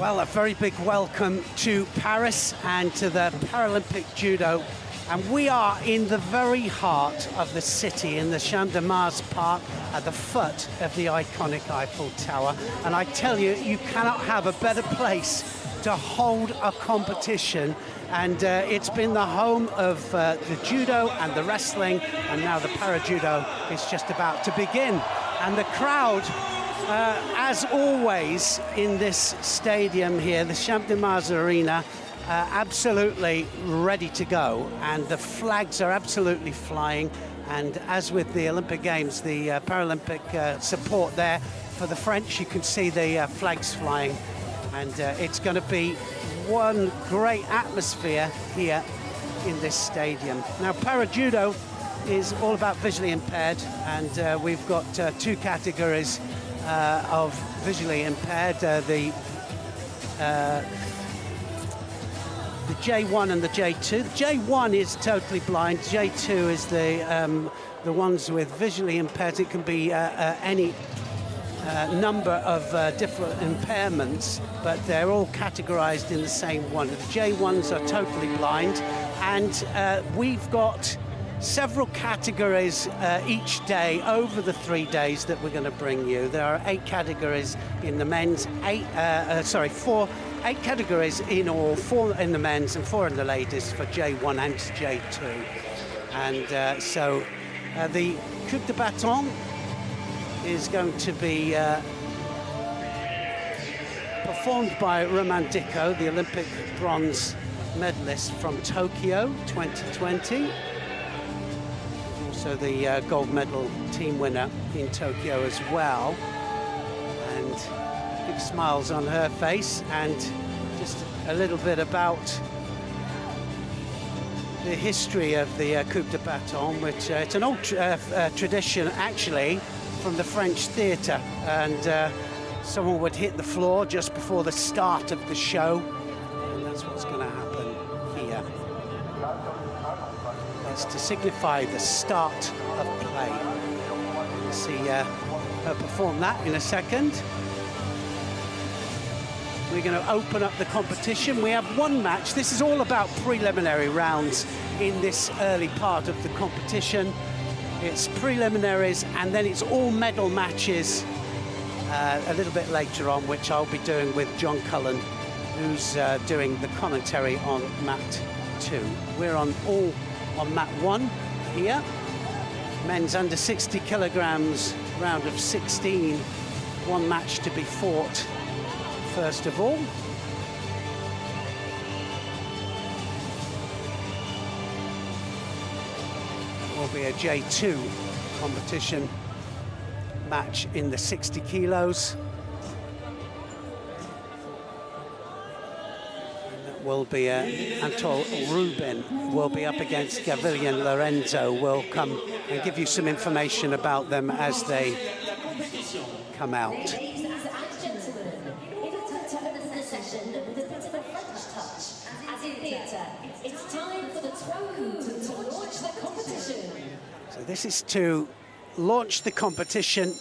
Well, a very big welcome to Paris and to the Paralympic Judo. And we are in the very heart of the city, in the Champ de Mars Park, at the foot of the iconic Eiffel Tower. And I tell you, you cannot have a better place to hold a competition. And it's been the home of the judo and the wrestling, and now the para-judo is just about to begin. And the crowd, as always in this stadium here, the Champ de Mars Arena, absolutely ready to go, and the flags are absolutely flying. And as with the Olympic Games, the Paralympic support there for the French, you can see the flags flying, and it's going to be one great atmosphere here in this stadium. Now, para-judo is all about visually impaired, and we've got two categories of visually impaired, the J1 and the J2. The J1 is totally blind. J2 is the ones with visually impaired. It can be any number of different impairments, but they're all categorized in the same one. The J1s are totally blind, and we've got several categories each day over the 3 days that we're going to bring you. There are 8 categories in the men's, 8 categories in all, 4 in the men's and 4 in the ladies for J1 and J2. And so the coup de bâton is going to be performed by Roman Dicko, the Olympic bronze medalist from Tokyo 2020. Also the gold medal team winner in Tokyo as well. And big smiles on her face. And just a little bit about the history of the coup de bâton, which it's an old tradition actually from the French theatre, and someone would hit the floor just before the start of the show, and that's what's going to happen here. It's to signify the start of play. We'll see her perform that in a second. We're going to open up the competition. We have one match. This is all about preliminary rounds in this early part of the competition. It's preliminaries, and then it's all medal matches a little bit later on, which I'll be doing with John Cullen, who's doing the commentary on mat 2. We're on mat 1 here. Men's under 60 kilograms, round of 16. One match to be fought first of all. Will be a J2 competition match in the 60 kilos. And that will be Rubin will be up against Gavilan. Lorenzo will come and give you some information about them as they come out. It's time for the throne to launch the competition. So this is to launch the competition.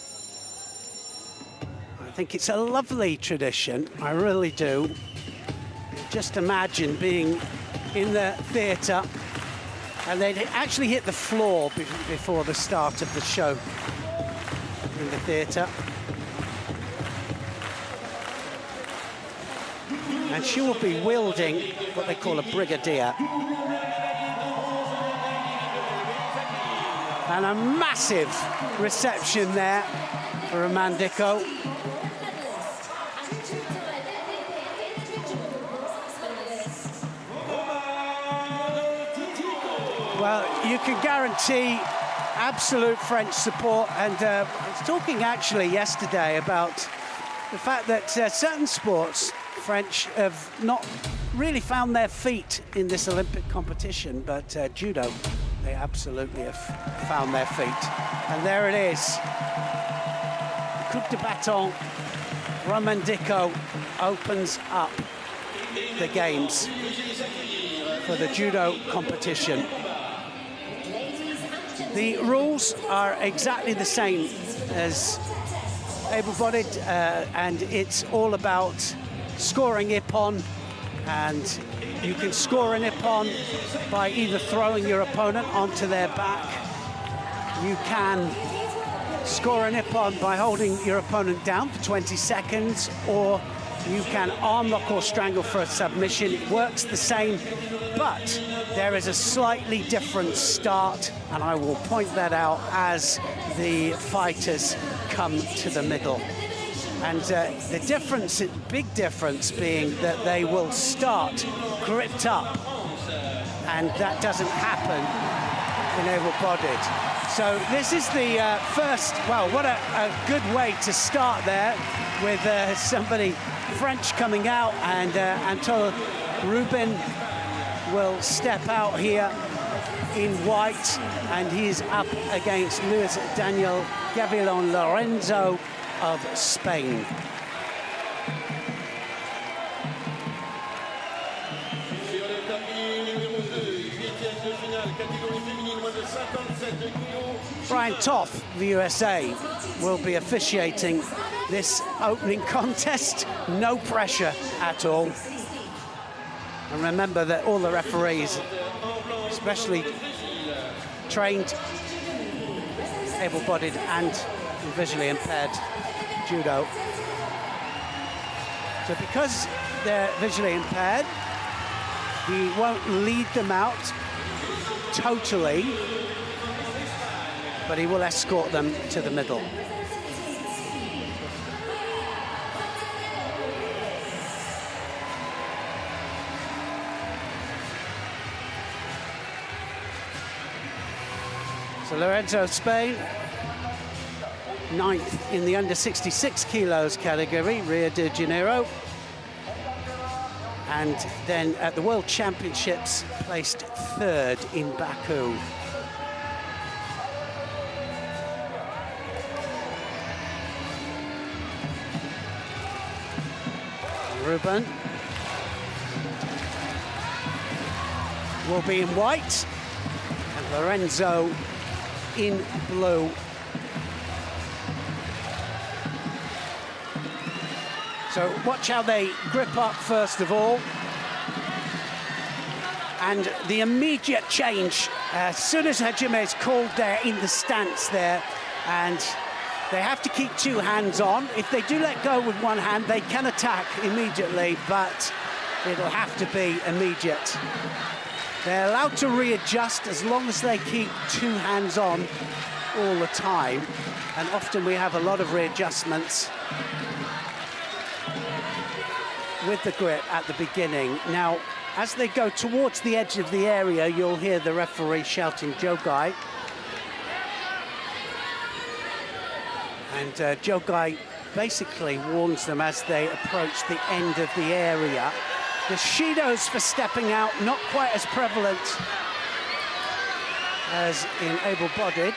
I think it's a lovely tradition, I really do. Just imagine being in the theatre and they'd actually hit the floor before the start of the show in the theatre. And she will be wielding what they call a brigadier. And a massive reception there for Roman Dicko. Well, you can guarantee absolute French support. And I was talking actually yesterday about the fact that certain sports, French have not really found their feet in this Olympic competition, but judo, they absolutely have found their feet. And there it is. Coup de bâton. Roman Dicko opens up the games for the judo competition. The rules are exactly the same as able-bodied, and it's all about scoring ippon, and you can score an ippon by either throwing your opponent onto their back. You can score an ippon by holding your opponent down for 20 seconds, or you can arm lock or strangle for a submission. It works the same, but there is a slightly different start, and I will point that out as the fighters come to the middle. And the difference, big difference being that they will start gripped up, and that doesn't happen in able-bodied. So this is the first, well, what a good way to start there with somebody French coming out, and until Rubin will step out here in white, and he's up against Luis Daniel Gavilan Lorenzo of Spain. Brian Toth, the USA, will be officiating this opening contest. No pressure at all. And remember that all the referees, especially trained, able-bodied and visually impaired judo. So because they're visually impaired, he won't lead them out totally, but he will escort them to the middle. So Lorenzo of Spain, 9th in the under 66 kilos category, Rio de Janeiro. And then at the World Championships, placed 3rd in Baku. Rubin will be in white, and Lorenzo in blue. So watch how they grip up first of all. And the immediate change, as soon as Hajime is called there in the stance there, and they have to keep 2 hands on. If they do let go with 1 hand, they can attack immediately, but it'll have to be immediate. They're allowed to readjust as long as they keep 2 hands on all the time. And often we have a lot of readjustments with the grip at the beginning. Now, as they go towards the edge of the area, you'll hear the referee shouting Jogai. And Jogai basically warns them as they approach the end of the area. The shidos for stepping out, not quite as prevalent as in able-bodied.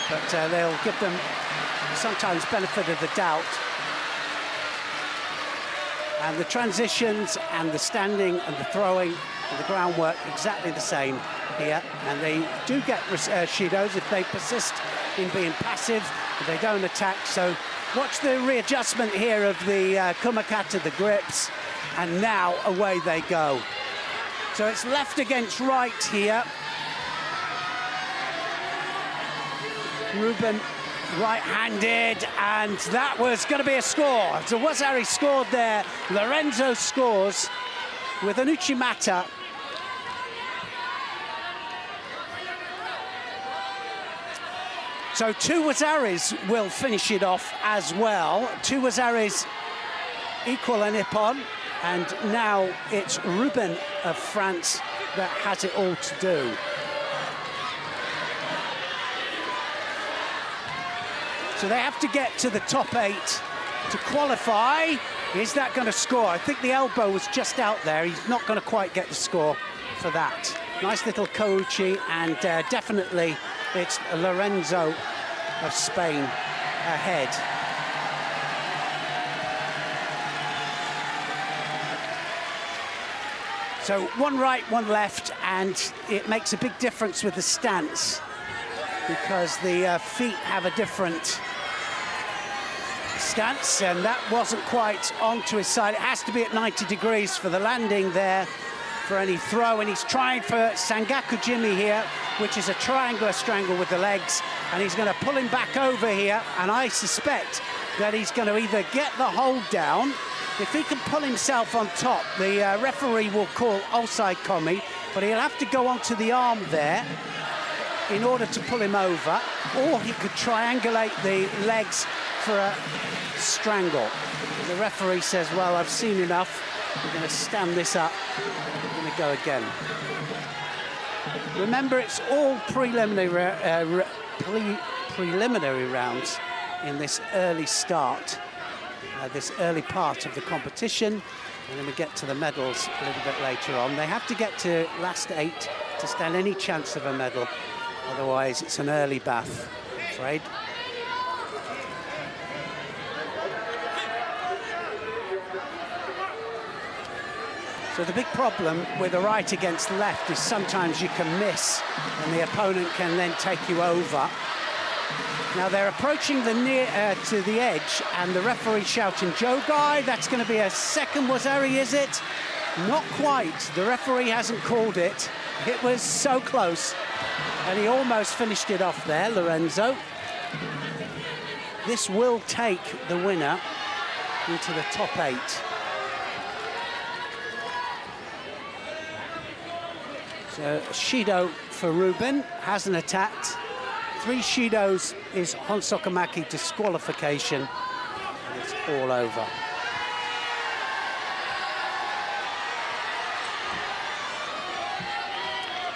But they'll give them sometimes benefit of the doubt. And the transitions and the standing and the throwing and the groundwork exactly the same here. And they do get shidos if they persist in being passive, if they don't attack. So watch the readjustment here of the kumakata, the grips, and now away they go. So it's left against right here. Rubin right-handed, and that was going to be a score. So Wazari scored there. Lorenzo scores with an uchimata. So 2 Wazaris will finish it off as well. 2 Wazaris equal an ippon, and now it's Rubin of France that has it all to do. So they have to get to the top 8 to qualify. Is that going to score? I think the elbow was just out there. He's not going to quite get the score for that. Nice little kouchi, and definitely it's Lorenzo of Spain ahead. So 1 right, 1 left, and it makes a big difference with the stance. because the feet have a different stance, and that wasn't quite onto his side. It has to be at 90 degrees for the landing there for any throw, and he's trying for Sangaku Jimmy here, which is a triangular strangle with the legs, and he's going to pull him back over here, and I suspect that he's going to either get the hold down. If he can pull himself on top, the referee will call offside komi, but he'll have to go onto the arm there in order to pull him over, or he could triangulate the legs for a strangle. The referee says, well, I've seen enough. We're going to stand this up. We're going to go again. Remember, it's all preliminary rounds in this early start, this early part of the competition, and then we get to the medals a little bit later on. They have to get to last 8 to stand any chance of a medal. Otherwise, it's an early bath, I'm afraid. So the big problem with the right against left is sometimes you can miss and the opponent can then take you over. Now they're approaching the to the edge, and the referee shouting, Jogai, that's going to be a second Wazari, is it? Not quite. The referee hasn't called it. It was so close, and he almost finished it off there, Lorenzo. This will take the winner into the top 8. So Shido for Rubin, hasn't attacked. 3 Shidos is Honsokamaki disqualification, and it's all over.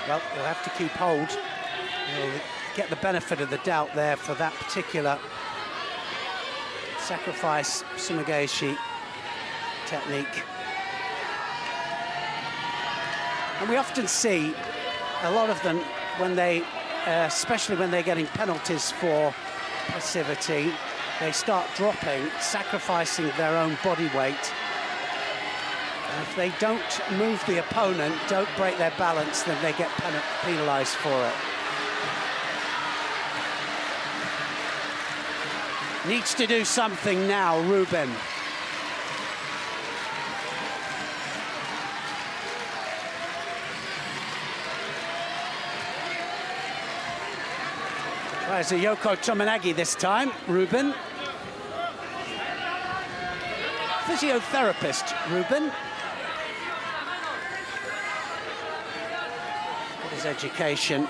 Well, he'll have to keep hold. He'll get the benefit of the doubt there for that particular sacrifice sumigaeshi technique. And we often see a lot of them when they, especially when they're getting penalties for passivity, they start dropping, sacrificing their own body weight. And if they don't move the opponent, don't break their balance, then they get penalised for it. Needs to do something now, Rubin. There's a Yoko Tominagi this time, Rubin. Physiotherapist, Rubin. His education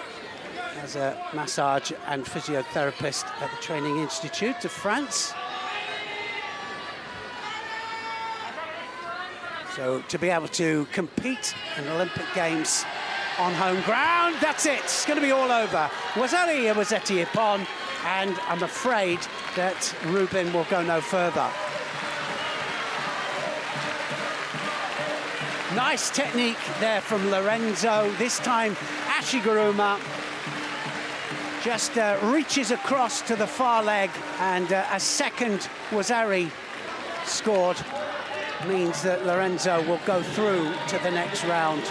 as a massage and physiotherapist at the Training Institute of France. So to be able to compete in Olympic Games on home ground, that's it. It's going to be all over. Wazari Wazetti Ippon, and I'm afraid that Rubin will go no further. Nice technique there from Lorenzo. This time, Ashiguruma just reaches across to the far leg, and a second Wazari scored means that Lorenzo will go through to the next round.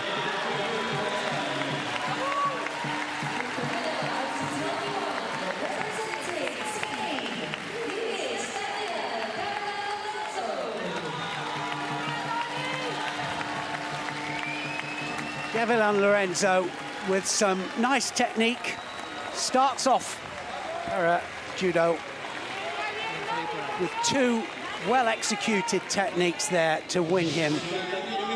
Gavilan Lorenzo with some nice technique, starts off Judo with 2 well-executed techniques there to win him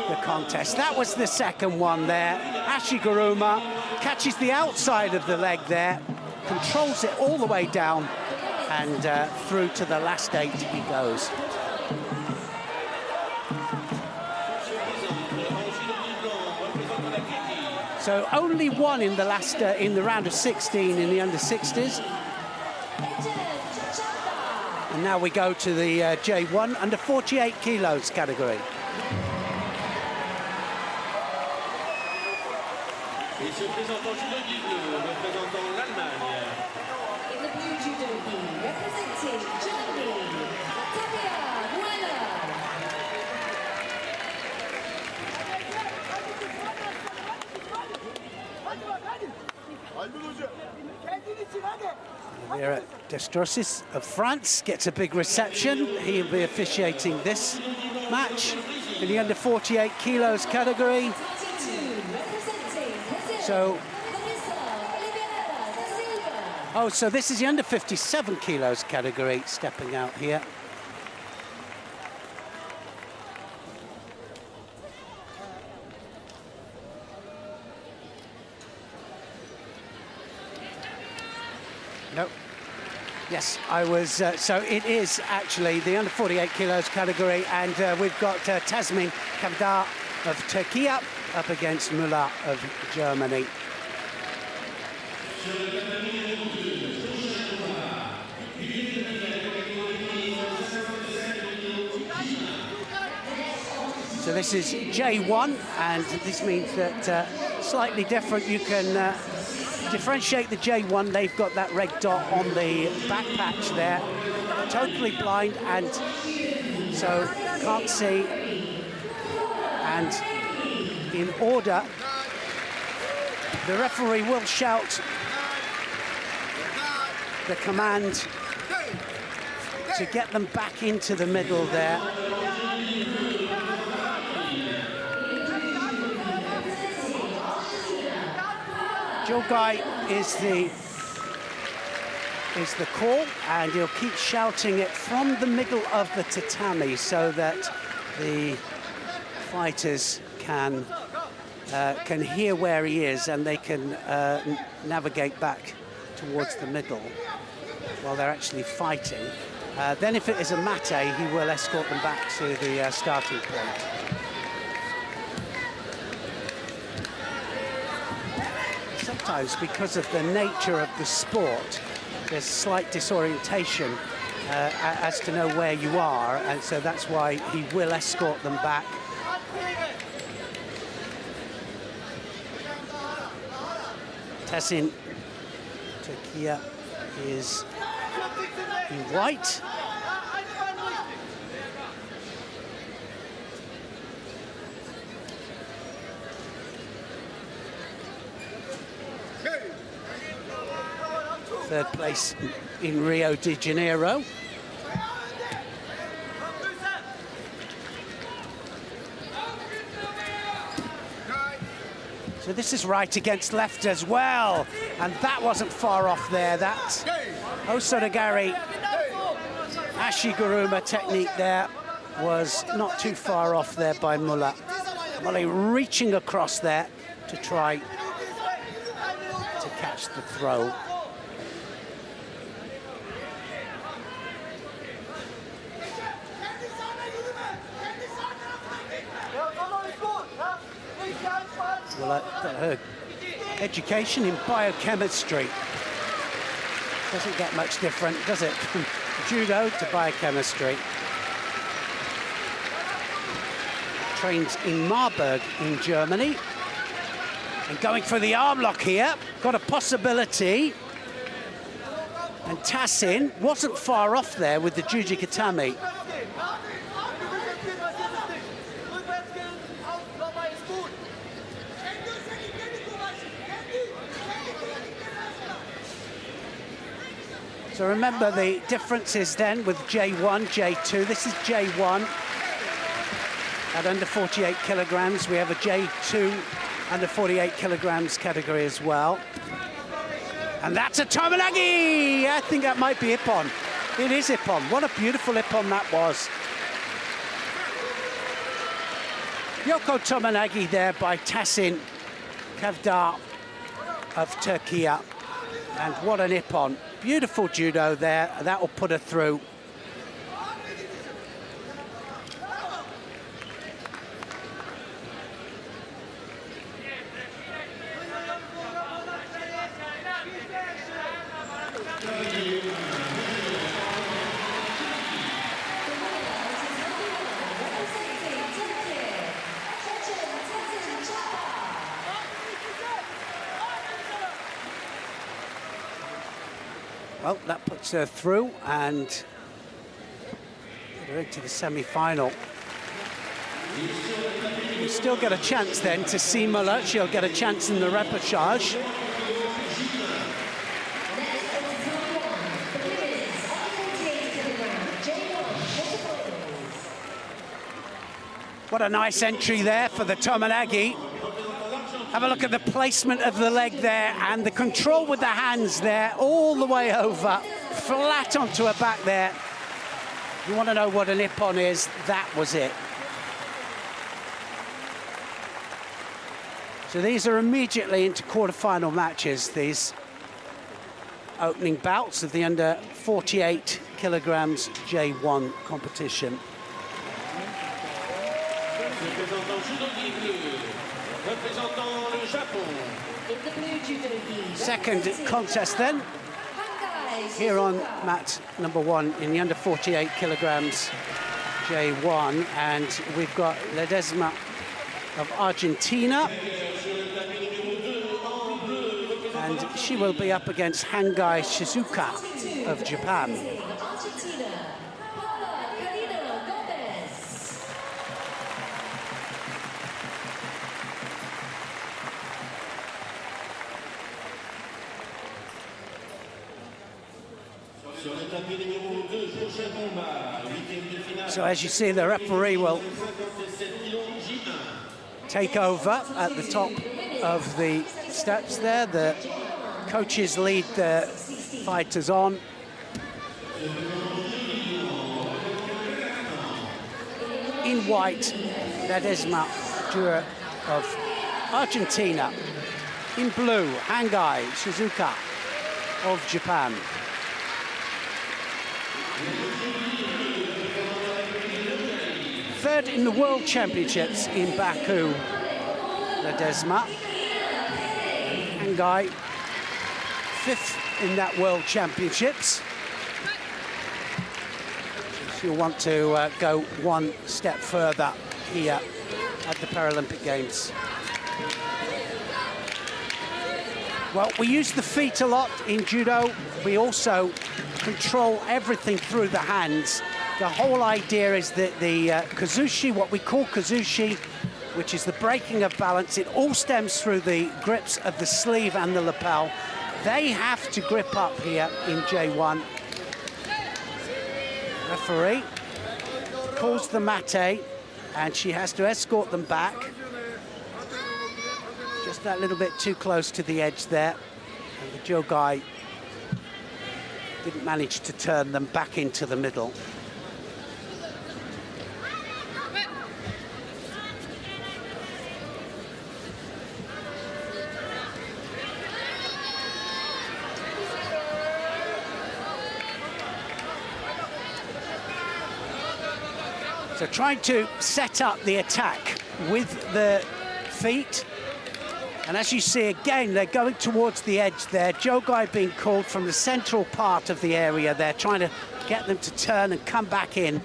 the contest. That was the second one there. Ashiguruma catches the outside of the leg there, controls it all the way down, and through to the last 8 he goes. So only one in the last, in the round of 16 in the under-60s. And now we go to the J1, under 48 kilos category. In the blue judo gi, representing Germany, Muller. Kendini çıkar. here at Destrosses of France gets a big reception. He'll be officiating this match in the under 48 kilos category. So, oh, so this is the under 57 kilos category stepping out here. No. Yes, I was, so it is actually the under 48 kilos category, and we've got Tasmin Kavar of Turkey up against Muller of Germany. So this is J1, and this means that slightly different. You can differentiate the J1. They've got that red dot on the back patch there, totally blind, and so can't see. And in order, the referee will shout the command to get them back into the middle there. Hangai is the call, and he'll keep shouting it from the middle of the tatami so that the fighters can hear where he is, and they can navigate back towards the middle while they're actually fighting. Then if it is a mate, he will escort them back to the starting point. Sometimes, because of the nature of the sport, there's slight disorientation as to know where you are, and so that's why he will escort them back. Tessin Turkey is in white. Third place in Rio de Janeiro. So this is right against left as well, and that wasn't far off there. That Osodagari Ashiguruma technique there was not too far off there by Muller. Muller reaching across there to try to catch the throw. Well, got her education in biochemistry. Doesn't get much different, does it? From judo to biochemistry. Trains in Marburg in Germany. And going for the arm lock here. Got a possibility. And Tassin wasn't far off there with the Jujikatami. So remember the differences then with J1, J2. This is J1 at under 48 kilograms. We have a J2 under 48 kilograms category as well. And that's a Tomonagi! I think that might be Ippon. It is Ippon. What a beautiful Ippon that was. Yoko Tomonagi there by Tassin Kavar of Turkey. And what an Ippon. Beautiful judo there. That will put her through. Well, that puts her through and get her into the semi-final. We still get a chance then to see Muller. She'll get a chance in the Repercharge. What a nice entry there for the Tomanagi. Have a look at the placement of the leg there and the control with the hands there, all the way over, flat onto her back there. You want to know what an ippon is? That was it. So these are immediately into quarterfinal matches, these opening bouts of the under 48 kilograms J1 competition. Second contest then, here on mat number 1 in the under 48 kilograms J1, and we've got Lezma of Argentina, and she will be up against Hangai Shizuka of Japan. So as you see, the referee will take over at the top of the steps there. The coaches lead the fighters on. In white, Lezma of Argentina. In blue, Hangai Shizuka of Japan. Third in the World Championships in Baku, Lezma. Hangai, fifth in that World Championships. She'll want to go one step further here at the Paralympic Games. Well, we use the feet a lot in judo. We also control everything through the hands. The whole idea is that the kazushi, what we call kazushi, which is the breaking of balance, it all stems through the grips of the sleeve and the lapel. They have to grip up here in J1. Referee calls the mate, and she has to escort them back. Just that little bit too close to the edge there. And the jogai didn't manage to turn them back into the middle. So trying to set up the attack with the feet. And as you see, again, they're going towards the edge there. Jogai being called from the central part of the area there, trying to get them to turn and come back in.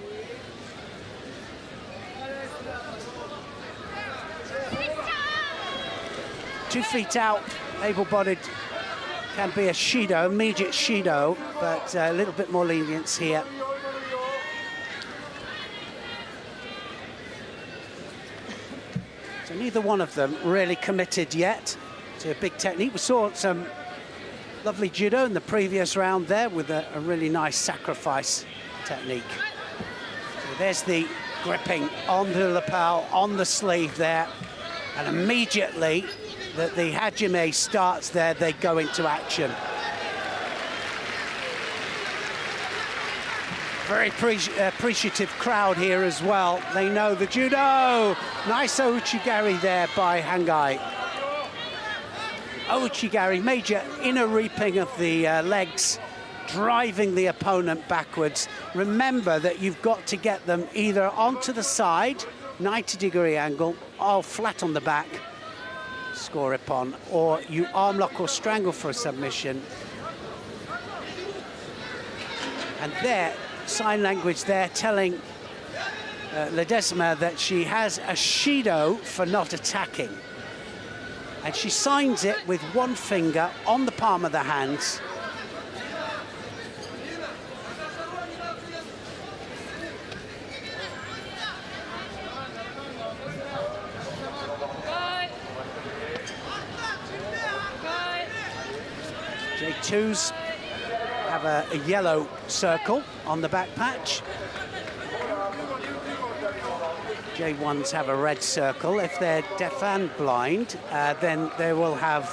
Two feet out, able-bodied can be a Shido, immediate Shido, but a little bit more lenience here. So neither one of them really committed yet to a big technique. We saw some lovely judo in the previous round there with a really nice sacrifice technique. So there's the gripping on the lapel, on the sleeve there, and immediately that the hajime starts there, they go into action. Very appreciative crowd here as well. They know the judo. Nice ouchigari there by Hangai. Ouchigari, major inner reaping of the legs, driving the opponent backwards. Remember that you've got to get them either onto the side, 90-degree angle, or flat on the back, score upon, or you arm lock or strangle for a submission. And there, sign language there telling Lezma that she has a Shido for not attacking. And she signs it with one finger on the palm of the hands. J2s have a yellow circle on the back patch. J1s have a red circle. If they're deaf and blind, then they will have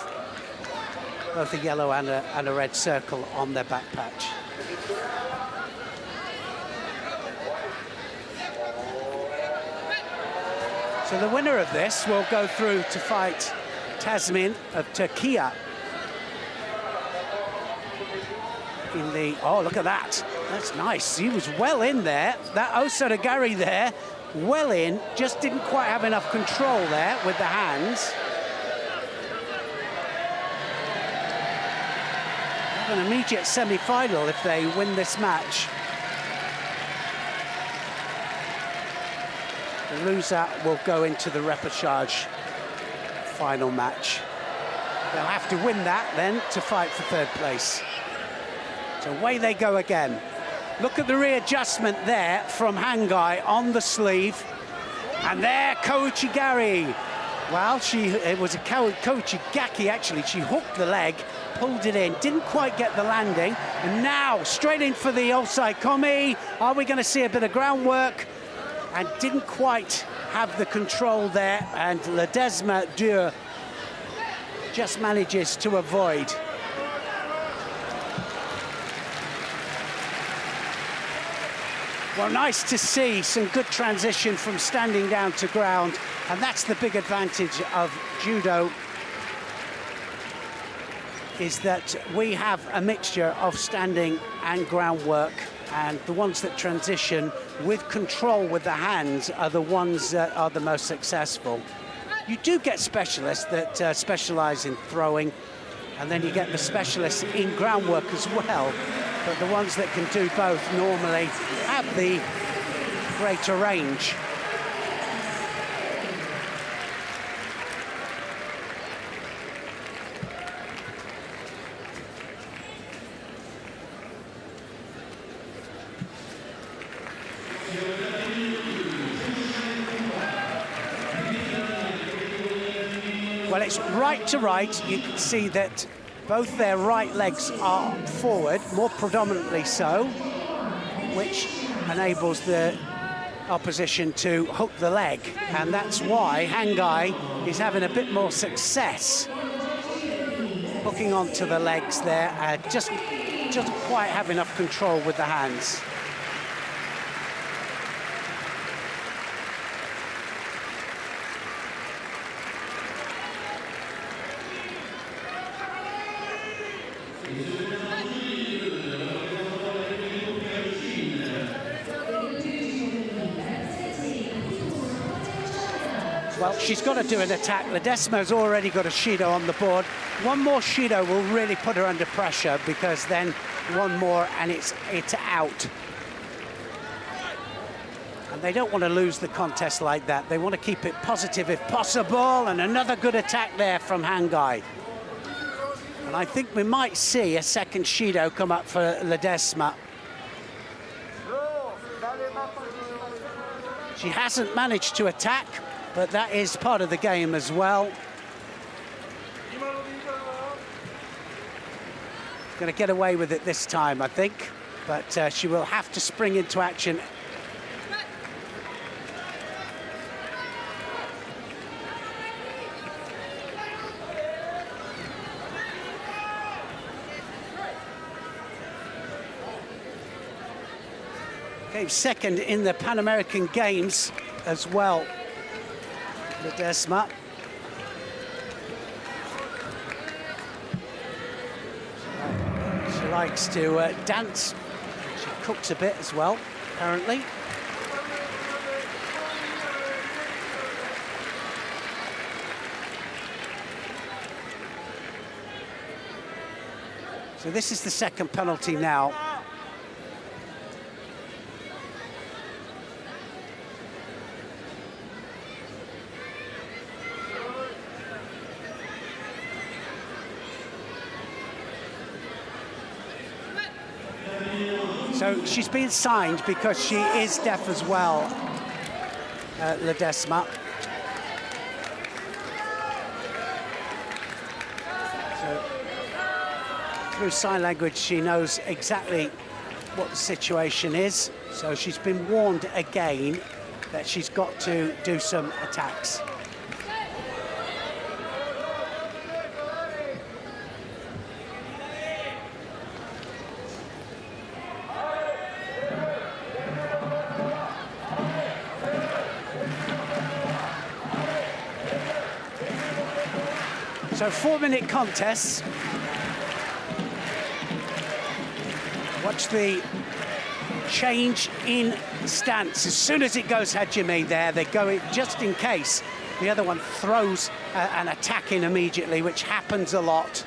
both a yellow and a red circle on their back patch. So the winner of this will go through to fight Tasmin of Turkey in the, oh, look at that. That's nice. He was well in there. That Osaragari there, well in, just didn't quite have enough control there with the hands. Have an immediate semi-final if they win this match. The loser will go into the Repercharge final match. They'll have to win that then to fight for third place. So away they go again. Look at the readjustment there from Hangai on the sleeve. And there, Kouchigari. Well, it was a Kouchigaki actually. She hooked the leg, pulled it in, didn't quite get the landing. And now straight in for the Osai Komi. Are we going to see a bit of groundwork? And didn't quite have the control there, and Lezma Dur just manages to avoid. Well, nice to see some good transition from standing down to ground, and that's the big advantage of judo, is that we have a mixture of standing and groundwork. And the ones that transition with control with the hands are the ones that are the most successful. You do get specialists that specialize in throwing, and then you get the specialists in groundwork as well. But the ones that can do both normally have the greater range. Well, it's right to right. You can see that both their right legs are forward, more predominantly so, which enables the opposition to hook the leg. And that's why Hangai is having a bit more success hooking onto the legs there. Just doesn't quite have enough control with the hands. Well, she's got to do an attack. Lezma's already got a Shido on the board. One more Shido will really put her under pressure, because then one more and it's out. And they don't want to lose the contest like that. They want to keep it positive if possible. And another good attack there from Hangai. And I think we might see a second Shido come up for Lezma. She hasn't managed to attack, but that is part of the game as well. Going to get away with it this time, I think, but she will have to spring into action. Came second in the Pan American Games as well, Lezma. She likes to dance. She cooks a bit as well, apparently. So this is the second penalty now. So she's been signed because she is deaf as well, Lezma. So through sign language, she knows exactly what the situation is. So she's been warned again that she's got to do some attacks. So 4-minute contests. Watch the change in stance. As soon as it goes Hajime there, they go in just in case the other one throws an attack in immediately, which happens a lot.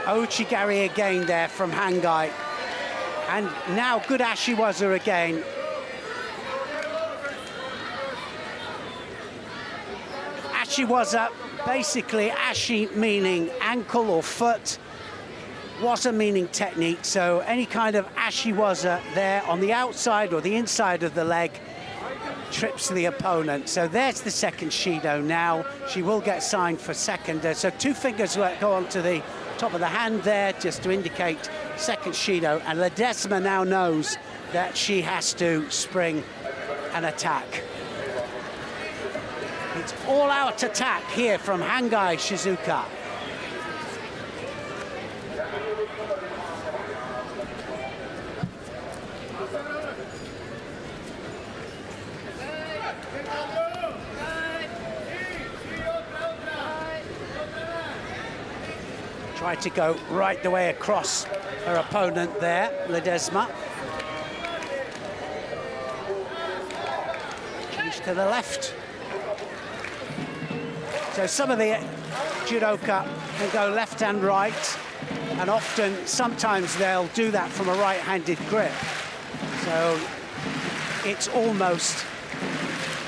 Ouchigari again there from Hangai. And now good Ashiwaza again. Ashiwaza, basically Ashi meaning ankle or foot, Waza meaning technique, so any kind of Ashiwaza there on the outside or the inside of the leg trips the opponent. So there's the second Shido now. She will get signed for second. So 2 fingers go onto the top of the hand there just to indicate second Shido. And Lezma now knows that she has to spring an attack. It's all-out attack here from Hangai Shizuka. Tried to go right the way across her opponent there, Lezma. Change to the left. So some of the judoka can go left and right, and often, sometimes they'll do that from a right-handed grip. So it's almost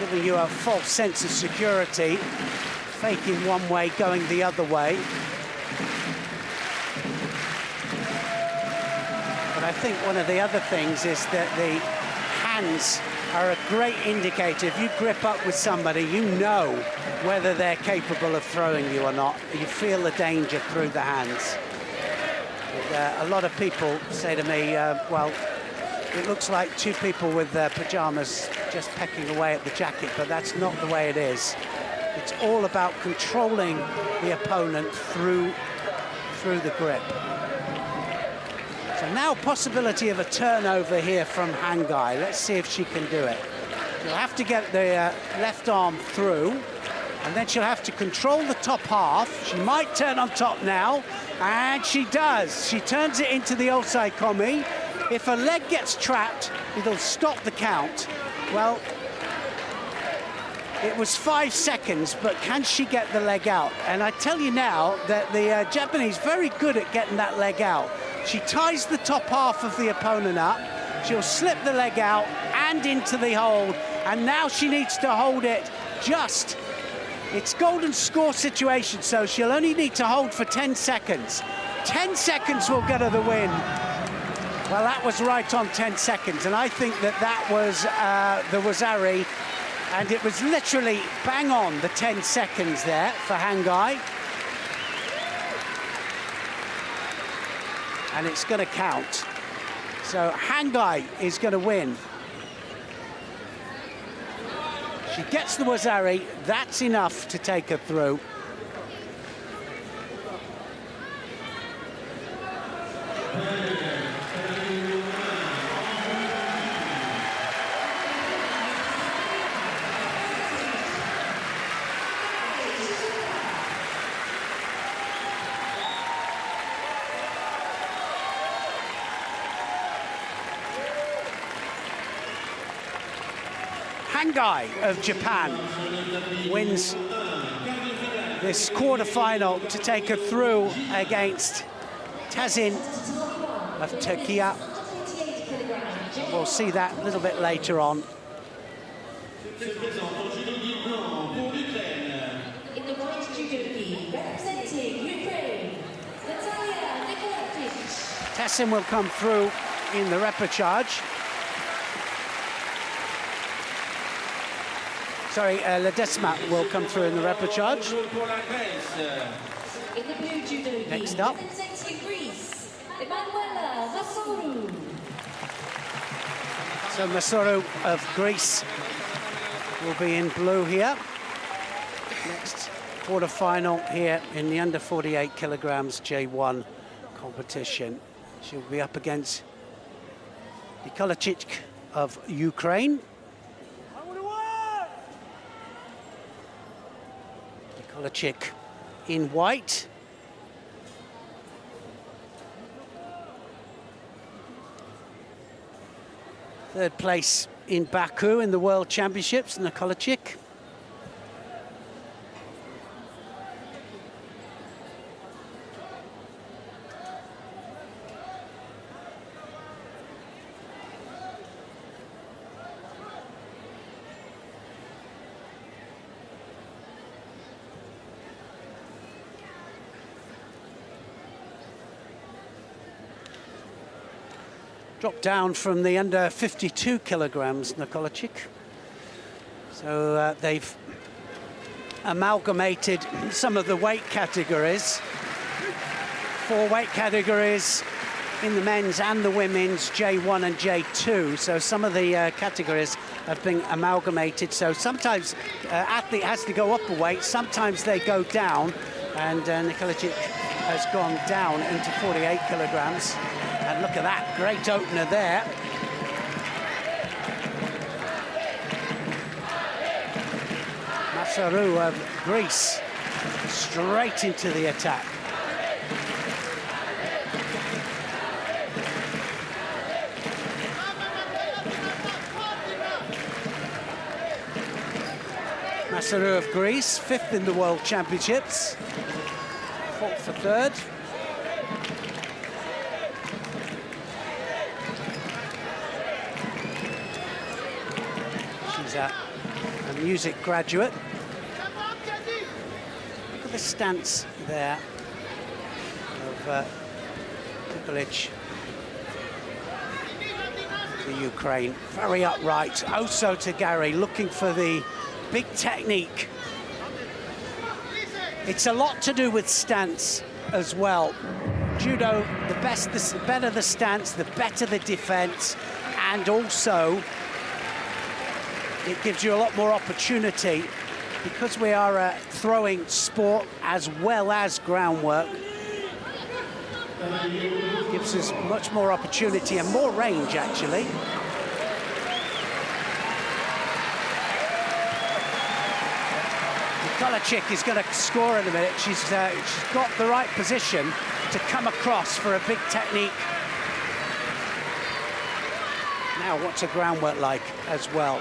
giving you a false sense of security, faking one way, going the other way. But I think one of the other things is that the hands are a great indicator. If you grip up with somebody, you know whether they're capable of throwing you or not. You feel the danger through the hands. A lot of people say to me, well, it looks like 2 people with their pajamas just pecking away at the jacket, but that's not the way it is. It's all about controlling the opponent through the grip. So now possibility of a turnover here from Hangai. Let's see if she can do it. She'll have to get the left arm through, and then she'll have to control the top half. She might turn on top now, and she does. She turns it into the Osai Komi. If her leg gets trapped, it'll stop the count. Well, it was 5 seconds, but can she get the leg out? And I tell you now that the Japanese very good at getting that leg out. She ties the top half of the opponent up. She'll slip the leg out and into the hold. And now she needs to hold it just. It's golden score situation, so she'll only need to hold for 10 seconds. 10 seconds will get her the win. Well, that was right on 10 seconds. And I think that was the Wazari. And it was literally bang on the 10 seconds there for Hangai. And it's going to count. So Hangai is going to win. She gets the Wazari, that's enough to take her through. Hangai of Japan wins this quarterfinal to take her through against Tazin of Turkey. We'll see that a little bit later on. Tazin will come through in the Repercharge. Sorry, Lezma will come through in the Repercharge. Next up. So Muru of Greece will be in blue here. Next quarter-final here in the under 48 kilograms J1 competition. She'll be up against Nicolic of Ukraine. Nicolic in white. Third place in Baku in the World Championships, Nicolic. Dropped down from the under 52 kilograms, Nicolic. So they've amalgamated some of the weight categories. 4 weight categories in the men's and the women's, J1 and J2. So some of the categories have been amalgamated. So sometimes athlete has to go up a weight, sometimes they go down. And Nicolic has gone down into 48 kilograms. And look at that, great opener there. Muru of Greece, straight into the attack. Muru of Greece, 5th in the World Championships, 4th for 3rd. A music graduate. Look at the stance there of Nicolic, the Ukraine. Very upright. Also to Gary, looking for the big technique. It's a lot to do with stance as well. Judo, the better the stance, the better the defense, and also it gives you a lot more opportunity because we are a throwing sport as well as groundwork. It gives us much more opportunity and more range, actually. Nicolic is going to score in a minute. She's got the right position to come across for a big technique. Now, what's her groundwork like as well?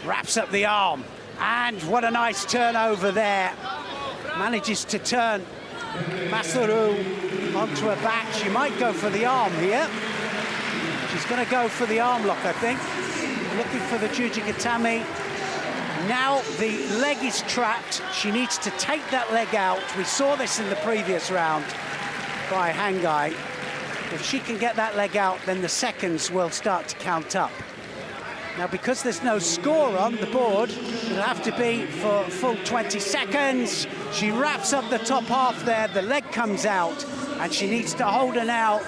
Wraps up the arm, and what a nice turnover there. Manages to turn Muru onto her back. She might go for the arm here. She's going to go for the arm lock, I think. Looking for the Togtokhbayar. Now the leg is trapped. She needs to take that leg out. We saw this in the previous round by Hangai. If she can get that leg out, then the seconds will start to count up. Now, because there's no score on the board, it'll have to be for full 20 seconds. She wraps up the top half there, the leg comes out, and she needs to hold her now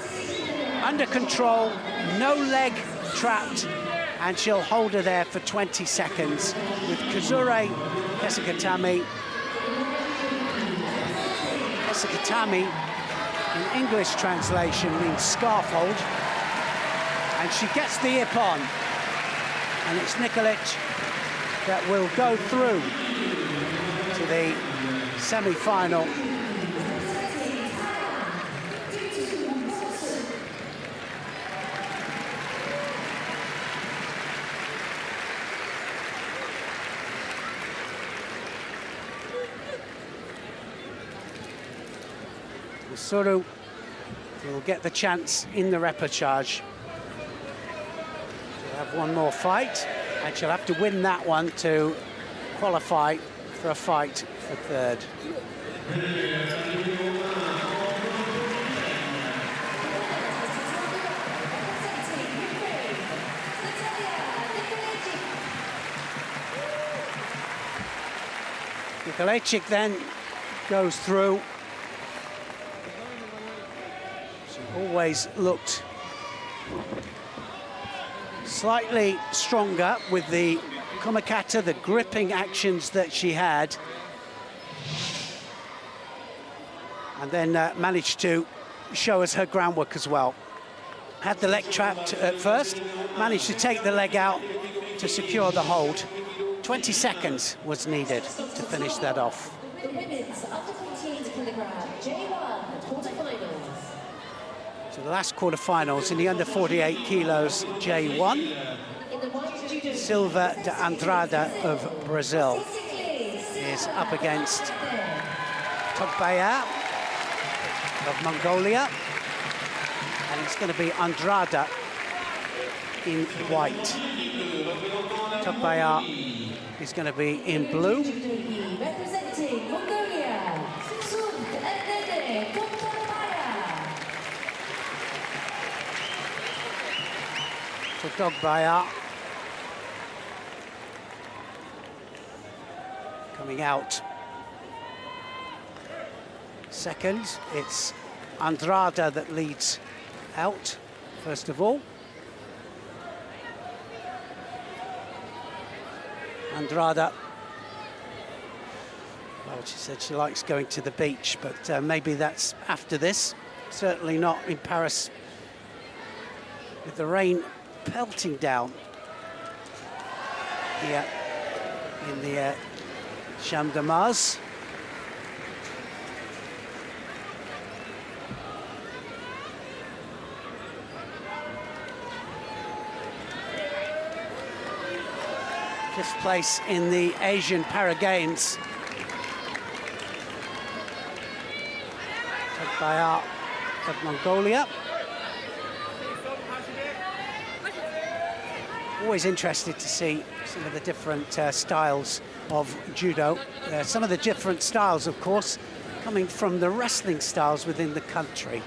under control, no leg trapped, and she'll hold her there for 20 seconds with Kazure Kesikatami. Kesikatami, in English translation, means scarf hold, and she gets the ippon. And it's Nicolic that will go through to the semi-final. Muru will get the chance in the Repercharge. Have one more fight, and she'll have to win that one to qualify for a fight for 3rd. Nicolic then goes through. She always looked slightly stronger with the kumikata, the gripping actions that she had. And then managed to show us her groundwork as well. Had the leg trapped at first, managed to take the leg out to secure the hold. 20 seconds was needed to finish that off. The women's under 48 kilogram J1 quarterfinals. So the last quarterfinals in the under 48 kilos J1. Silva de Andrada of Brazil is up against Togtokhbayar of Mongolia. And it's going to be Andrada in white. Togtokhbayar is going to be in blue. Representing Mongolia, Togtokhbayar coming out second. It's Andrada that leads out first of all. Andrada, well, she said she likes going to the beach, but maybe that's after this. Certainly not in Paris with the rain pelting down here in the Champ de Mars. Fifth place in the Asian Para Games. Togtokhbayar of Mongolia. Always interested to see some of the different styles of judo. Some of the different styles, of course, coming from the wrestling styles within the country.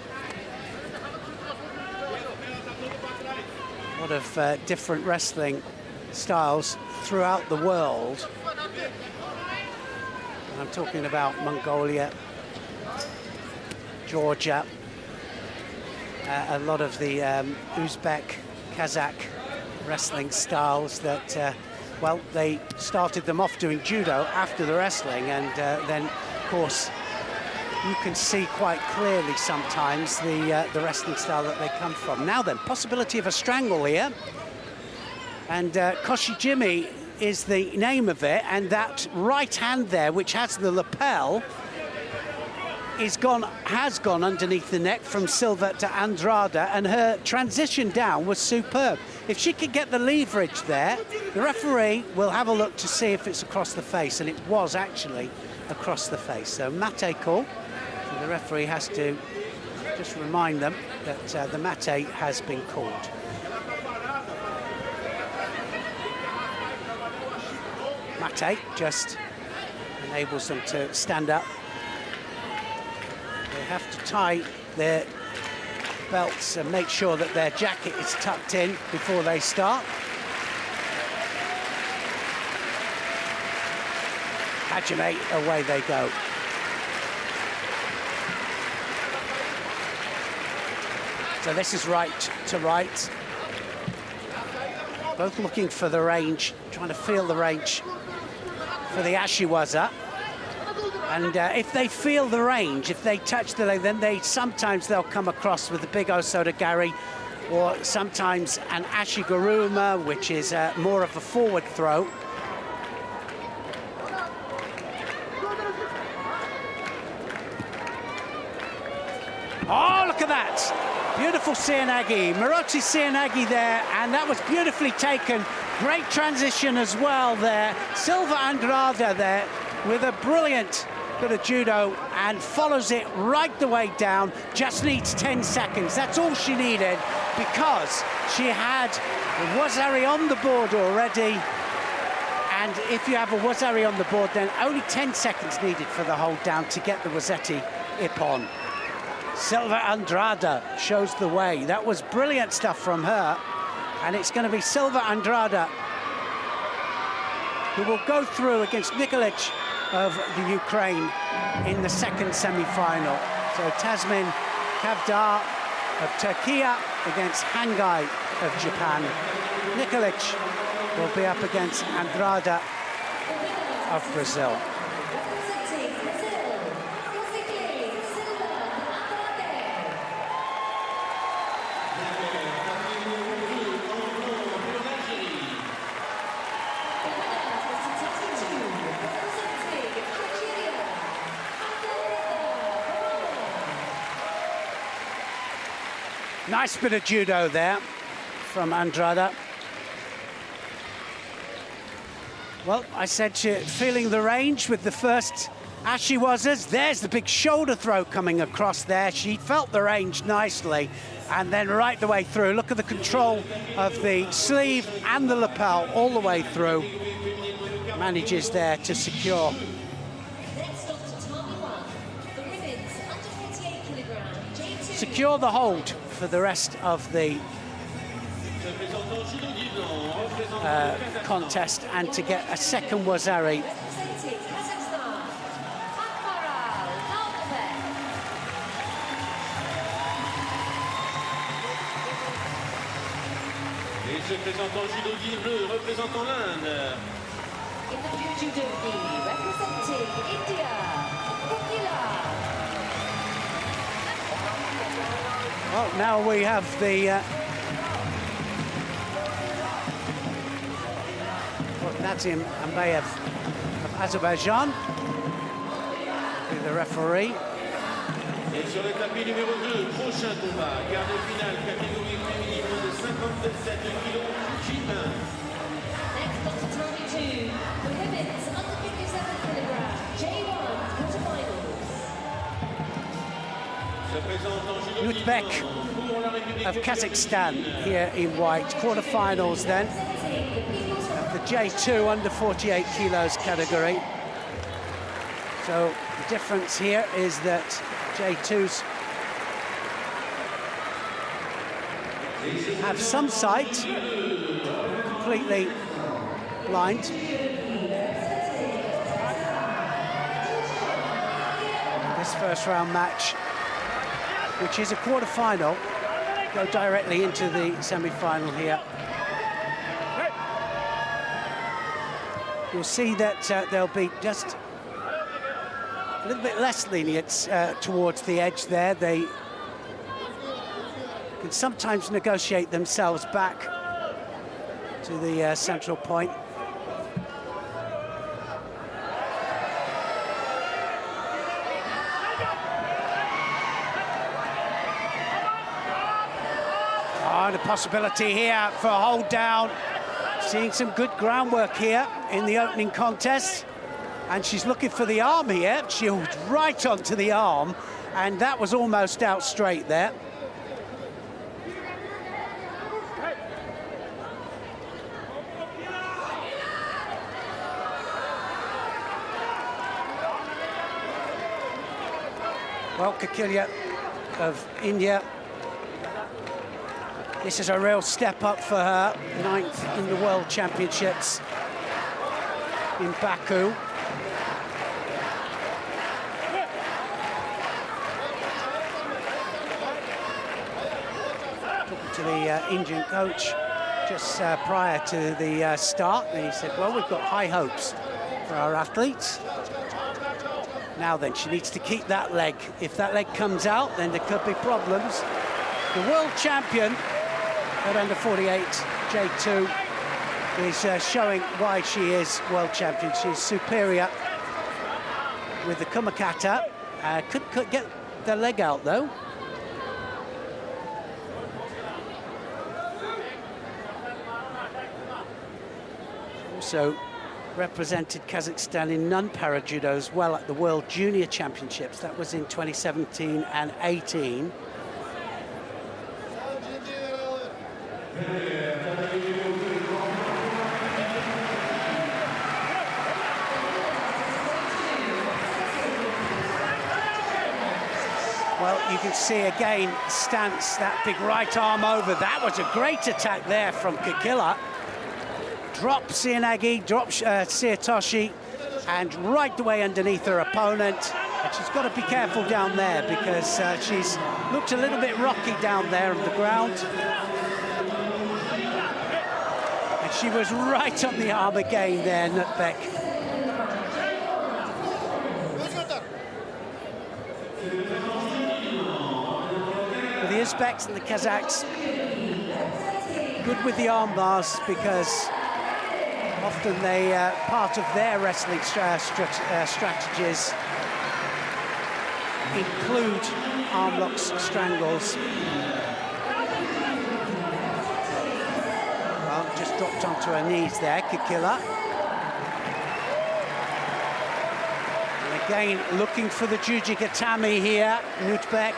A lot of different wrestling styles throughout the world. And I'm talking about Mongolia, Georgia, a lot of the Uzbek, Kazakh wrestling styles that, well, they started them off doing judo after the wrestling, and then, of course, you can see quite clearly sometimes the wrestling style that they come from. Now then, possibility of a strangle here. And Koshijimi is the name of it, and that right hand there, which has the lapel, has gone underneath the neck from Silva to Andrada, and her transition down was superb. If she could get the leverage there, the referee will have a look to see if it's across the face, and it was actually across the face. So mate call, so the referee has to just remind them that the mate has been called. Mate just enables them to stand up. They have to tie their belts and make sure that their jacket is tucked in before they start. Hajime, away they go. So this is right to right. Both looking for the range, trying to feel the range for the Ashiwaza. And if they feel the range, if they touch the leg, then sometimes they'll come across with the big Osotogari, or sometimes an Ashiguruma, which is more of a forward throw. Oh, look at that. Beautiful Seoinage, Morochi Seoinage there, and that was beautifully taken. Great transition as well there. Silva Andrada there with a brilliant bit of judo and follows it right the way down. Just needs 10 seconds. That's all she needed, because she had the Wazari on the board already. And if you have a Wazari on the board, then only 10 seconds needed for the hold down to get the Wazetti ippon. Silva Andrada shows the way. That was brilliant stuff from her. And it's going to be Silva Andrada who will go through against Nicolic of the Ukraine in the second semi-final. So Tasmin Kavdar of Turkey against Hangai of Japan. Nicolic will be up against Andrada of Brazil. Nice bit of judo there from Andrada. Well, I said she feeling the range with the first as she was. There's the big shoulder throw coming across there. She felt the range nicely, and then right the way through. Look at the control of the sleeve and the lapel all the way through. Manages there to secure. Secure the hold for the rest of the contest, and to get a second Wazari. Et se présentant judo guide bleu, représentant l'Inde. In the blue judo gi, representing India, Kilia. Well, now we have the Nazim Ambayev of Azerbaijan, with the referee. Et sur le tapis numéro 2, prochain combat, quart de finale, catégorie féminine de 57 kilos, Rubin. Next up to Tommy 2, the women's under 57 kilogram, J1 quarterfinals. Se présente en judo guide Nauatbek of Kazakhstan here in white. Quarterfinals then. The J2 under 48 kilos category. So the difference here is that J2s have some sight, completely blind. This first round match, which is a quarter-final, go directly into the semi-final here. You'll see that there'll be just a little bit less lenience towards the edge there. They can sometimes negotiate themselves back to the central point. Oh, the possibility here for a hold down. Seeing some good groundwork here in the opening contest. And she's looking for the arm here. She was right onto the arm, and that was almost out straight there. Well, Kilia of India, this is a real step up for her, 9th in the World Championships in Baku. Talking to the Indian coach just prior to the start, and he said, well, we've got high hopes for our athletes. Now then, she needs to keep that leg. If that leg comes out, then there could be problems. The world champion at under 48, J2, is showing why she is world champion. She's superior with the kumakata. Could get the leg out, though. Also represented Kazakhstan in non-para judo as well at the World Junior Championships. That was in 2017 and 18. Well, you can see again, stance, that big right arm over. That was a great attack there from Kilia. Drops Sianagi, drops Siatoshi, and right away underneath her opponent. And she's got to be careful down there because she's looked a little bit rocky down there on the ground. She was right on the arm again there, Nauatbek. But the Uzbeks and the Kazakhs, good with the arm bars, because often they, part of their wrestling strategies include arm locks, strangles. Well, just dropped onto her knees there, Kilia. And again, looking for the Jujigatami here, Nauatbek.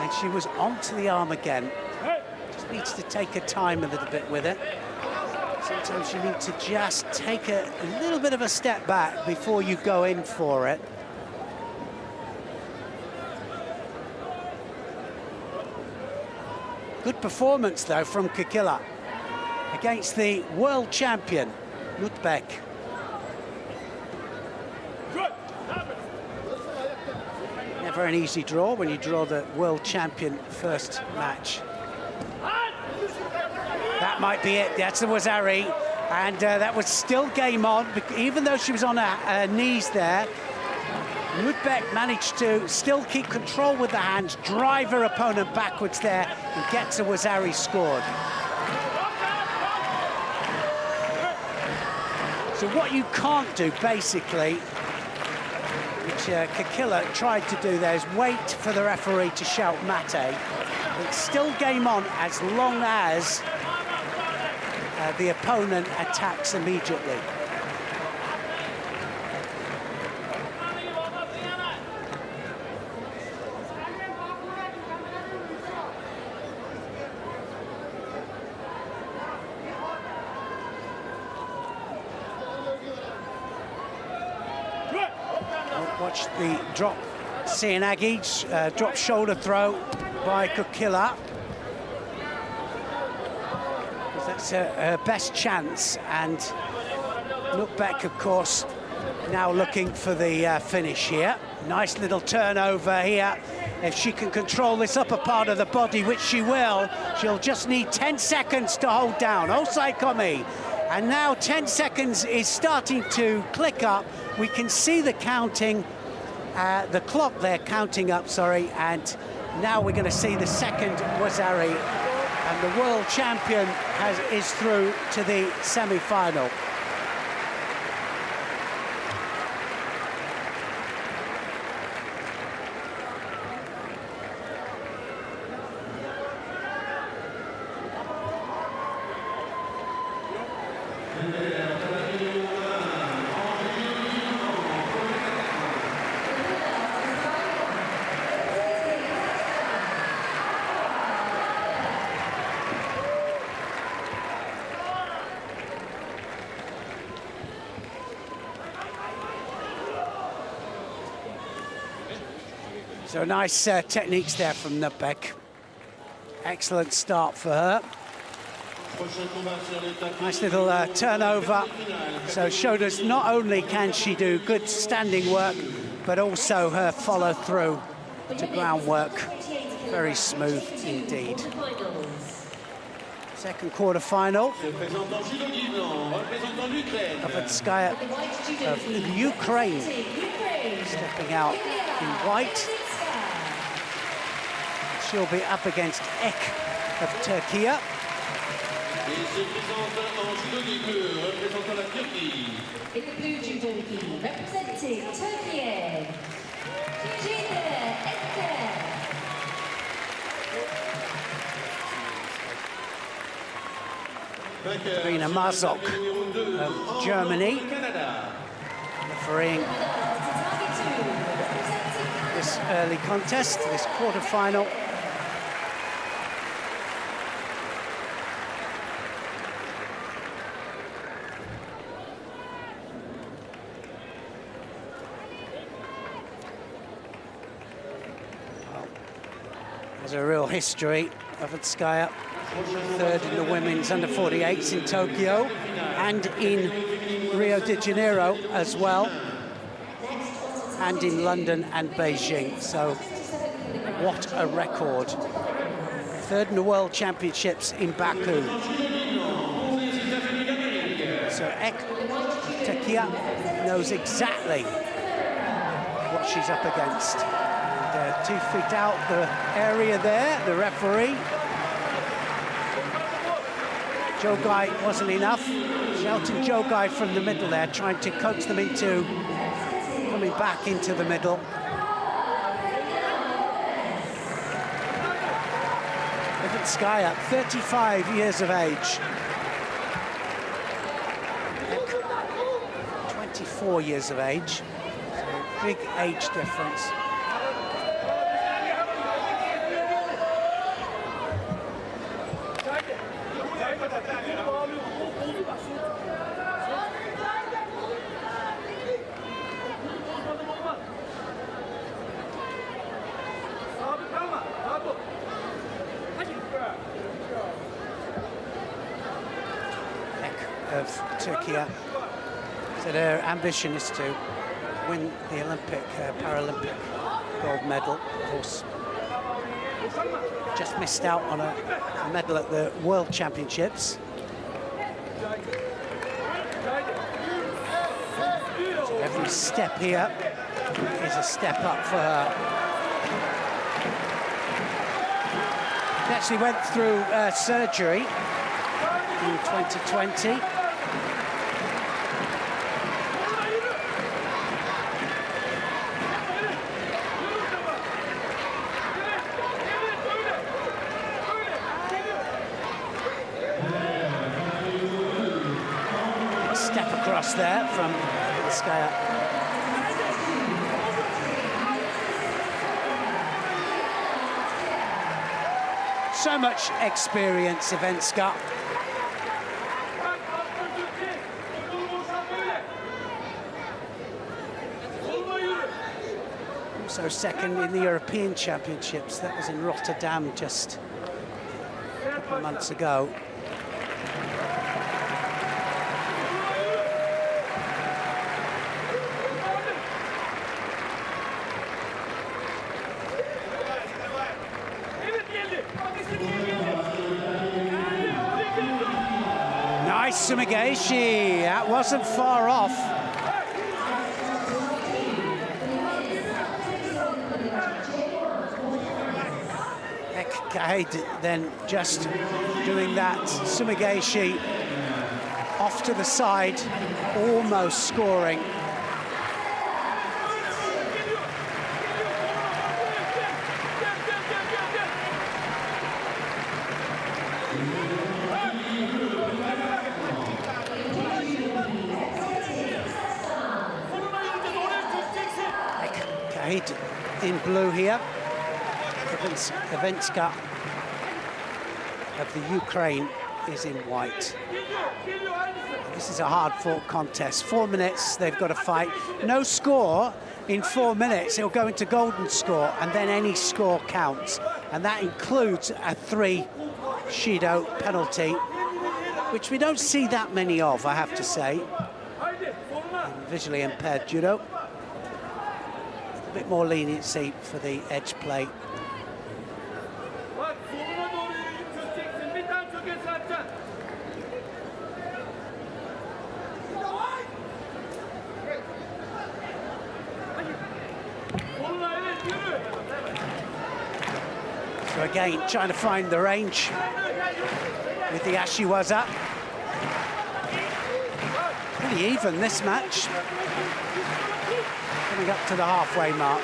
And she was onto the arm again. Just needs to take her time a little bit with it. Sometimes you need to just take a little bit of a step back before you go in for it. Good performance, though, from Kilia against the world champion, Nauatbek. Never an easy draw when you draw the world champion first match. That might be it. That's the Wazari. And that was still game on, even though she was on her knees there. Nauatbek managed to still keep control with the hands, drive her opponent backwards there, and gets a Wazari scored. So what you can't do, basically, which Kilia tried to do there, is wait for the referee to shout mate. It's still game on as long as the opponent attacks immediately. Watch the drop, Sianagi, drop shoulder throw by Kilia. That's her best chance, and Nauatbek, of course, now looking for the finish here. Nice little turnover here. If she can control this upper part of the body, which she will, she'll just need 10 seconds to hold down. Osai Komi. And now 10 seconds is starting to click up. We can see the counting, the clock there counting up, sorry, and now we're going to see the second Wazari, and the world champion is through to the semi-final. So nice techniques there from Nauatbek. Excellent start for her. Nice little turnover. So showed us not only can she do good standing work, but also her follow through to groundwork. Very smooth indeed. Second quarter-final. Versailles of Ukraine stepping out in white. She'll be up against Ek of Turkey. In the blue judo gi, representing Turkey, Karina Mazok of Germany, refereeing this early contest, this quarter-final. There's a real history of Versailles. Third in the women's under-48s in Tokyo and in Rio de Janeiro as well, and in London and Beijing. So what a record. Third in the World Championships in Baku. So Turkey knows exactly what she's up against. And, 2 feet out the area there, the referee. Jogai wasn't enough. Shelton Jogai from the middle there, trying to coax them into coming back into the middle. Skrypak, 35 years of age. 24 years of age. So big age difference. Of Turkey. So their ambition is to win the Olympic, Paralympic gold medal. Of course, just missed out on a medal at the World Championships. So every step here is a step up for her. She actually went through surgery in 2020. Step across there from Skrypak. So much experience, Svenska. Also second in the European Championships. That was in Rotterdam just a couple of months ago. Nice Sumigaeshi, that wasn't far off. Then just doing that Sumigaeshi off to the side, almost scoring. In blue here. Svenska of the Ukraine is in white. This is a hard-fought contest. 4 minutes, they've got to fight. No score in 4 minutes. It'll go into golden score, and then any score counts. And that includes a 3 Judo penalty, which we don't see that many of, I have to say, in visually impaired judo. A bit more leniency for the edge play. So again, trying to find the range with the Ashiwaza. Pretty even this match. Coming up to the halfway mark.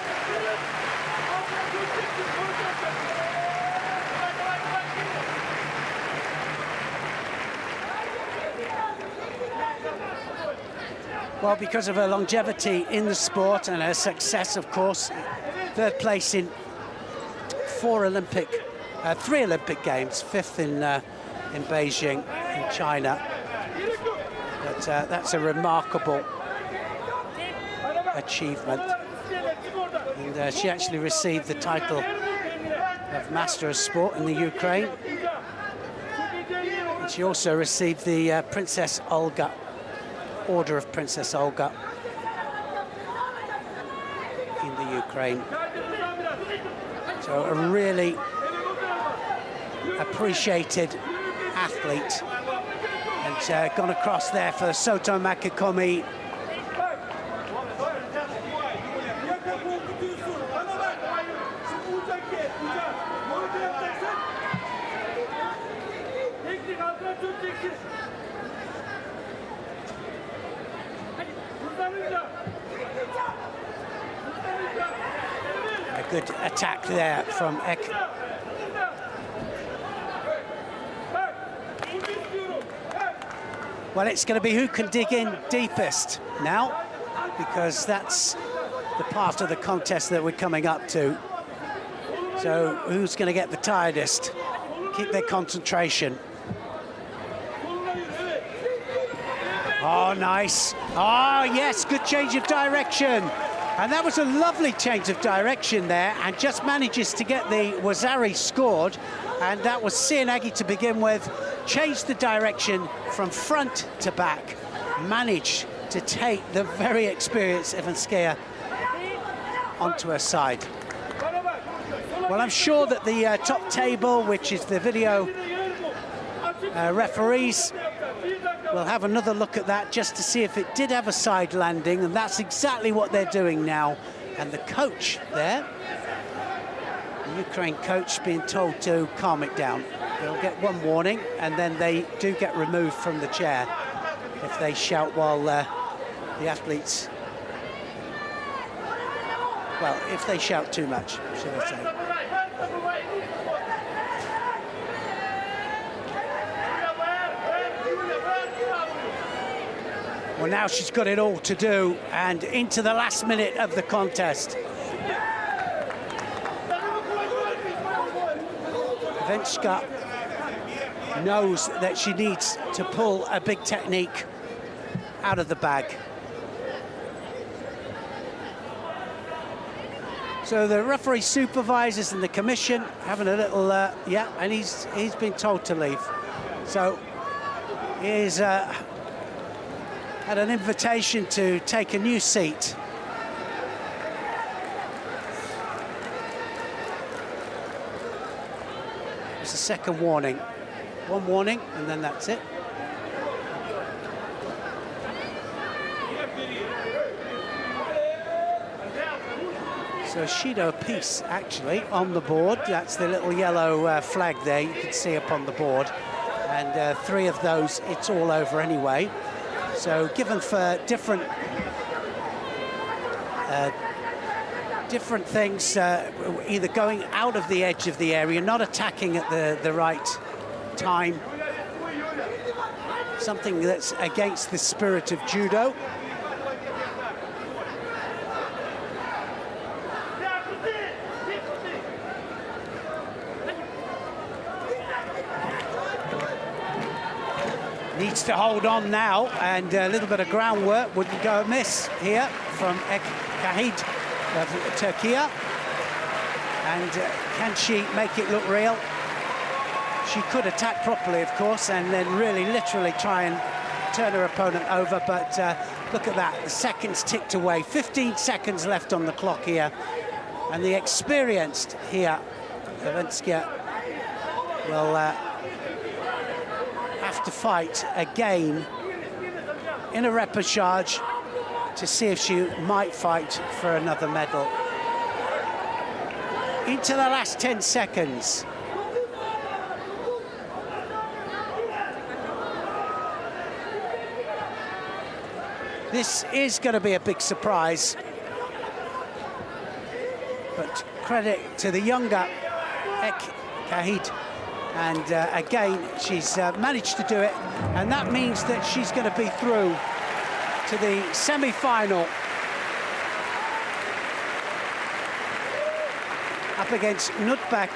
Well, because of her longevity in the sport and her success, of course, 3rd place in 3 Olympic Games, 5th in Beijing, in China. But that's a remarkable achievement. And she actually received the title of Master of Sport in the Ukraine. And she also received the Princess Olga, Order of Princess Olga in the Ukraine. So a really appreciated athlete, and He's gone across there for Soto Makakomi. A good attack there from Ek. Well, it's going to be who can dig in deepest now, because that's the part of the contest that we're coming up to. So who's going to get the tiredest? Keep their concentration. Oh, nice. Oh, yes, good change of direction. And that was a lovely change of direction there, and just manages to get the Wazari scored. And that was Sianagi to begin with. Changed the direction from front to back. Managed to take the very experienced Ivanskaya onto her side. Well, I'm sure that the top table, which is the video referees, will have another look at that just to see if it did have a side landing, and that's exactly what they're doing now. And the coach there, the Ukraine coach, being told to calm it down. They'll get one warning, and then they do get removed from the chair if they shout while the athletes, well, if they shout too much, should I say. Well, now she's got it all to do, and into the last minute of the contest. Venska knows that she needs to pull a big technique out of the bag. So the referee supervisors and the commission having a little, yeah, and he's been told to leave. So he's had an invitation to take a new seat. It's a second warning. One warning, and then that's it. So Shido piece actually on the board. That's the little yellow flag there you can see up on the board. And 3 of those, it's all over anyway. So given for different things, either going out of the edge of the area, not attacking at the right time, something that's against the spirit of judo. Needs to hold on now, and a little bit of groundwork wouldn't go amiss here from Ek Kahid of Turkey. And can she make it look real? She could attack properly, of course, and then really literally try and turn her opponent over, but look at that, the seconds ticked away. 15 seconds left on the clock here, and the experienced here, Ivanskaya, will have to fight again in a repechage to see if she might fight for another medal. Into the last 10 seconds. This is going to be a big surprise, but credit to the younger Ek Kahid. And again, she's managed to do it, and that means that she's going to be through to the semi-final up against Nauatbek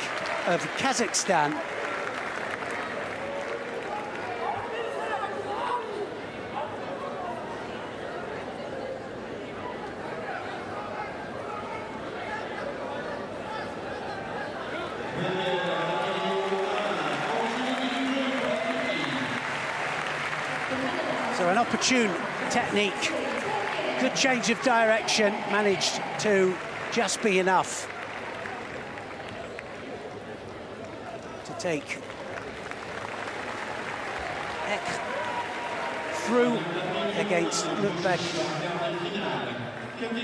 of Kazakhstan. So an opportune technique, good change of direction, managed to just be enough to take Ek through against Nauatbek.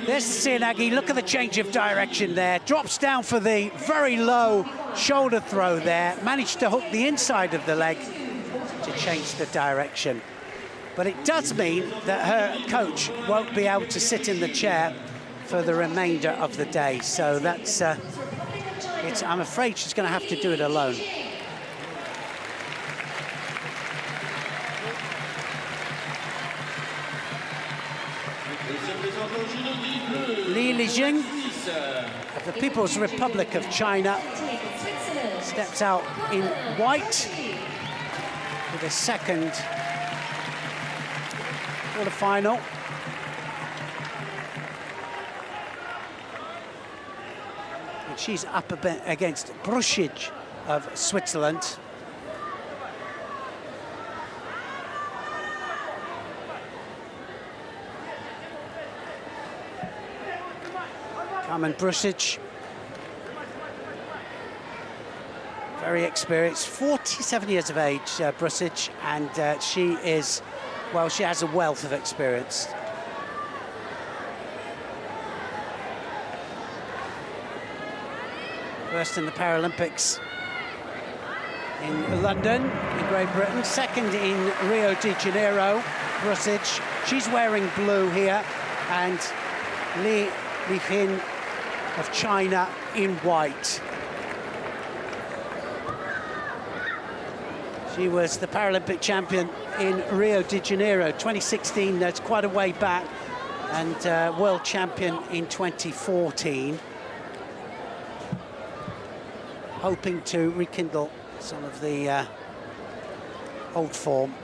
There's Sianagi, look at the change of direction there. Drops down for the very low shoulder throw there. Managed to hook the inside of the leg to change the direction. But it does mean that her coach won't be able to sit in the chair for the remainder of the day. So that's, I'm afraid she's going to have to do it alone. Li Lijing of the People's Republic of China steps out in white for the second quarterfinal. And she's up a bit against Brussig of Switzerland. Carmen Brussig, very experienced, 47 years of age, Brussig, and she is, well, she has a wealth of experience. First in the Paralympics in London, in Great Britain, second in Rio de Janeiro, Brussig. She's wearing blue here, and Li Lijing of China in white. She was the Paralympic champion in Rio de Janeiro 2016, that's quite a way back, and world champion in 2014. Hoping to rekindle some of the old form.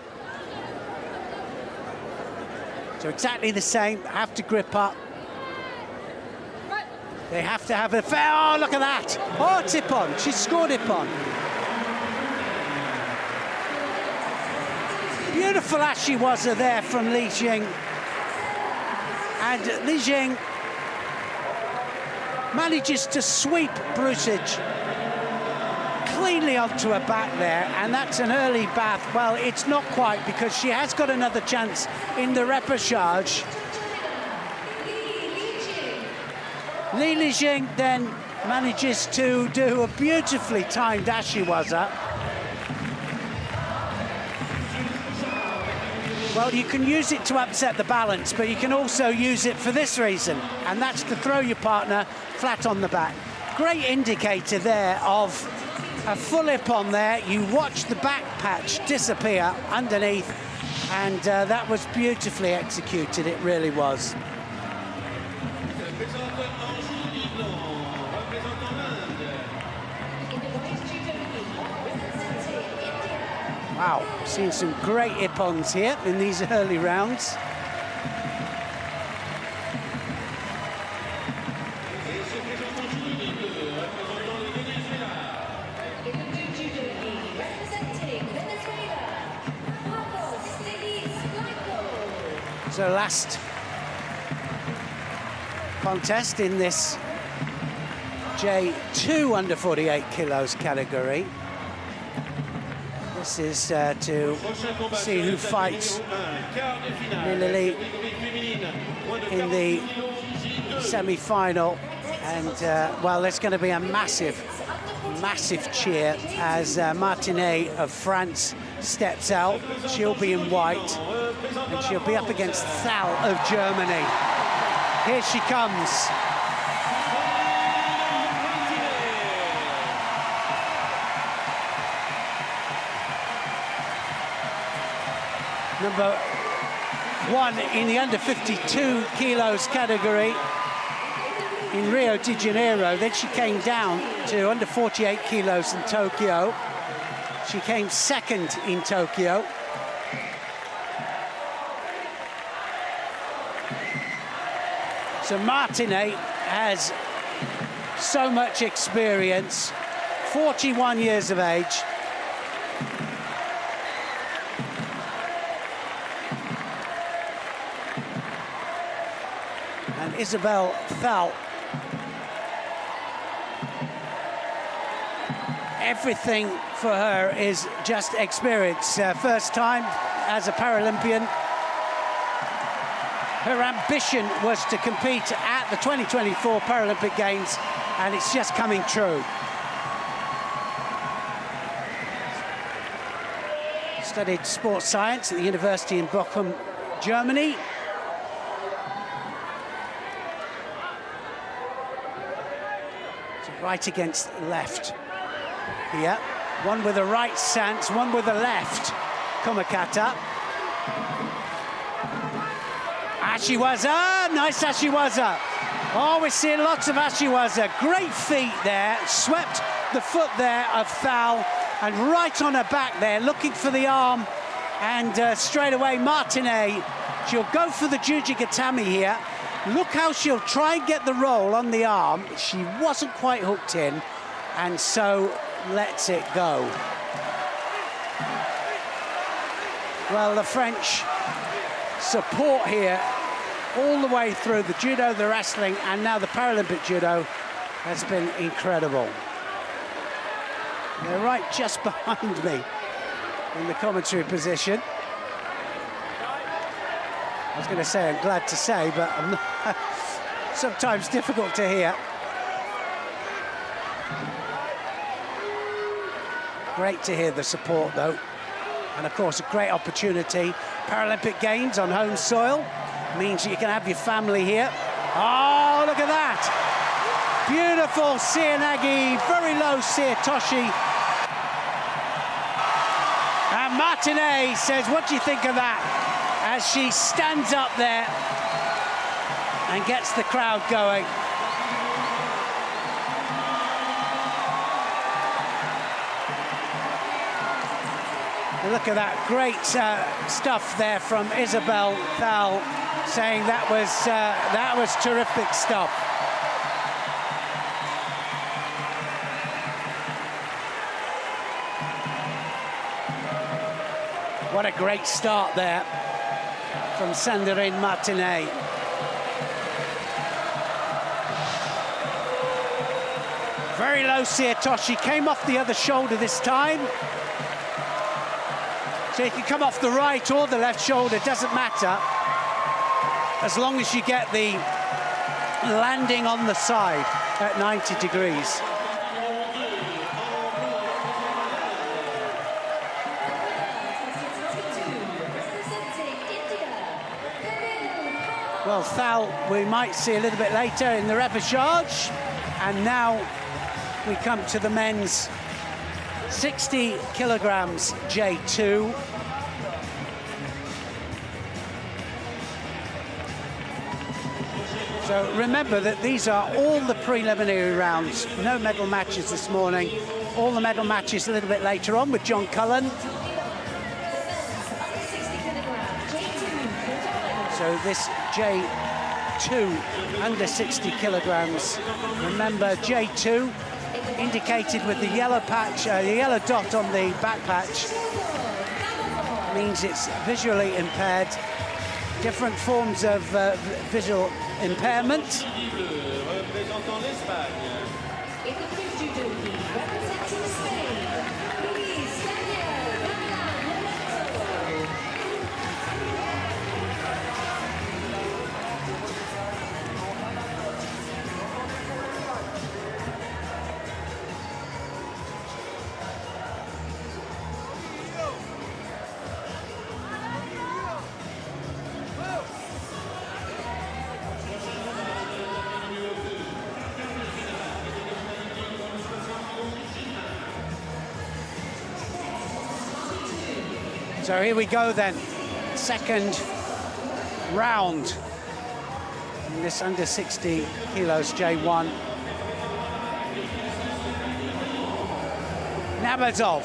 So exactly the same, have to grip up. They have to have a fair, oh, look at that. Oh, tip on, she scored it on. Beautiful Ashy Wazza there from Li Lijing. And Li Lijing manages to sweep Brussig cleanly onto her back there, and that's an early bath. Well, it's not quite, because she has got another chance in the Repercharge. Li Lijing then manages to do a beautifully timed Ashy Wazza. Well, you can use it to upset the balance, but you can also use it for this reason, and that's to throw your partner flat on the back. Great indicator there of a full hip on there. You watch the back patch disappear underneath, and that was beautifully executed, it really was. Wow, seen some great hip-ons here in these early rounds. So last contest in this J2 under 48 kilos category. This is to see who fights Lili in the semi-final, and well, there's going to be a massive cheer as Martinet of France steps out. She'll be in white, and she'll be up against Thal of Germany. Here she comes. Number one in the under 52 kilos category in Rio de Janeiro. Then she came down to under 48 kilos in Tokyo. She came second in Tokyo. So Martinet has so much experience, 41 years of age. And Isabel Thal, everything for her is just experience. First time as a Paralympian, Her ambition was to compete at the 2024 Paralympic Games, and it's just coming true. Studied sports science at the university in Bochum, Germany. So right against left here. One with a right stance, one with a left. Komakata. Ashiwaza, nice Ashiwaza. Oh, we're seeing lots of Ashiwaza. Great feet there, swept the foot there of Thal, and right on her back there, looking for the arm. And straight away, Martinet, she'll go for the Jujigatami here. Look how she'll try and get the roll on the arm. She wasn't quite hooked in, and so lets it go. Well, the French support here all the way through the judo, the wrestling, and now the Paralympic judo has been incredible. They're right just behind me in the commentary position. I was going to say I'm glad to say, but I'm not sometimes difficult to hear. Great to hear the support, though. And, of course, a great opportunity. Paralympic Games on home soil means you can have your family here. Oh, look at that. Beautiful Seanagi, very low Toshi. And Martinet says, what do you think of that? As she stands up there and gets the crowd going. Look at that, great stuff there from Isabel Thal, saying that was terrific stuff. What a great start there from Sandrine Martinet. Very low Toshi, came off the other shoulder this time. So you can come off the right or the left shoulder, doesn't matter, as long as you get the landing on the side at 90 degrees. Well, Thal, we might see a little bit later in the Repercharge, and now we come to the men's 60 kilograms J2. So remember that these are all the preliminary rounds. No medal matches this morning. All the medal matches a little bit later on with John Cullen. So this J2 under 60 kilograms. Remember, J2 indicated with the yellow patch, the yellow dot on the back patch, means it's visually impaired. Different forms of visual impairment. So here we go then, second round in this under 60 kilos J1. Nabazov,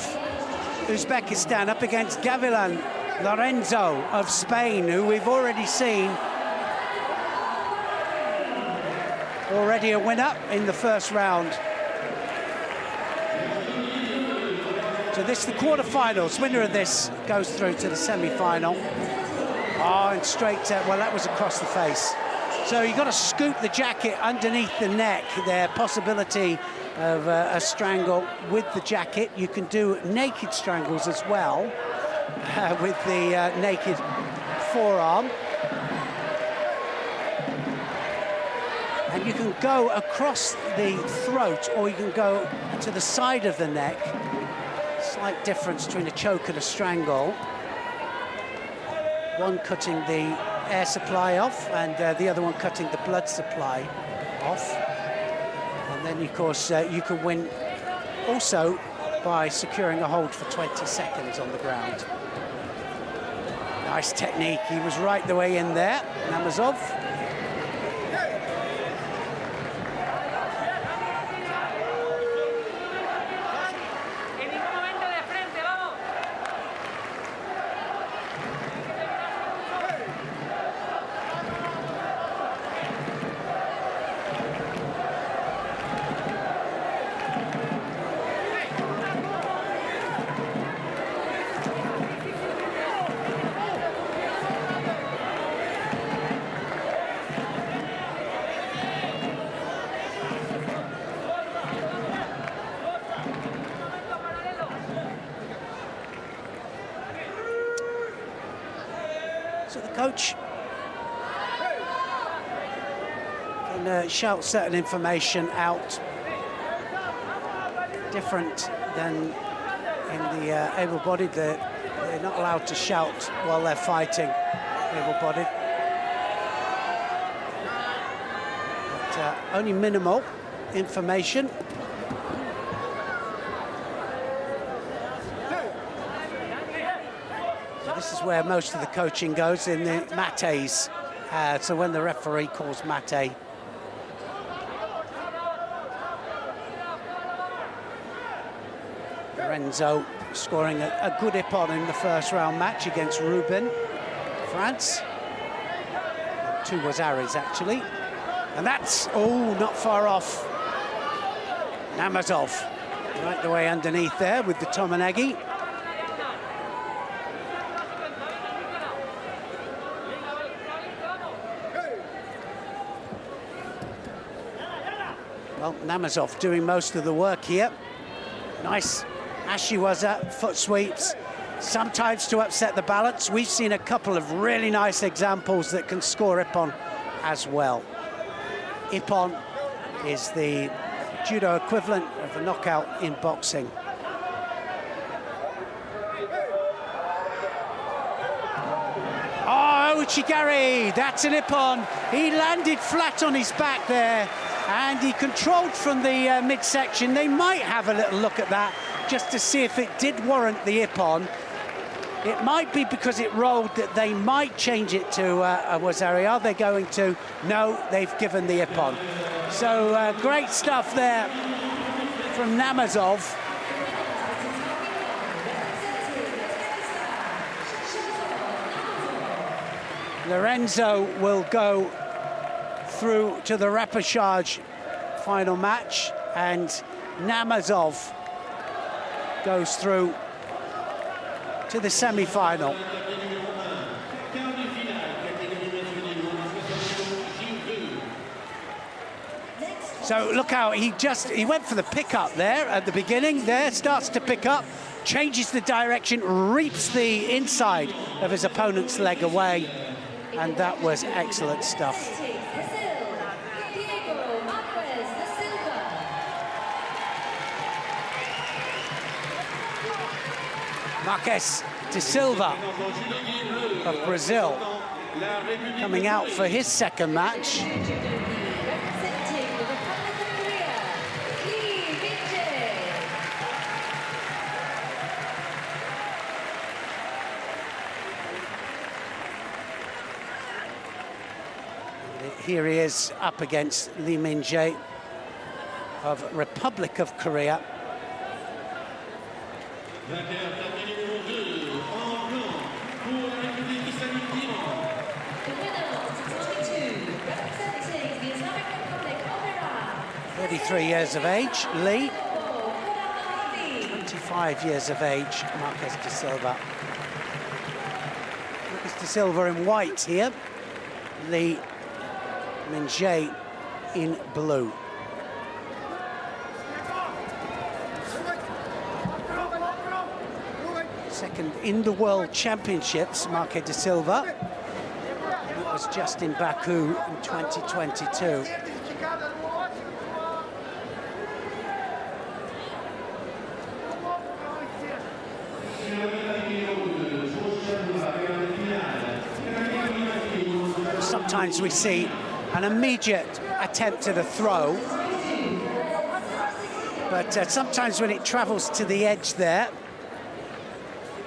Uzbekistan, up against Gavilan Lorenzo of Spain, who we've already seen already a winner in the first round. So this is the quarterfinals. Winner of this goes through to the semi-final. Oh, and straight, well, that was across the face. So you've got to scoop the jacket underneath the neck there. Possibility of a strangle with the jacket. You can do naked strangles as well with the naked forearm. you can go across the throat or you can go to the side of the neck. Slight difference between a choke and a strangle. One cutting the air supply off and the other one cutting the blood supply off. And then, of course, you can win also by securing a hold for 20 seconds on the ground. Nice technique. He was right the way in there, Namazov. So the coach can shout certain information out, different than in the able-bodied. They're not allowed to shout while they're fighting, able-bodied. But only minimal information. This is where most of the coaching goes, in the mates. So when the referee calls mate. Lorenzo scoring a good ippon in the first round match against Rubin, France. 2 was Aries, actually. And that's, oh, not far off. Namazov, right the way underneath there with the Tomanagi. Well, Namazov doing most of the work here. Nice ashiwaza, foot sweeps, sometimes to upset the balance. We've seen a couple of really nice examples that can score ippon as well. Ippon is the judo equivalent of a knockout in boxing. Oh, Uchigari, that's an ippon. He landed flat on his back there, and he controlled from the midsection. They might have a little look at that just to see if it did warrant the ippon. It might be because it rolled that they might change it to a Wazari. Are they going to? No, they've given the ippon. So great stuff there from Namazov. Lorenzo will go through to the Repercharge final match, and Namazov goes through to the semi-final. So look how he went for the pickup there at the beginning. There, starts to pick up, changes the direction, reaps the inside of his opponent's leg away, and that was excellent stuff. Marques de Silva of Brazil coming out for his second match. Here he is up against Lee Min-jae of Republic of Korea. "33 years of age, Lee. 25 years of age, Marques de Silva. Marques de Silva in white here. Lee Min-jae in blue. Second in the World Championships, Marques de Silva. It was just in Baku in 2022. Sometimes we see an immediate attempt at a throw, but sometimes when it travels to the edge there,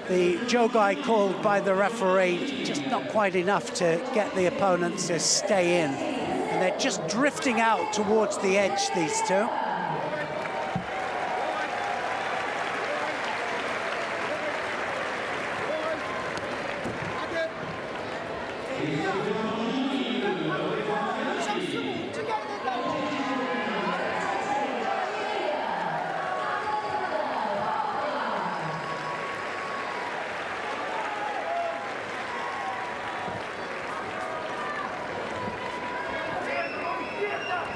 the jogai called by the referee just not quite enough to get the opponent to stay in. And they're just drifting out towards the edge, these two.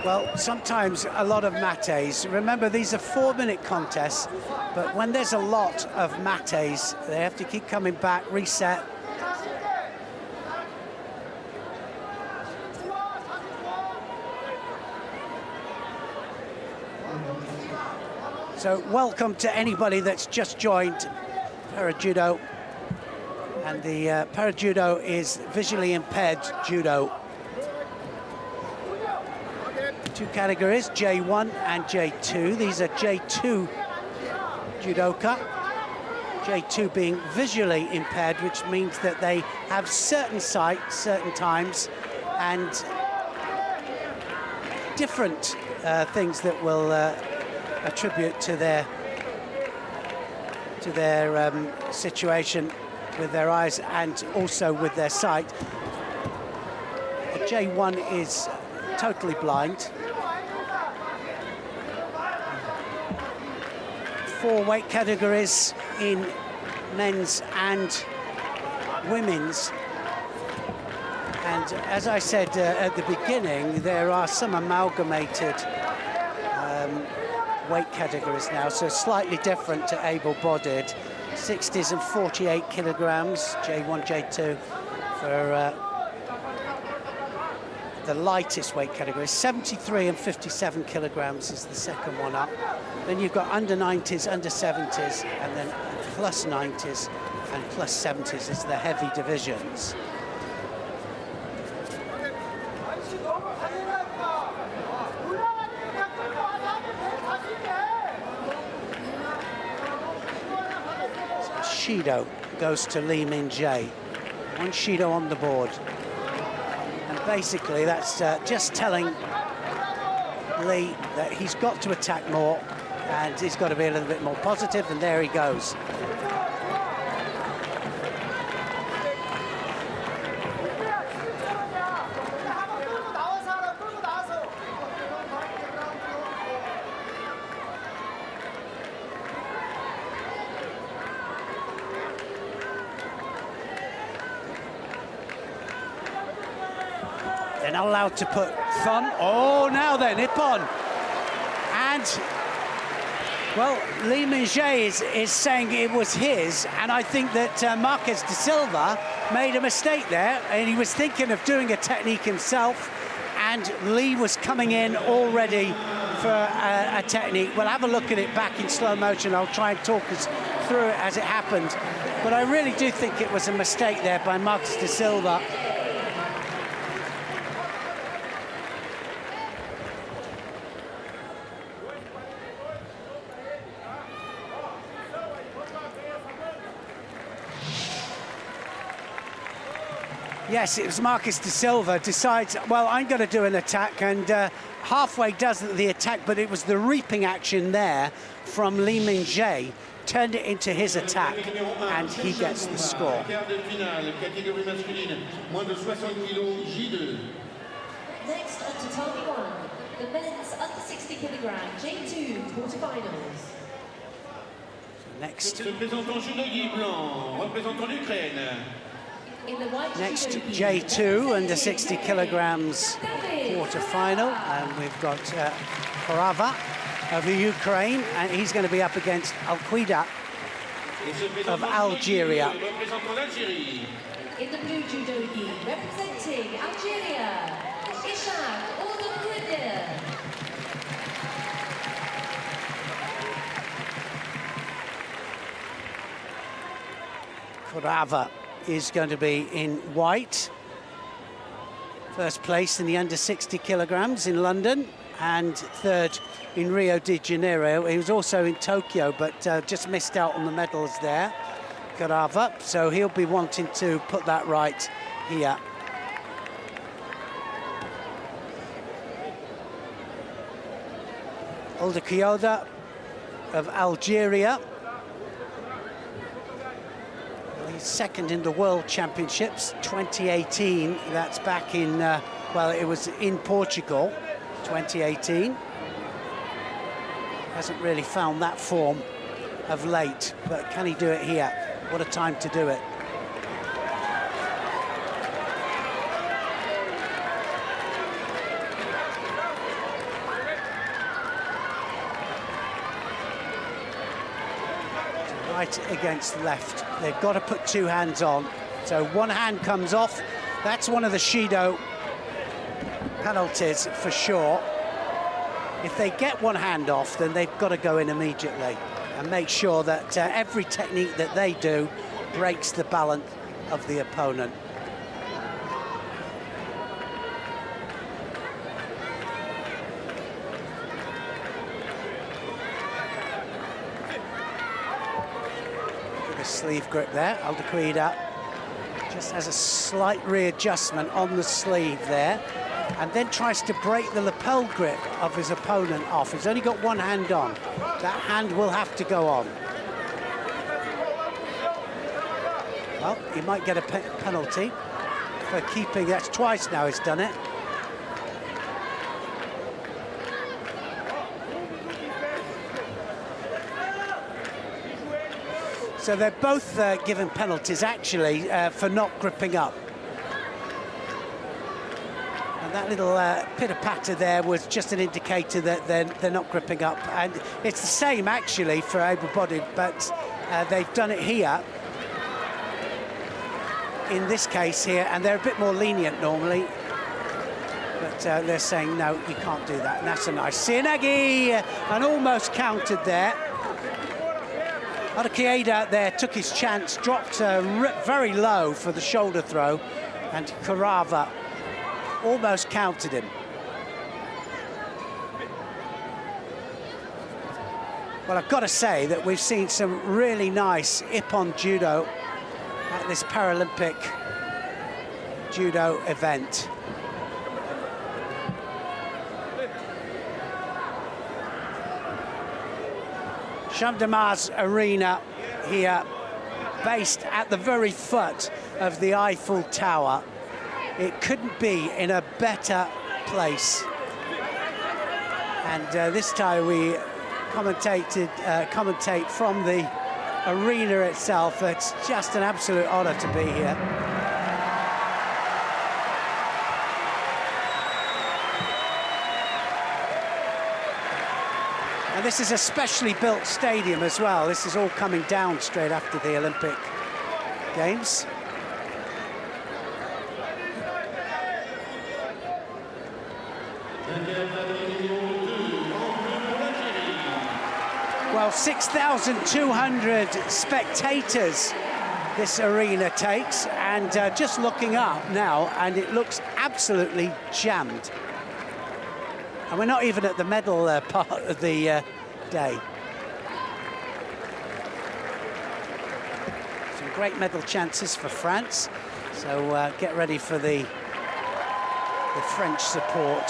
Well, sometimes a lot of mates. Remember, these are 4-minute contests, but when there's a lot of mates, they have to keep coming back, reset. So welcome to anybody that's just joined Parajudo. And the Parajudo is visually impaired judo. Two categories, J1 and J2. These are J2 judoka. J2 being visually impaired, which means that they have certain sight, certain times, and different things that will attribute to their situation with their eyes and also with their sight. A J1 is totally blind. 4 weight categories in men's and women's. And as I said at the beginning, there are some amalgamated weight categories now, so slightly different to able-bodied. 60s and 48 kilograms, J1, J2 for the lightest weight category. 73 and 57 kilograms is the second one up. Then you've got under 90s, under 70s, and then plus 90s and plus 70s is the heavy divisions. Shido goes to Lee Min-jae. 1 Shido on the board. And basically that's just telling Lee that he's got to attack more and he's got to be a little bit more positive, and there he goes. They're not allowed to put thumb. Oh, now then, Ippon. And, well, Lee Min-jae is saying it was his, and I think that Marques de Silva made a mistake there, and he was thinking of doing a technique himself, and Lee was coming in already for a technique. We'll have a look at it back in slow motion. I'll try and talk us through it as it happened. But I really do think it was a mistake there by Marques de Silva. Yes, it was Marques de Silva decides, well, I'm going to do an attack, and halfway does the attack, but it was the reaping action there from Lee Min-jae, turned it into his attack, and he gets the score. Next on to Tatami 1, the men's under 60 kilogram J2 quarterfinals. Next. Next, J2 under 60 kilograms quarterfinal, and we've got Karava of the Ukraine, and he's going to be up against Al-Qaeda of Algeria. In the blue judo gi, representing Algeria, Ishaq Al-Qaeda. Kavar is going to be in white. First place in the under 60 kilograms in London and third in Rio de Janeiro. He was also in Tokyo, but just missed out on the medals there, Kavar. So he'll be wanting to put that right here. Oldakioda of Algeria. He's second in the World Championships 2018. That's back in, well, it was in Portugal, 2018. Hasn't really found that form of late, but can he do it here? What a time to do it. Right against left. They've got to put two hands on. So one hand comes off. That's one of the Judo penalties for sure. If they get one hand off, then they've got to go in immediately and make sure that every technique that they do breaks the balance of the opponent. Sleeve grip there. Oldakioda just has a slight readjustment on the sleeve there and then tries to break the lapel grip of his opponent off. He's only got one hand on. That hand will have to go on. Well, he might get a penalty for keeping. That's twice now he's done it. So they're both given penalties, actually, for not gripping up. And that little pitter-patter there was just an indicator that they're not gripping up. And it's the same, actually, for able-bodied, but they've done it here, in this case here, and they're a bit more lenient normally. But they're saying, no, you can't do that. And that's a nice Sinagi, and almost countered there. Oldakioda there took his chance, dropped very low for the shoulder throw, and Kavar almost countered him. Well, I've got to say that we've seen some really nice Ippon Judo at this Paralympic Judo event. Champ de Mars Arena here, based at the very foot of the Eiffel Tower. It couldn't be in a better place. And this time we commentate from the arena itself. It's just an absolute honor to be here. And this is a specially built stadium as well. This is all coming down straight after the Olympic Games. Well, 6,200 spectators this arena takes, and just looking up now, and it looks absolutely jammed. And we're not even at the medal part of the day. Some great medal chances for France. So get ready for the French support.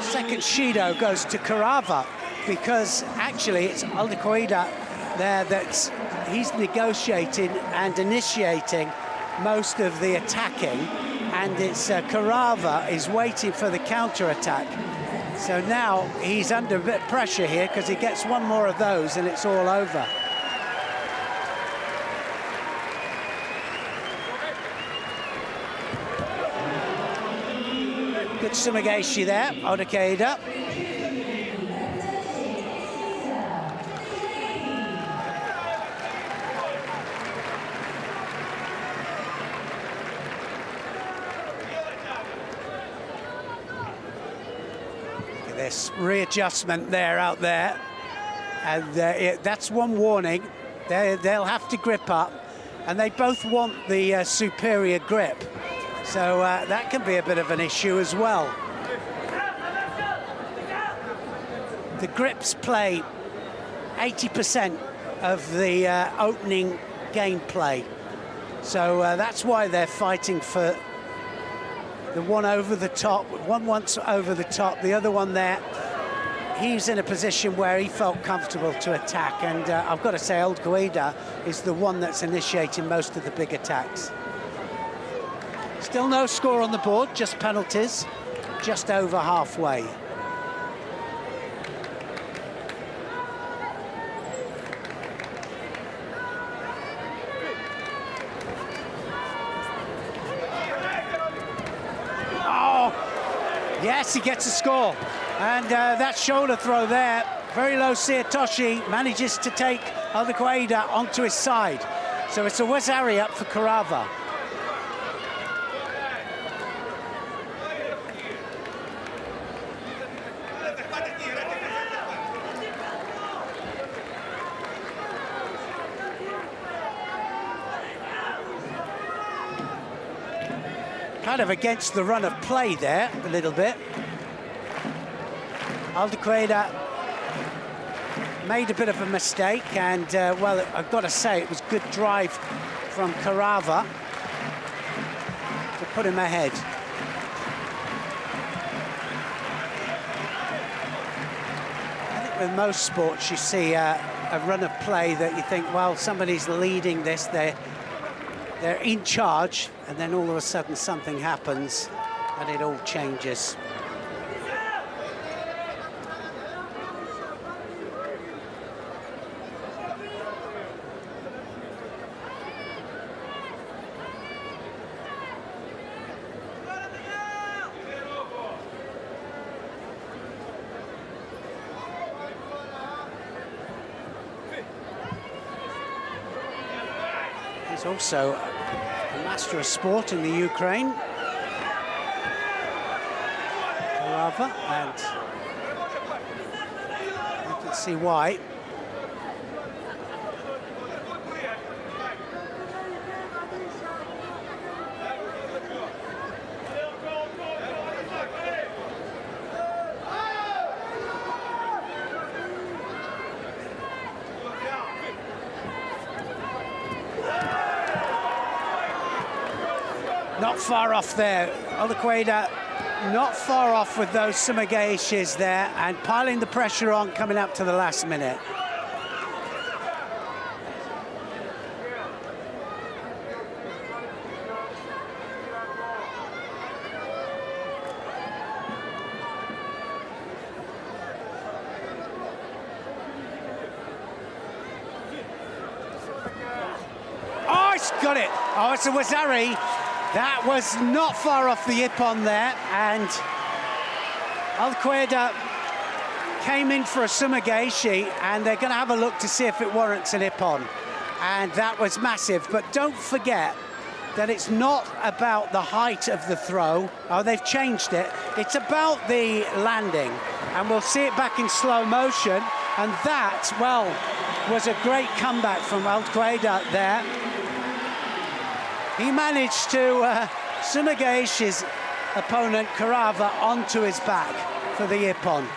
Second Judo goes to Kavar, because actually it's Oldakioda there that he's negotiating and initiating most of the attacking, and it's Kavar is waiting for the counter-attack. So now he's under a bit of pressure here, because he gets one more of those and it's all over. Good sumigashi there, Oldakioda. this readjustment there out there. And that's one warning. They'll have to grip up. And they both want the superior grip. So that can be a bit of an issue as well. The grips play 80% of the opening gameplay. So that's why they're fighting for the one over the top. One wants over the top, the other one there. He's in a position where he felt comfortable to attack, and I've got to say Togtokhbayar is the one that's initiating most of the big attacks. Still no score on the board, just penalties, just over halfway. Yes, he gets a score. And that shoulder throw there, very low Siatoshi, manages to take Togtokhbayar onto his side. So it's a Wazari up for Kavar. Kind of against the run of play there, a little bit. Togtokhbayar made a bit of a mistake, and well, I've got to say, it was good drive from Kavar to put him ahead. I think with most sports, you see a run of play that you think, well, somebody's leading this, they're in charge, and then all of a sudden something happens and it all changes. He's also a master of sport in the Ukraine. Kavar, and you can see why. Not far off there. Togtokhbayar not far off with those sumigaishes there, and piling the pressure on coming up to the last minute. Oh, it's got it. Oh, it's a Wazari. That was not far off the ippon there, and Togtokhbayar came in for a sumigaishi, and they're going to have a look to see if it warrants an ippon. And that was massive, but don't forget that it's not about the height of the throw. Oh, they've changed it. It's about the landing, and we'll see it back in slow motion, and that, well, was a great comeback from Togtokhbayar there. He managed to sumigaish his opponent, Kavar, onto his back for the ippon.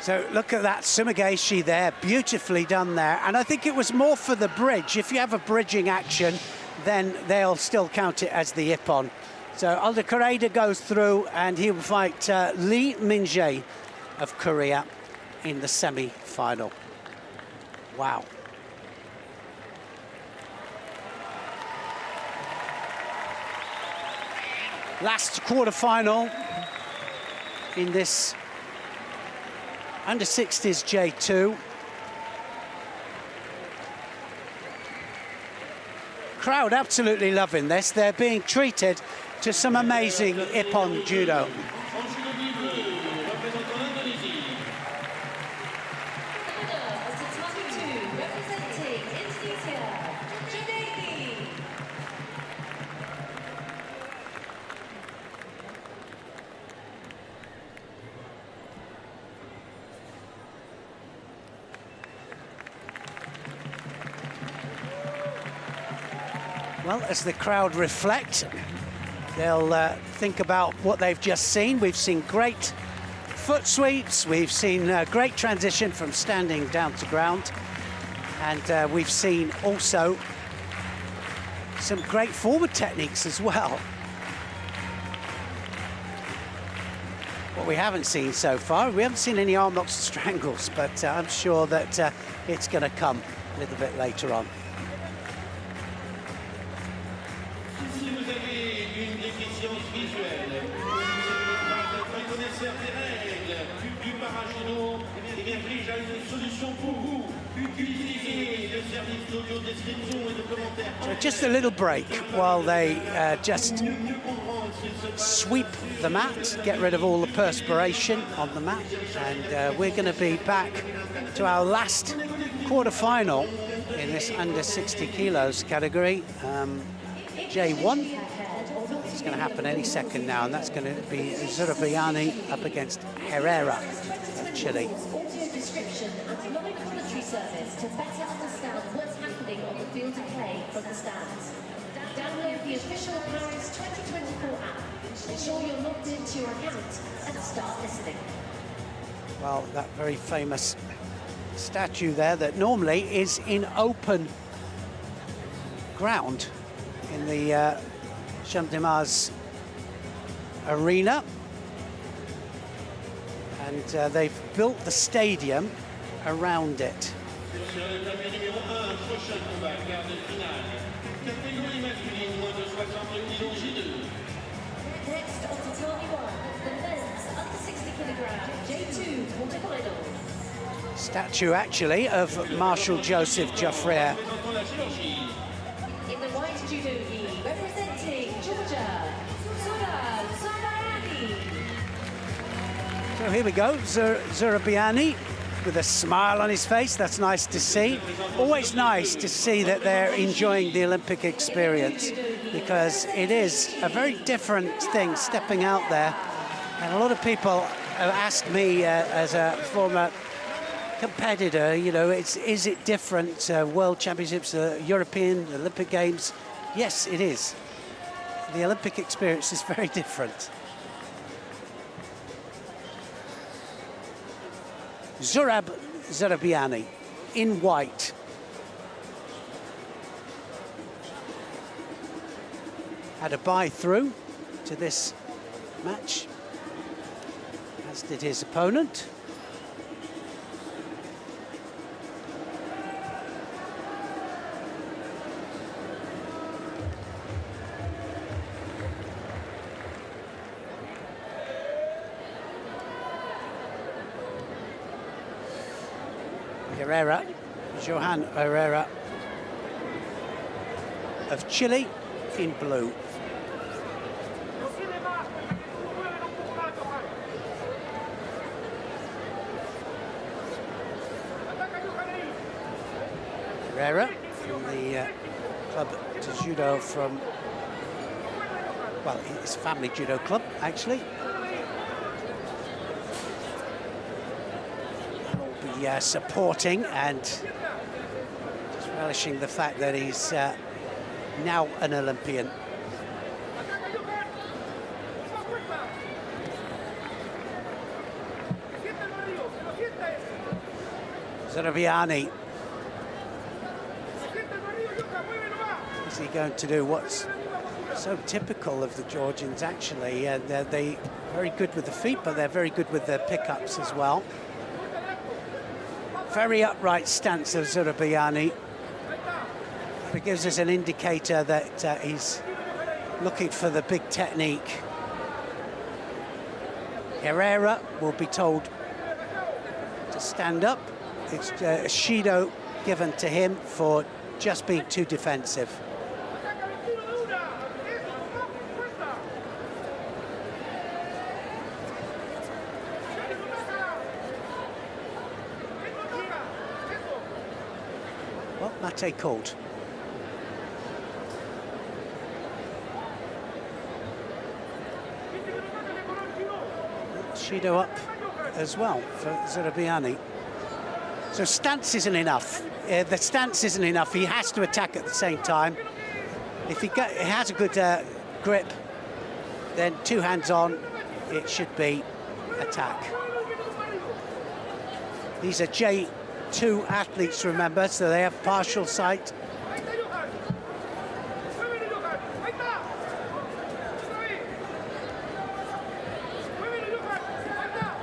So look at that sumigaishi there, beautifully done there. And I think it was more for the bridge. If you have a bridging action, then they'll still count it as the ippon. So Togtokhbayar goes through, and he will fight Lee Min-jae of Korea in the semi-final. Wow. Last quarter-final in this under-60s J2. Crowd absolutely loving this. They're being treated to some amazing ippon judo. Well, as the crowd reflect, they'll think about what they've just seen. We've seen great foot sweeps, we've seen great transition from standing down to ground, and we've seen also some great forward techniques as well. What we haven't seen so far, we haven't seen any arm locks and strangles, but I'm sure that it's going to come a little bit later on. Si vous avez une déficience visuelle, un connaisseur des règles du parajudo, eh bien, déjà une solution pour vous. Utilisez le service d'audio description et de commentaires. So just a little break while they just sweep the mat, get rid of all the perspiration on the mat, and we're going to be back to our last quarter-final in this under 60 kilos category. J1. It's going to happen any second now, and that's going to be Zurabiani up against Herrera of Chile. Audio description and live commentary service to better understand what's happening on the field of play from the stands. Download the official Paris 2024 app. Ensure you're logged into your account and start listening. Well, that very famous statue there that normally is in open ground in the Champ de Mars arena, and they've built the stadium around it. Sur le tapis numéro 1, prochain combat, quart de finale. Catégorie masculine, moins de 60 kg Judo. Next on to Taiwan, the men's under 60 kilogram J2 quarterfinals. Statue actually of Marshal Joseph Joffre. Présentant la Géorgie. In the white judo gi, representing Georgia, Sudan Sabayani. So here we go, Zurabiani with a smile on his face. That's nice to see. Always nice to see that they're enjoying the Olympic experience, because it is a very different thing stepping out there. And a lot of people have asked me as a former competitor, you know, is it different? World Championships, European, Olympic Games? Yes, it is. The Olympic experience is very different. Zurabiani in white. Had a bye through to this match, as did his opponent. Herrera, Johan Herrera of Chile in blue. Herrera from the club to judo from, well, his family judo club actually. Supporting and just relishing the fact that he's now an Olympian. Zurabiani. Is he going to do what's so typical of the Georgians actually? And they're very good with the feet, but they're very good with their pickups as well. Very upright stance of Zurabiani. It gives us an indicator that he's looking for the big technique. Herrera will be told to stand up. It's a Shido given to him for just being too defensive. Mate called. Shido up as well for Zurabiani. So stance isn't enough. The stance isn't enough. He has to attack at the same time. If he has a good grip, then two hands on, it should be attack. These are J2 athletes, remember, so they have partial sight.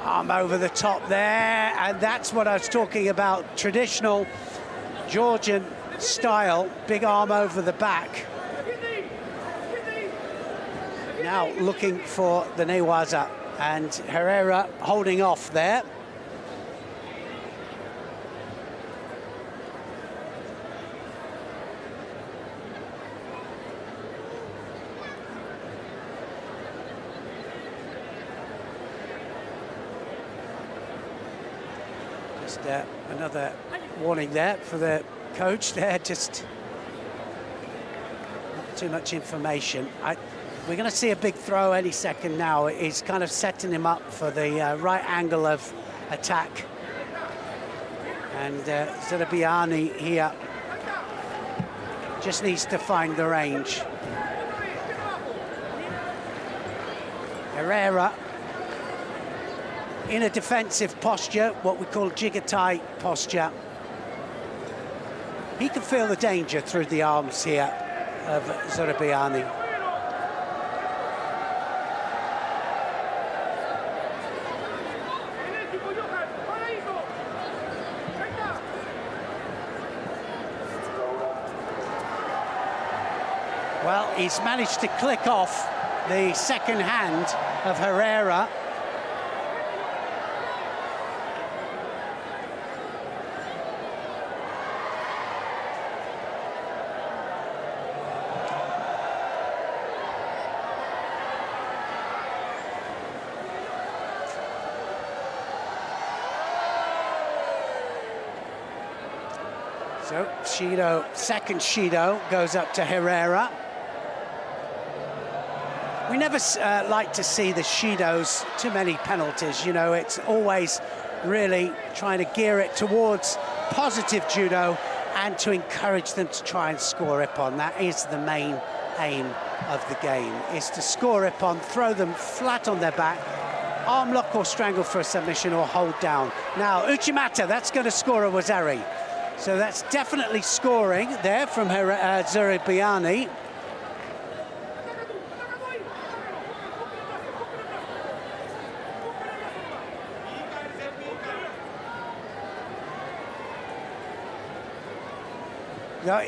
Arm over the top there, and that's what I was talking about, traditional Georgian style, big arm over the back. Now looking for the Newaza, and Herrera holding off there. Just another warning there for the coach there, just not too much information. We're going to see a big throw any second now. He's kind of setting him up for the right angle of attack. And Zarabiani here just needs to find the range. Herrera in a defensive posture, what we call jigatai posture. He can feel the danger through the arms here of Zarabiani. Well, he's managed to click off the second hand of Herrera. So Shido, second Shido goes up to Herrera. We never like to see the Shidos too many penalties, you know, it's always really trying to gear it towards positive judo and to encourage them to try and score Ippon. That is the main aim of the game, is to score Ippon, throw them flat on their back, arm lock or strangle for a submission or hold down. Now, Uchimata, that's going to score a Wazari. So that's definitely scoring there from Zarabiani.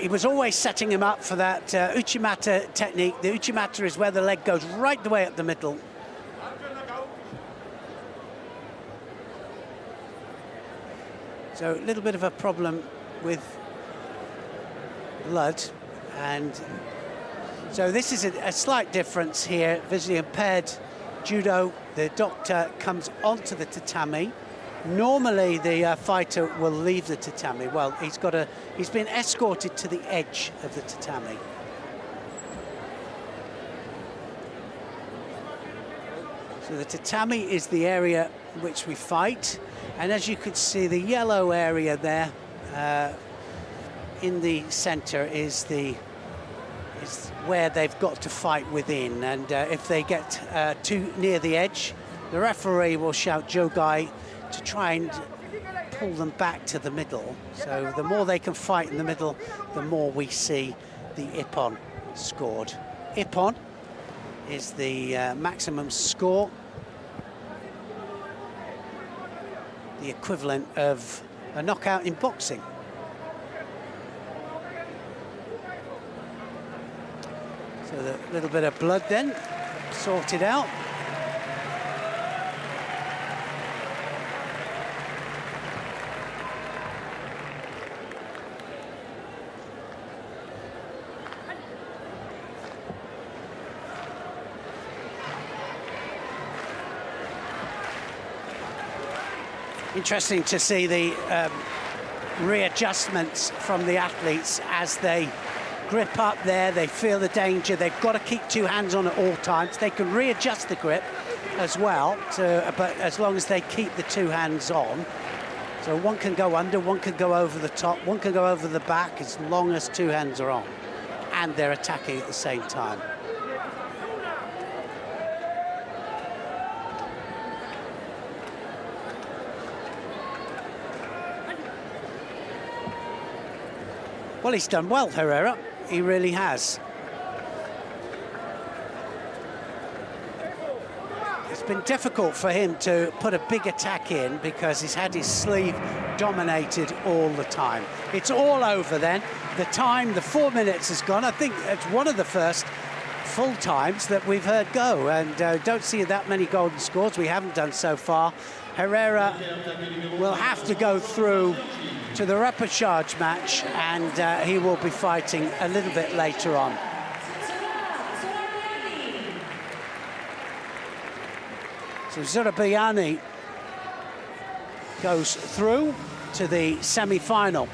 He was always setting him up for that Uchimata technique. The Uchimata is where the leg goes right the way up the middle. So a little bit of a problem with blood, and so this is a slight difference here. Visually impaired judo, the doctor comes onto the tatami. Normally the fighter will leave the tatami. Well, he's been escorted to the edge of the tatami. So the tatami is the area in which we fight, and as you can see, the yellow area there in the center is where they've got to fight within, and if they get too near the edge, the referee will shout Jogai to try and pull them back to the middle. So the more they can fight in the middle, the more we see the Ippon scored. Ippon is the maximum score, the equivalent of a knockout in boxing. So the little bit of blood then sorted out. Interesting to see the readjustments from the athletes as they grip up there. They feel the danger. They've got to keep two hands on at all times. They can readjust the grip as well, but as long as they keep the two hands on. So one can go under, one can go over the top, one can go over the back, as long as two hands are on. and they're attacking at the same time. Well, he's done well, Herrera. He really has. It's been difficult for him to put a big attack in because he's had his sleeve dominated all the time. It's all over then. The time, the 4 minutes has gone. I think it's one of the first full times that we've heard go, and don't see that many golden scores. We haven't done so far. Herrera will have to go through to the Repercharge match, and he will be fighting a little bit later on. So Zurabayani goes through to the semi-final.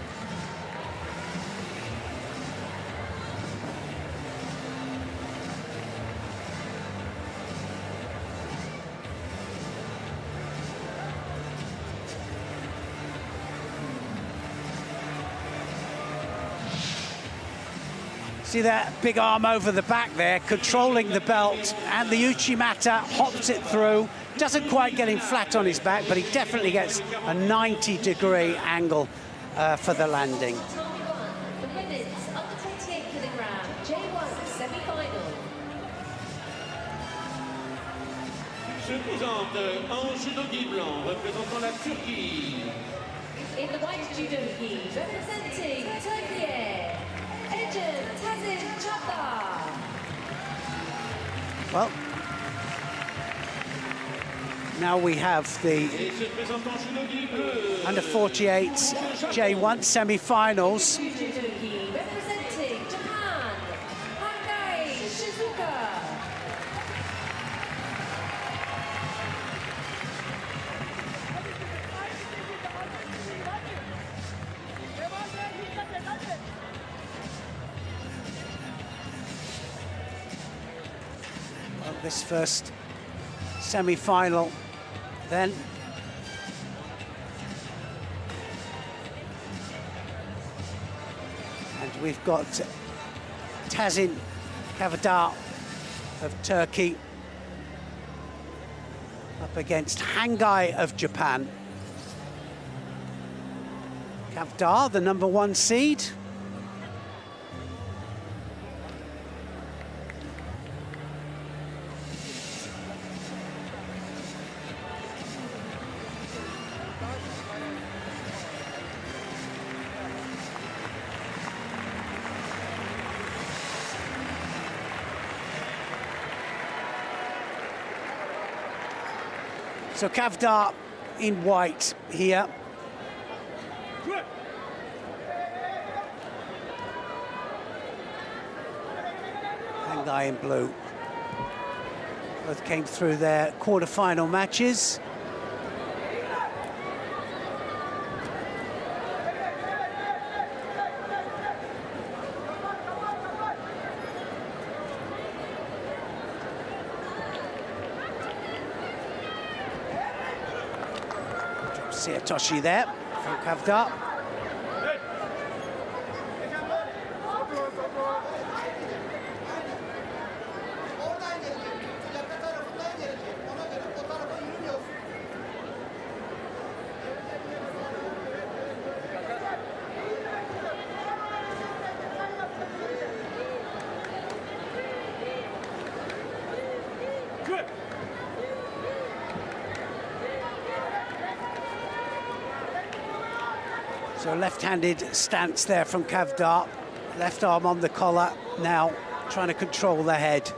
See that big arm over the back there, controlling the belt, and the Uchimata hops it through. Doesn't quite get him flat on his back, but he definitely gets a 90-degree angle for the landing. The women's under 28 kilogram J1 semi-final. Se présente en judogi blanc, représentant la Turquie. In the white judogi, representing Turkey, well, now we have the under 48s J1 semi-finals. Representing Japan, Hangai, This first semi-final then. And we've got Tazin Kavar of Turkey up against Hangai of Japan. Kavar, the #1 seed. So Kavar in white here. Hangai in blue. Both came through their quarter-final matches. Toshi there from Kavar. So left-handed stance there from Kavar. Left arm on the collar, now trying to control the head.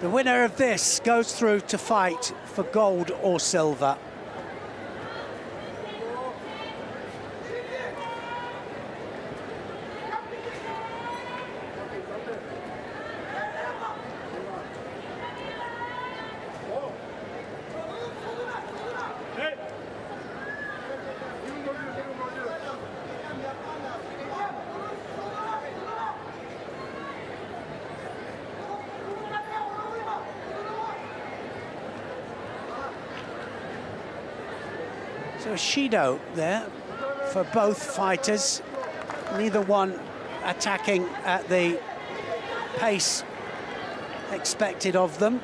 The winner of this goes through to fight for gold or silver. So Judo there for both fighters. neither one attacking at the pace expected of them.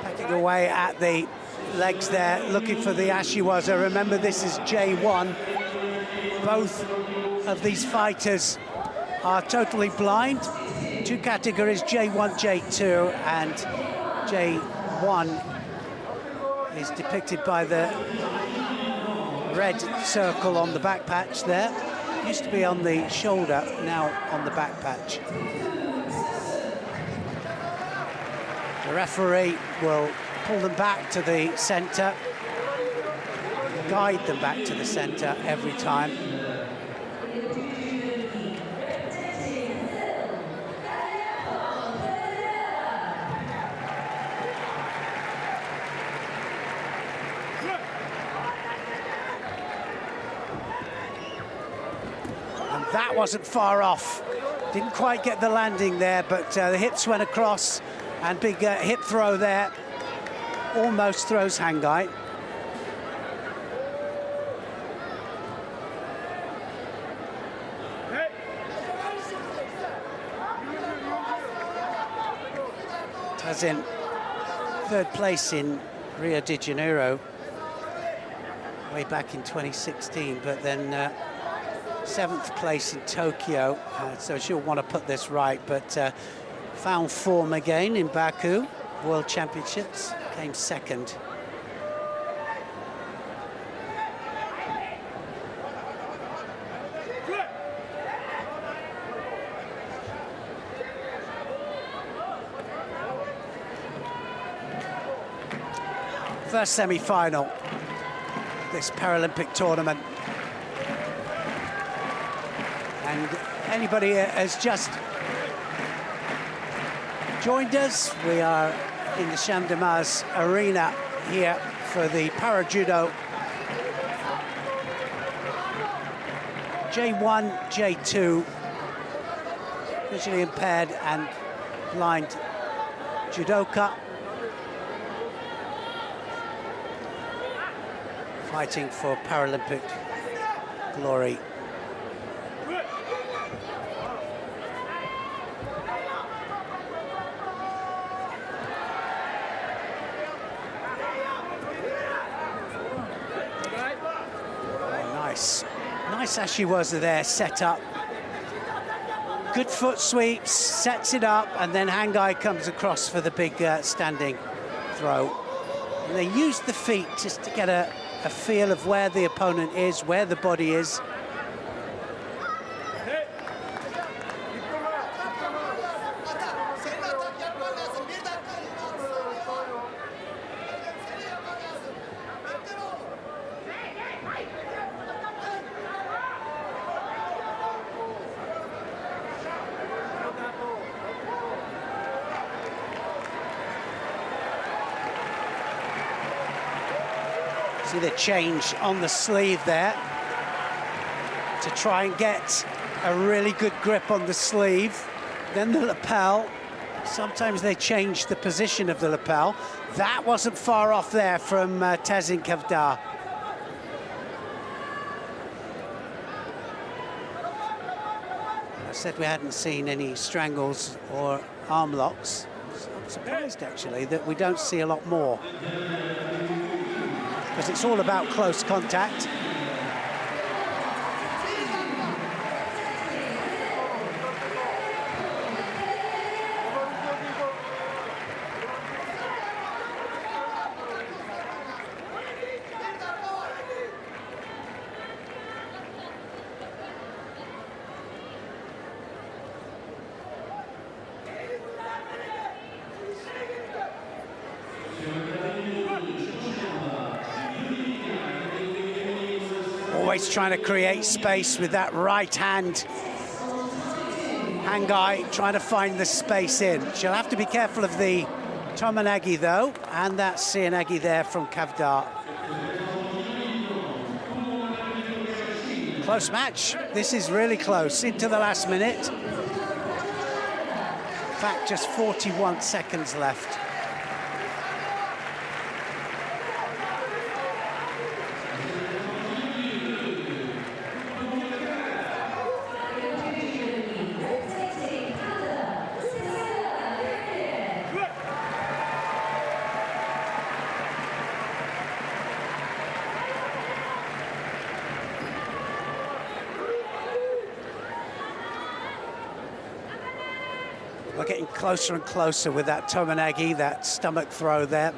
Pecking away at the legs there, looking for the Ashiwaza. Remember, this is J1. Both of these fighters are totally blind. Two categories, J1, J2, and J1 is depicted by the red circle on the back patch there. Used to be on the shoulder, now on the back patch. The referee will pull them back to the centre, guide them back to the centre every time. And that wasn't far off. Didn't quite get the landing there, but the hips went across, and big hip throw there. Almost throws Hangai. As in third place in Rio de Janeiro way back in 2016, but then seventh place in Tokyo, so she'll want to put this right, but found form again in Baku World Championships, came second. First semi-final this Paralympic tournament, and anybody has just joined us, we are in the Champ de Mars arena here for the Para-Judo J1, J2 visually impaired and blind judoka fighting for Paralympic glory. Nice Ashiwaza there, set up. Good foot sweeps, sets it up, and then Hangai comes across for the big standing throw. And they use the feet just to get a feel of where the opponent is, where the body is. See the change on the sleeve there to try and get a really good grip on the sleeve. Then the lapel. Sometimes they change the position of the lapel. That wasn't far off there from Tezin Kavdar. I said we hadn't seen any strangles or arm locks. I'm surprised actually that we don't see a lot more, because it's all about close contact. Always trying to create space with that right hand. Hangai trying to find the space in. She'll have to be careful of the Tomanagi though, and that Sianagi there from Kavdar. Close match. This is really close, into the last minute. In fact, just 41 seconds left. We're getting closer and closer with that Tomanagi, that stomach throw there.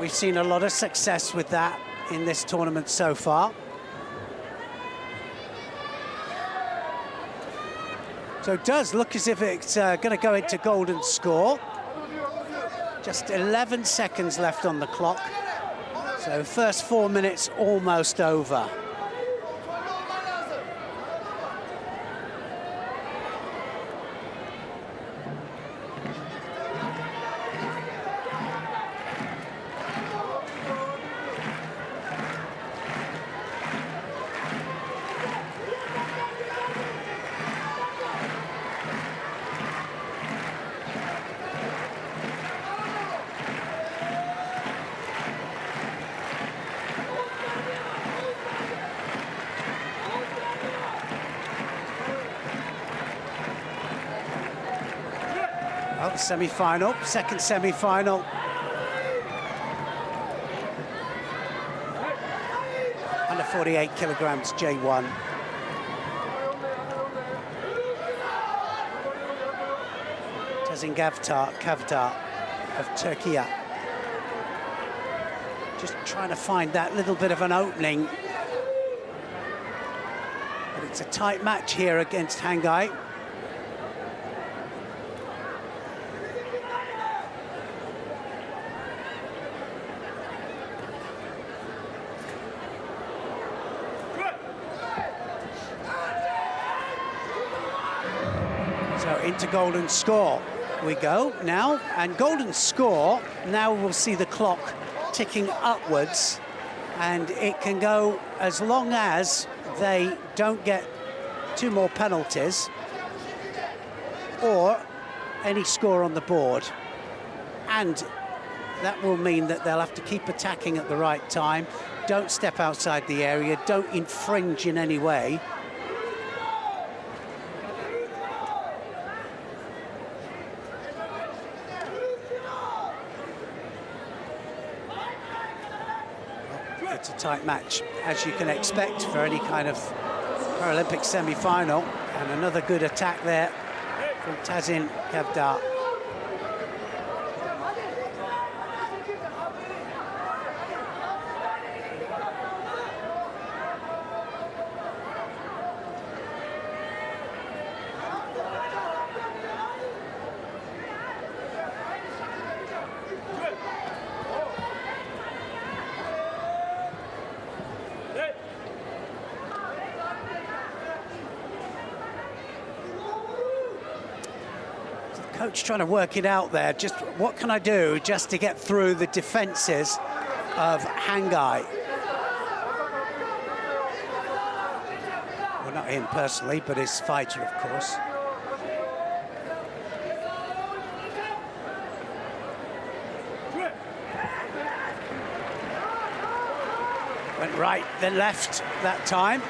We've seen a lot of success with that in this tournament so far. So it does look as if it's going to go into golden score. Just 11 seconds left on the clock. So first 4 minutes almost over. Semi-final, second semi-final. Under 48 kilograms, J1. Kavar of Turkey. Just trying to find that little bit of an opening. But it's a tight match here against Hangai. Into golden score we go now, and golden score, now we'll see the clock ticking upwards, and it can go as long as they don't get 2 more penalties or any score on the board. And that will mean that they'll have to keep attacking at the right time, don't step outside the area, don't infringe in any way. It's a tight match, as you can expect for any kind of Paralympic semi-final. And another good attack there from Kavar. Coach trying to work it out there, just what can I do just to get through the defences of Hangai? Well, not him personally, but his fighter, of course. Went right, then left that time,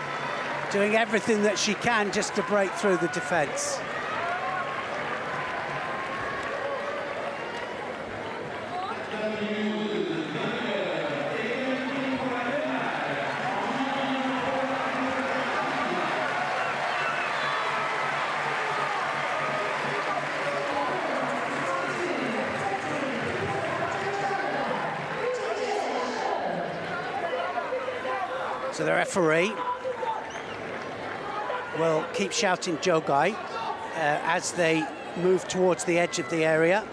doing everything that she can just to break through the defence. So the referee will keep shouting Jogai as they move towards the edge of the area.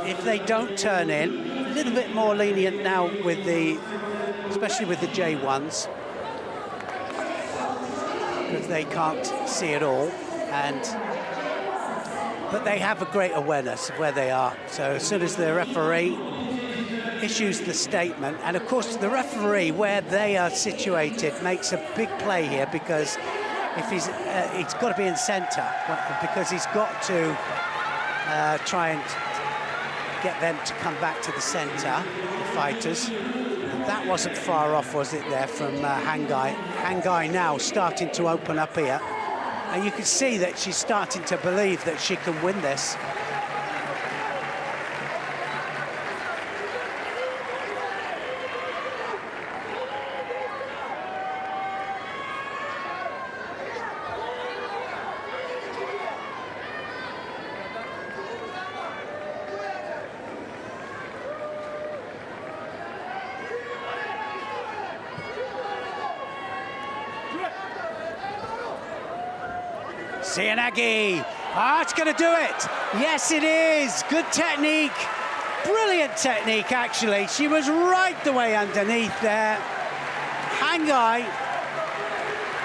If they don't turn in, a little bit more lenient now with the, especially with the J1s, because they can't see it all, but they have a great awareness of where they are. So as soon as the referee issues the statement, and of course the referee, where they are situated, makes a big play here, because if he's got to be in centre, because he's got to try and get them to come back to the centre, the fighters. And that wasn't far off, was it, there from Hangai. Hangai now starting to open up here, and you can see that she's starting to believe that she can win this. Sianagi, it's going to do it. Yes, it is. Good technique. Brilliant technique, actually. She was right the way underneath there. Hangai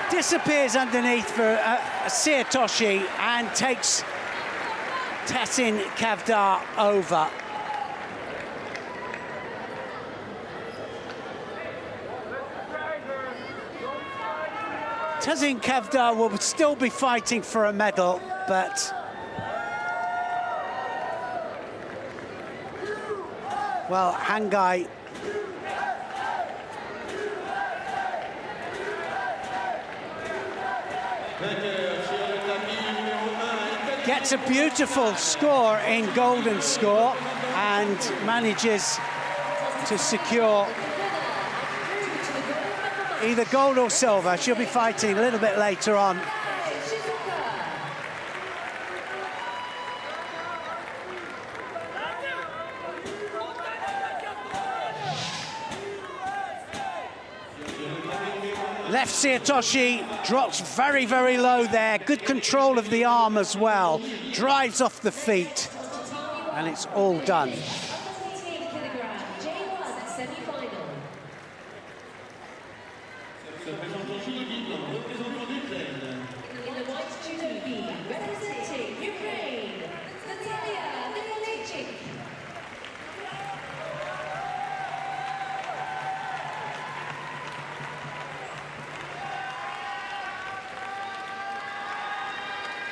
disappears underneath for Siatoshi and takes Tessin Kavdar over. Tessin Kavdar will still be fighting for a medal, but well, Hangai gets a beautiful score in golden score and manages to secure either gold or silver. She'll be fighting a little bit later on. Left Siatoshi drops very, very low there. Good control of the arm as well. Drives off the feet, and it's all done.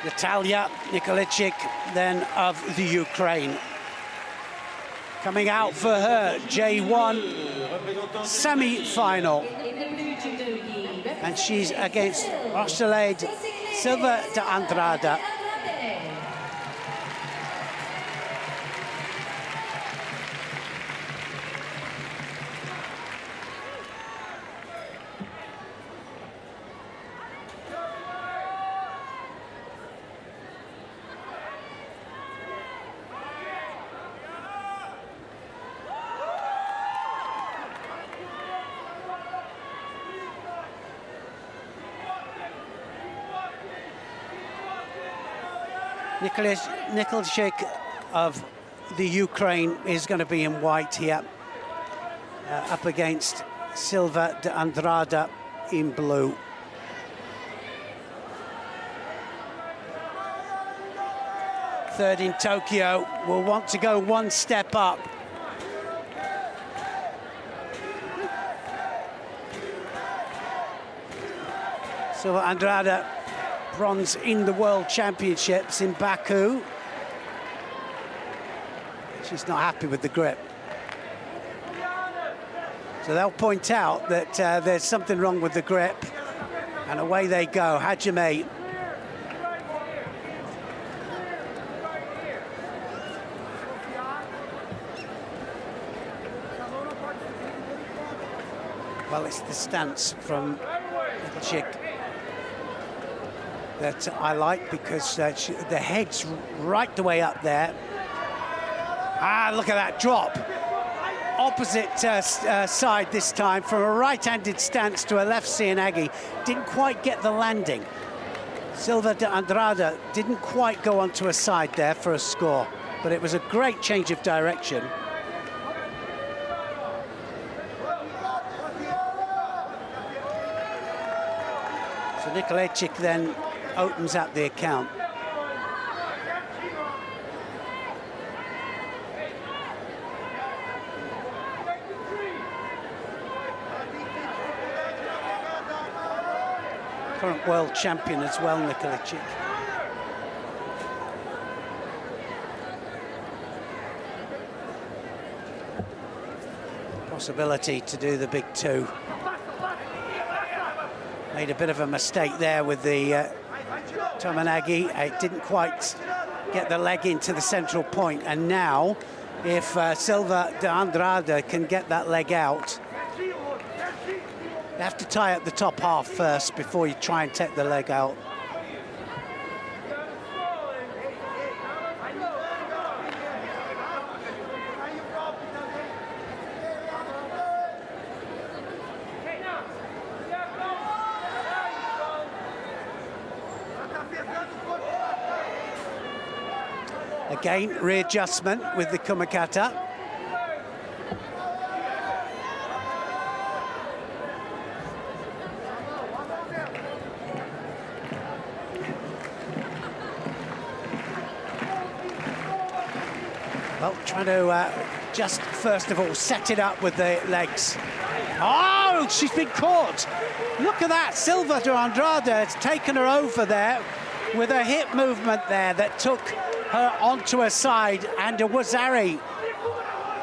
Natalia Nicolic, then of the Ukraine. Coming out for her J1 semi-final. And she's against Rosaled Silva de Andrada. Nicolic of the Ukraine is going to be in white here, up against Silva de Andrada in blue. Third in Tokyo, will want to go one step up. Silva Andrada, bronze in the World Championships in Baku. She's not happy with the grip. So they'll point out that there's something wrong with the grip, and away they go. Hajime. Well, it's the stance from Nicolic that I like, because the head's right the way up there. Look at that drop. Opposite side this time, from a right-handed stance to a left Sianagi. Didn't quite get the landing. Silva de Andrada didn't quite go onto a side there for a score, but it was a great change of direction. So Nicolic then opens up the account. current world champion as well, Nicolic. Possibility to do the big two. Made a bit of a mistake there with the Tomanagi. It didn't quite get the leg into the central point, and now if Silva de Andrada can get that leg out, you have to tie up the top half first before you try and take the leg out. Again, readjustment with the Kumakata. Well, trying to just first of all set it up with the legs. Oh, she's been caught. Look at that, Silva de Andrada has taken her over there with a hip movement there that took her onto her side, and a Wazari.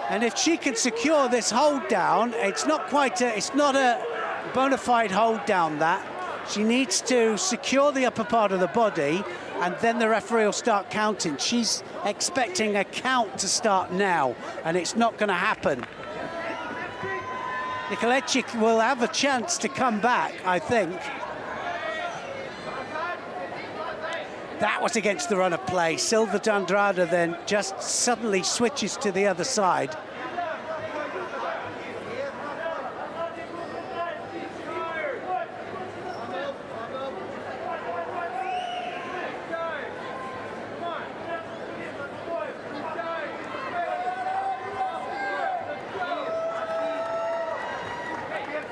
And if she can secure this hold down, it's not a bona fide hold down that. She needs to secure the upper part of the body, and then the referee will start counting. She's expecting a count to start now, and it's not going to happen. Nicolic will have a chance to come back, I think. That was against the run of play. Silva de Andrada then just suddenly switches to the other side.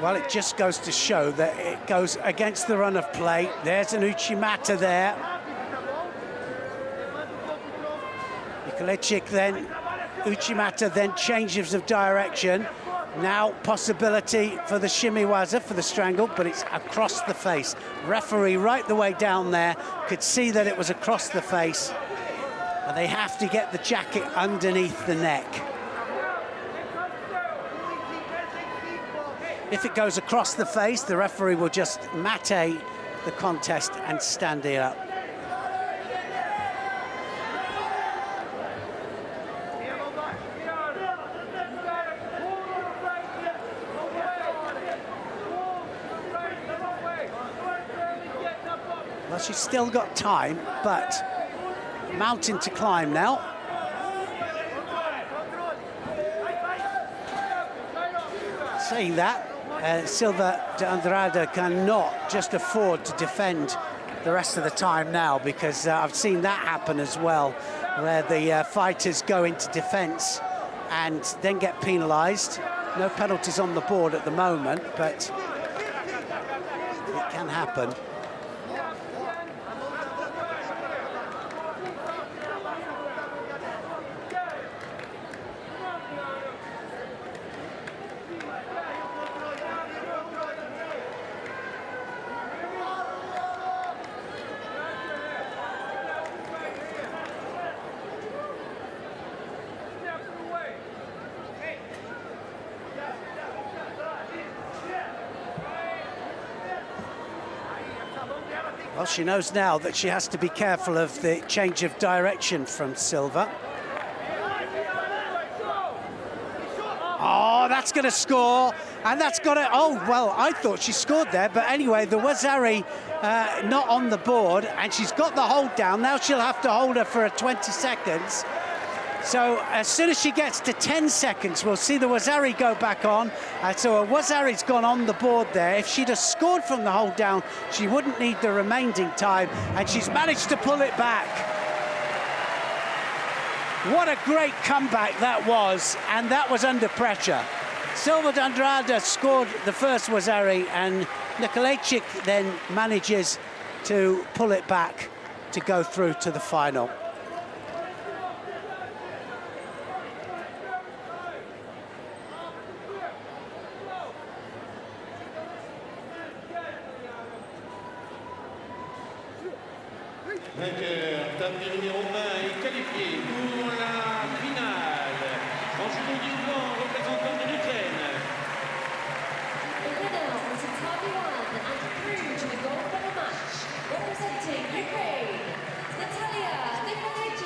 Well, it just goes to show that it goes against the run of play. There's an Uchimata there. Nicolic then, Uchimata then changes of direction. Now possibility for the shimiwaza, for the strangle, but it's across the face. Referee right the way down there could see that it was across the face, and they have to get the jacket underneath the neck. If it goes across the face, the referee will just mate the contest and stand it up. Well, she's still got time, but mountain to climb now. Saying that, Silva de Andrada cannot just afford to defend the rest of the time now, because I've seen that happen as well, where the fighters go into defence and then get penalised. No penalties on the board at the moment, but it can happen. Well, she knows now that she has to be careful of the change of direction from Silva. Oh, that's going to score, and that's got to... Oh, well, I thought she scored there, but anyway, the Wazari not on the board, and she's got the hold down. Now she'll have to hold her for 20 seconds. So as soon as she gets to 10 seconds, we'll see the Wazari go back on. So a Wazari's gone on the board there. If she'd have scored from the hold down, she wouldn't need the remaining time, and she's managed to pull it back. What a great comeback that was, and that was under pressure. Silva de Andrada scored the first Wazari, and Nicolic then manages to pull it back to go through to the final. Vainqueur, table numéro 1 est qualifié pour la finale. En judo du blanc, représentant de l'Ukraine. The winner was Italia and through to the gold medal match, representing Ukraine, Natalia Nicolic.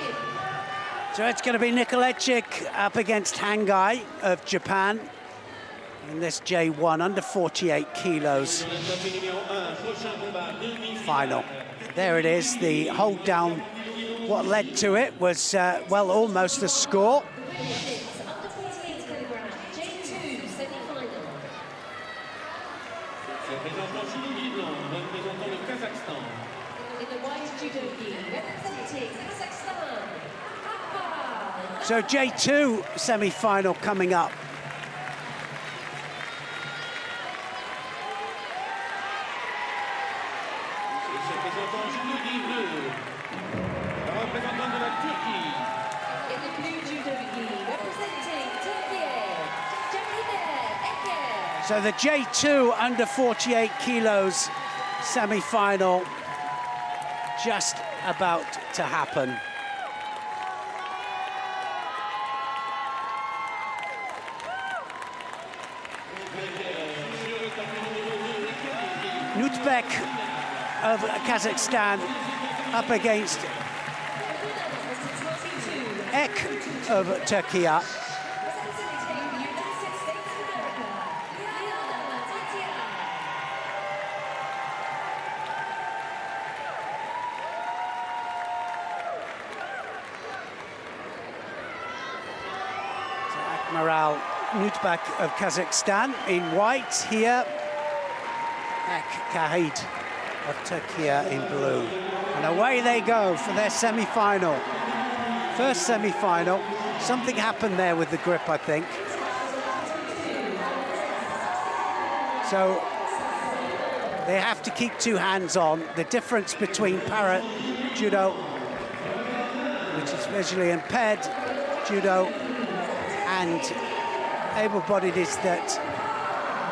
So it's going to be Nicolic up against Hangai of Japan in this J1 under 48 kilos final. There it is, the hold down. What led to it was, well, almost a score. Under 28 kilogram, J2 semi-final. Représentant judo du blanc, représentant le Kazakhstan. In the white judo gi, representing Kazakhstan, Kavar. So J2 semi-final coming up. Représentant judo du bleu, la représentante de la Turquie. In the blue judo gi, representing Turkey, Eke. So the J2 under 48 kilos semi-final just about to happen. Nauatbek of Kazakhstan up against Ek of Turkey. Admiral Nauatbek of Kazakhstan in white here. Ek Kahid of Turkey in blue. And away they go for their semi-final. First semi-final. Something happened there with the grip, I think. So they have to keep two hands on. The difference between para judo, which is visually impaired judo, and able-bodied is that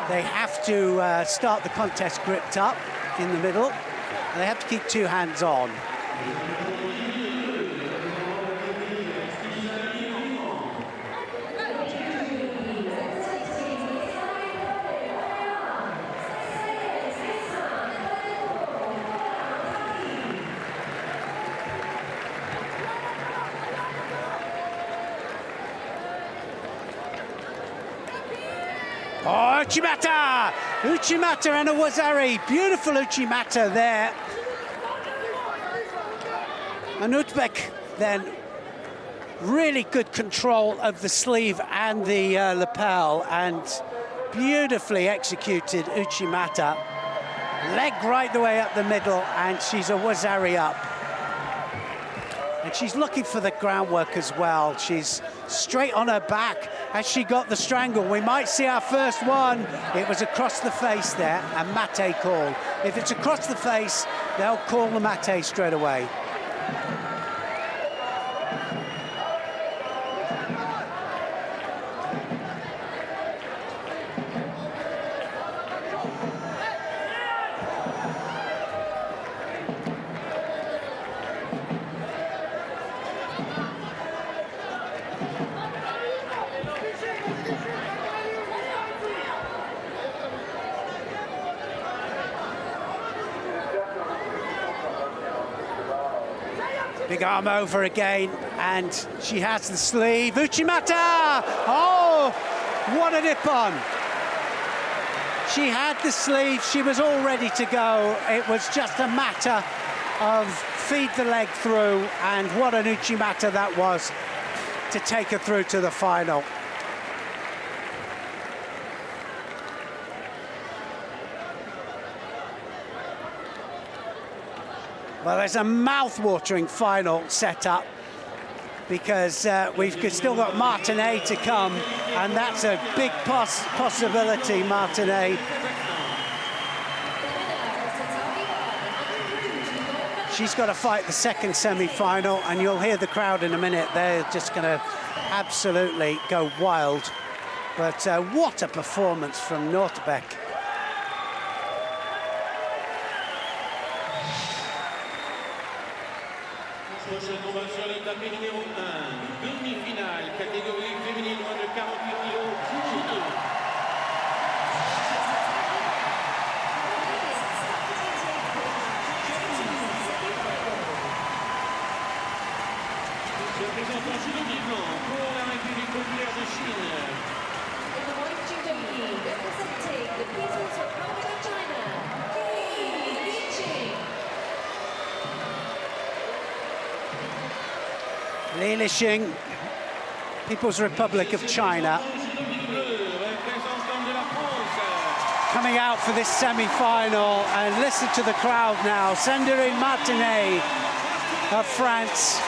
they have to start the contest gripped up in the middle, and they have to keep two hands on. Oh, Uchimata and a Wazari, beautiful Uchimata there. And Nauatbek then really good control of the sleeve and the lapel, and beautifully executed Uchimata. Leg right the way up the middle, and she's a Wazari up. And she's looking for the groundwork as well. She's straight on her back. Has she got the strangle? We might see our first one. It was across the face there, a mate call. If it's across the face, they'll call the mate straight away. Big arm over again, and she has the sleeve. Uchimata! Oh, what a nip on. She had the sleeve, she was all ready to go. It was just a matter of feed the leg through, and what an Uchimata that was to take her through to the final. Well, there's a mouth-watering final set up, because we've still got Martinet to come, and that's a big possibility, Martinet. She's got to fight the second semi-final, and you'll hear the crowd in a minute. They're just going to absolutely go wild. But what a performance from Nauatbek. Paris numéro 1, demi-finale, catégorie féminine moins de 48 kilos, Judo. Se présentant Judo Gavilan pour la République populaire de Chine. In the white judo gi, representing the People's Republic of China, Li Lixing, People's Republic of China, coming out for this semi-final, and listen to the crowd now. Sandrine Martinet of France.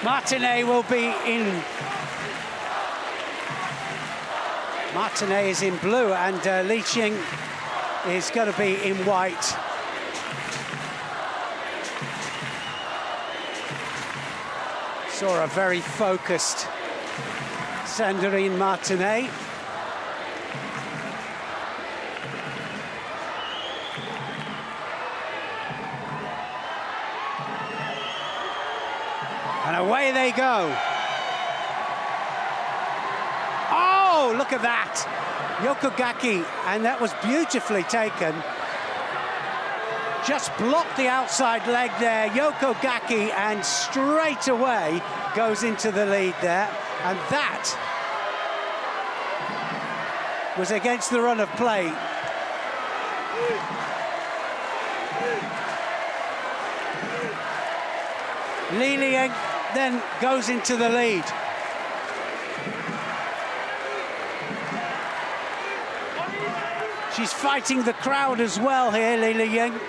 Martinet will be in. Martinet is in blue, and Li Lixing is going to be in white. Saw a very focused Sandrine Martinet. And away they go. Oh, look at that. Yokogaki, and that was beautifully taken. Just blocked the outside leg there, Yokogaki, and straight away goes into the lead there. And that was against the run of play. Li Lixing then goes into the lead. She's fighting the crowd as well here, Li Lixing.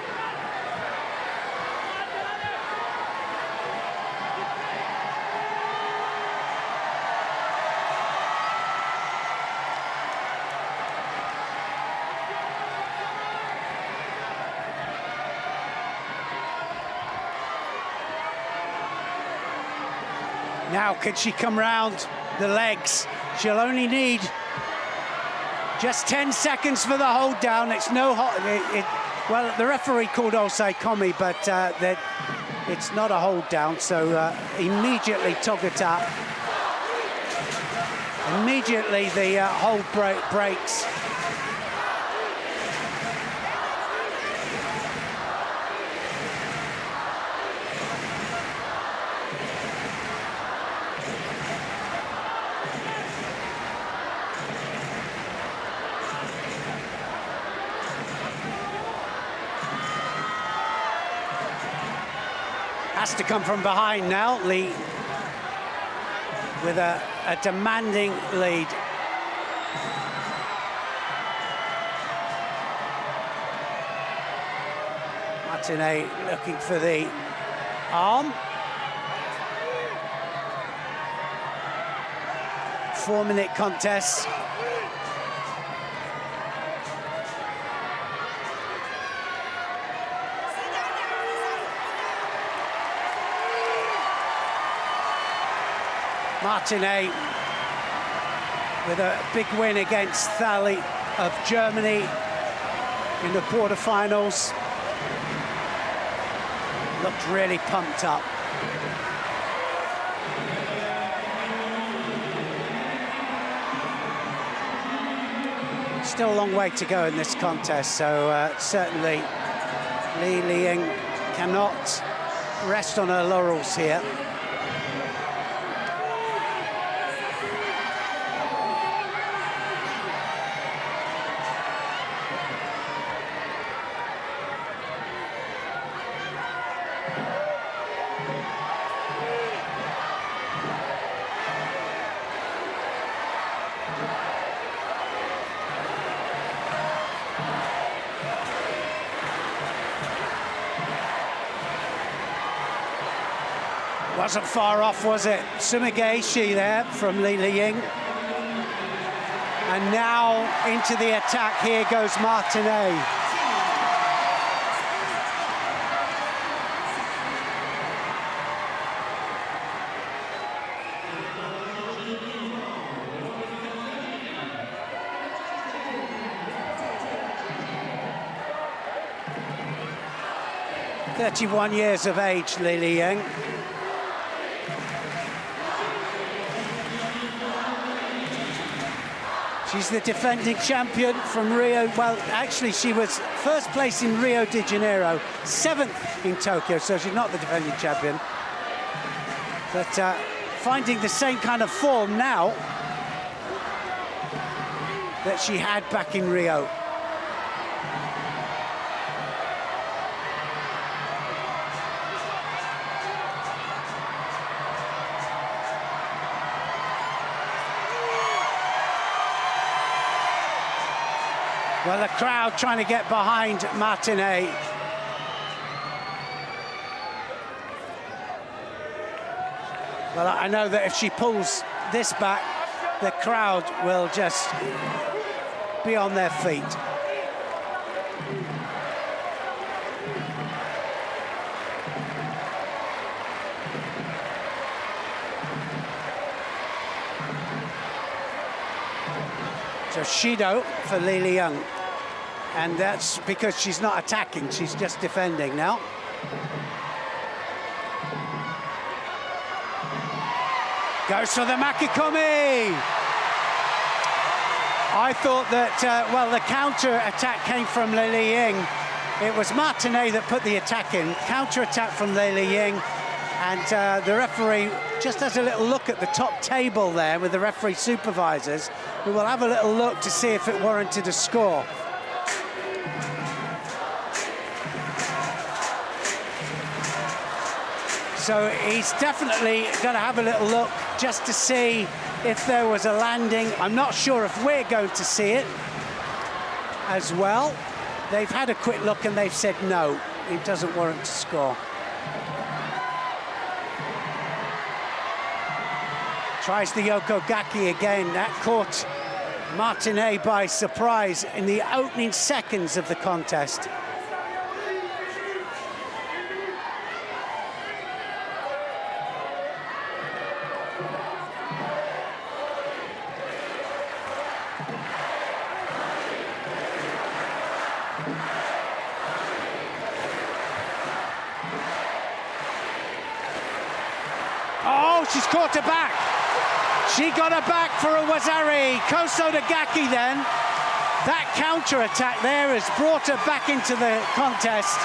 Now, can she come round the legs? She'll only need just 10 seconds for the hold down. It's no well, the referee called Osei Komi, but it's not a hold down. So immediately Togtokhbayar. Immediately the hold breaks. Has to come from behind now, Li, with a demanding lead. Martinet looking for the arm. 4-minute contest. Martinet with a big win against Thal of Germany in the quarterfinals. Looked really pumped up. Still a long way to go in this contest, so certainly Li Lixing cannot rest on her laurels here. Wasn't far off, was it? Sumigaishi there from Li Lixing. And now into the attack, here goes Martinet. 31 years of age, Li Liying. She's the defending champion from Rio. Well, actually, she was first place in Rio de Janeiro, 7th in Tokyo, so she's not the defending champion. But finding the same kind of form now that she had back in Rio. Well, the crowd trying to get behind Martinet. Well, I know that if she pulls this back, the crowd will just be on their feet. So Shido for Li Liying. And that's because she's not attacking, she's just defending now. Goes for the Makikomi. I thought that, well, the counter-attack came from Li Liying. It was Martinet that put the attack in. Counter-attack from Li Liying. And the referee just has a little look at the top table there with the referee supervisors, who will have a little look to see if it warranted a score. So he's definitely going to have a little look just to see if there was a landing. I'm not sure if we're going to see it as well. They've had a quick look and they've said no, it doesn't warrant a score. Tries the Yokogaki again. That caught Martinet by surprise in the opening seconds of the contest. Oh, she's caught her back. She got her back for a Wazari. Kosodagaki then. That counter-attack there has brought her back into the contest.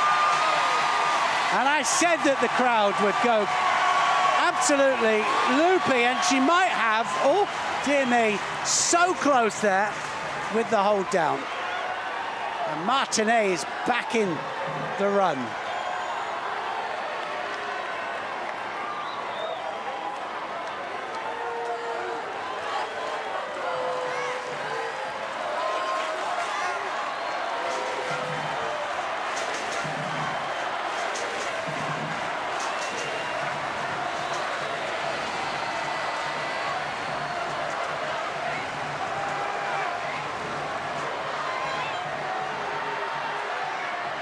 And I said that the crowd would go absolutely loopy, and she might have, oh, dear me, so close there with the hold down. And Martinet is back in the run.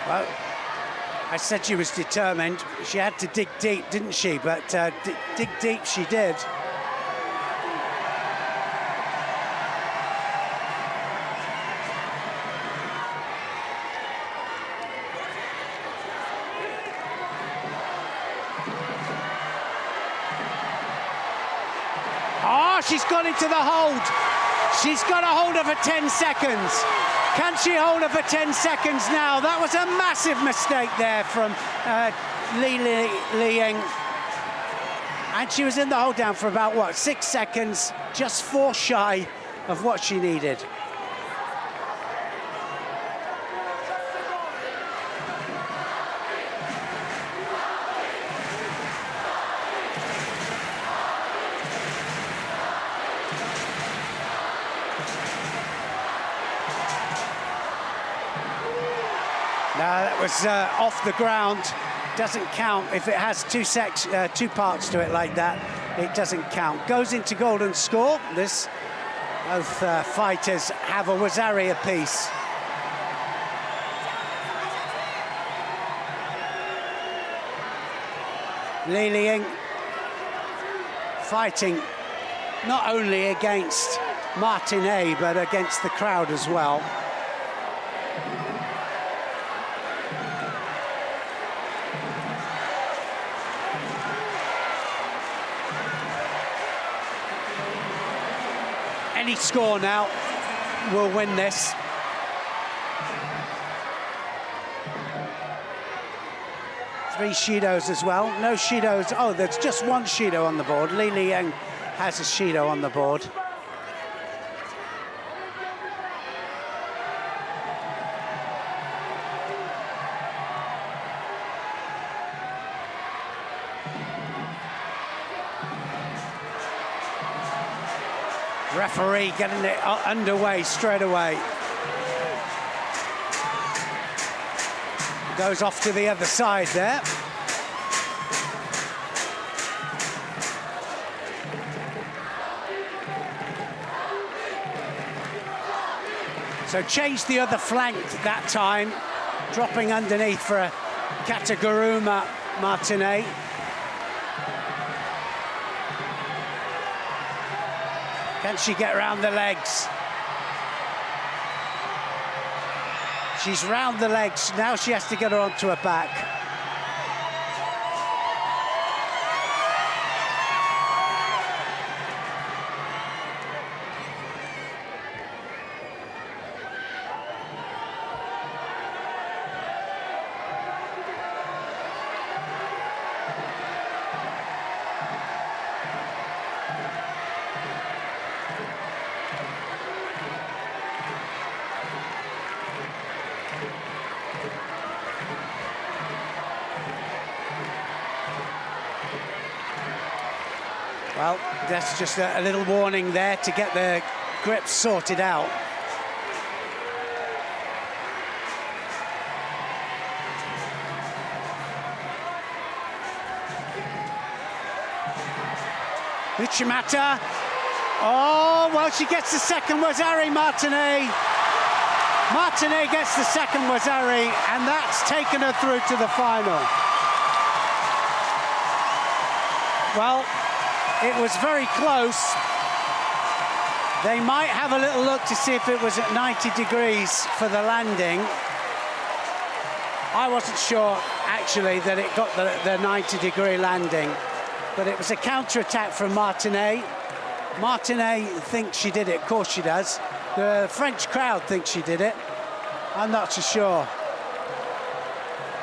Well, I said she was determined. She had to dig deep, didn't she? But dig deep she did. Oh, she's gone into the hold. She's got a hold of her 10 seconds. Can she hold her for 10 seconds now? That was a massive mistake there from Li Liying. And she was in the hold down for about, what, 6 seconds, just 4 shy of what she needed. That was off the ground, doesn't count. If it has two parts to it like that, it doesn't count. Goes into golden score. Both fighters have a Wazari apiece. Li Liying fighting not only against Martinet, but against the crowd as well. Any score now will win this. Three Shidos as well. No Shidos. Oh, there's just one Shido on the board. Li Liang has a Shido on the board. Referee getting it underway straight away. Goes off to the other side there. So changed the other flank that time, dropping underneath for a Kataguruma Martinet. Can she get around the legs? She's round the legs. Now she has to get her onto her back. Well, that's just a little warning there to get the grips sorted out. Uchimata. Oh, well, she gets the second Wazari, Martinet. Martinet gets the second Wazari, and that's taken her through to the final. Well, it was very close. They might have a little look to see if it was at 90 degrees for the landing. I wasn't sure, actually, that it got the 90-degree landing, but it was a counter-attack from Martinet. Martinet thinks she did it, of course she does. The French crowd thinks she did it. I'm not so sure.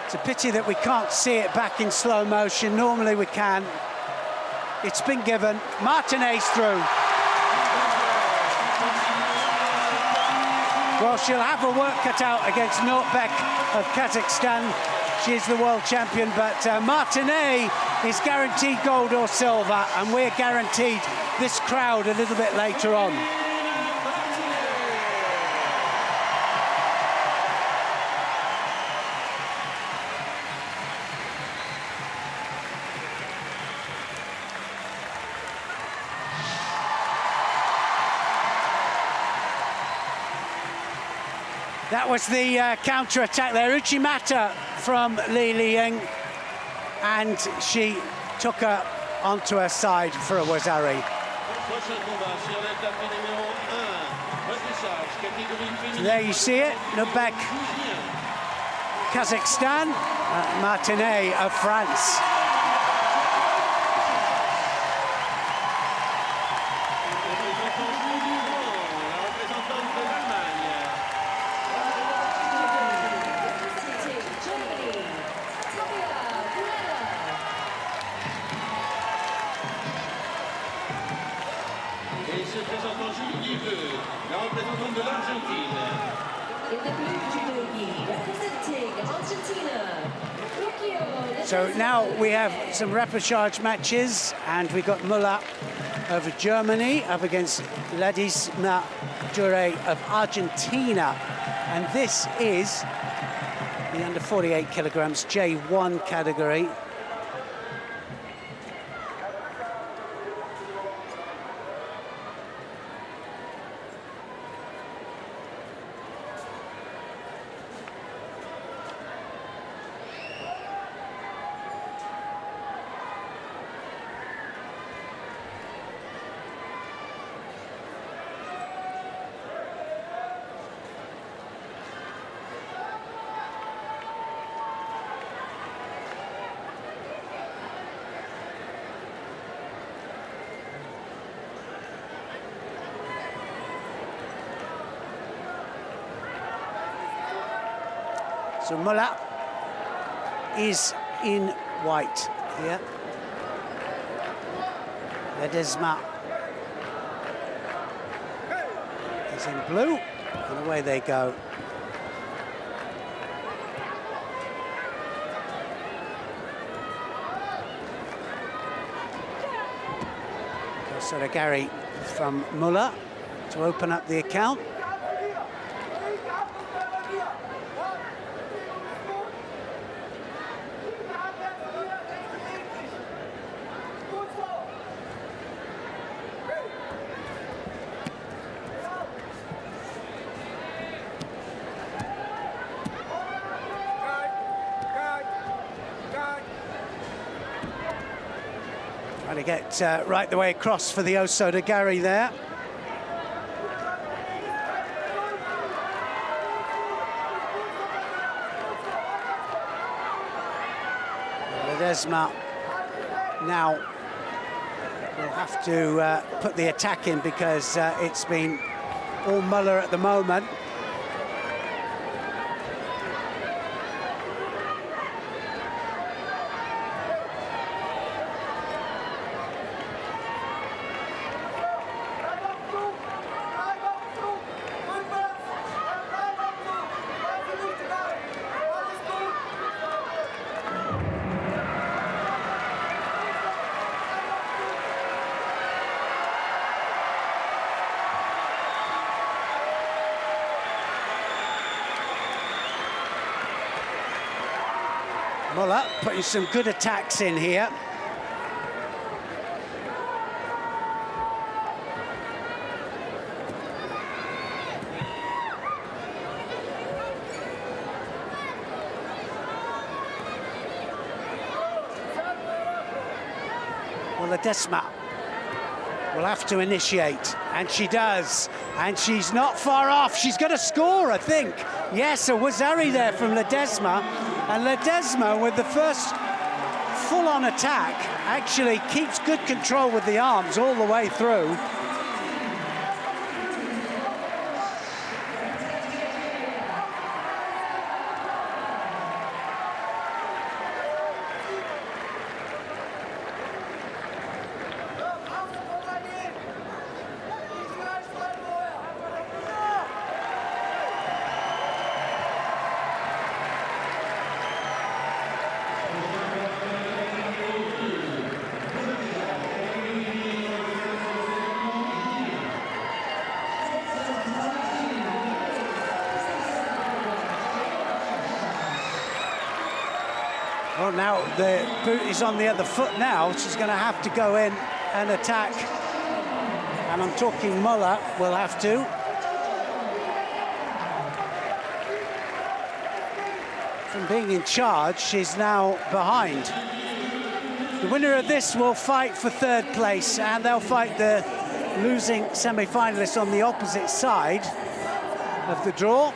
It's a pity that we can't see it back in slow motion. Normally we can. It's been given. Martinet's through. Well, she'll have her work cut out against Nauatbek of Kazakhstan. She's the world champion, but Martinet is guaranteed gold or silver, and we're guaranteed this crowd a little bit later on. That was the counter-attack there. Uchimata from Li Liang, and she took her onto her side for a Wazari. So there you see it, Nauatbek, Kazakhstan, Martinet of France. So now we have some Repercharge matches, and we got Muller over Germany up against Lezma of Argentina, and this is the under 48 kilograms J1 category. So Muller is in white here. Lezma is in blue, and away they go. Togtokhbayar from Muller to open up the account. Trying to get right the way across for the Togtokhbayar there. Lezma now will have to put the attack in because it's been all Muller at the moment. Muller putting some good attacks in here. Well, Lezma will have to initiate, and she does, and she's not far off. She's going to score, I think. Yes, a Wazari there from Lezma, and Lezma with the first full-on attack actually keeps good control with the arms all the way through. Well, now the boot is on the other foot now. She's going to have to go in and attack. And I'm talking Muller will have to. From being in charge, she's now behind. The winner of this will fight for third place, and they'll fight the losing semi-finalists on the opposite side of the draw.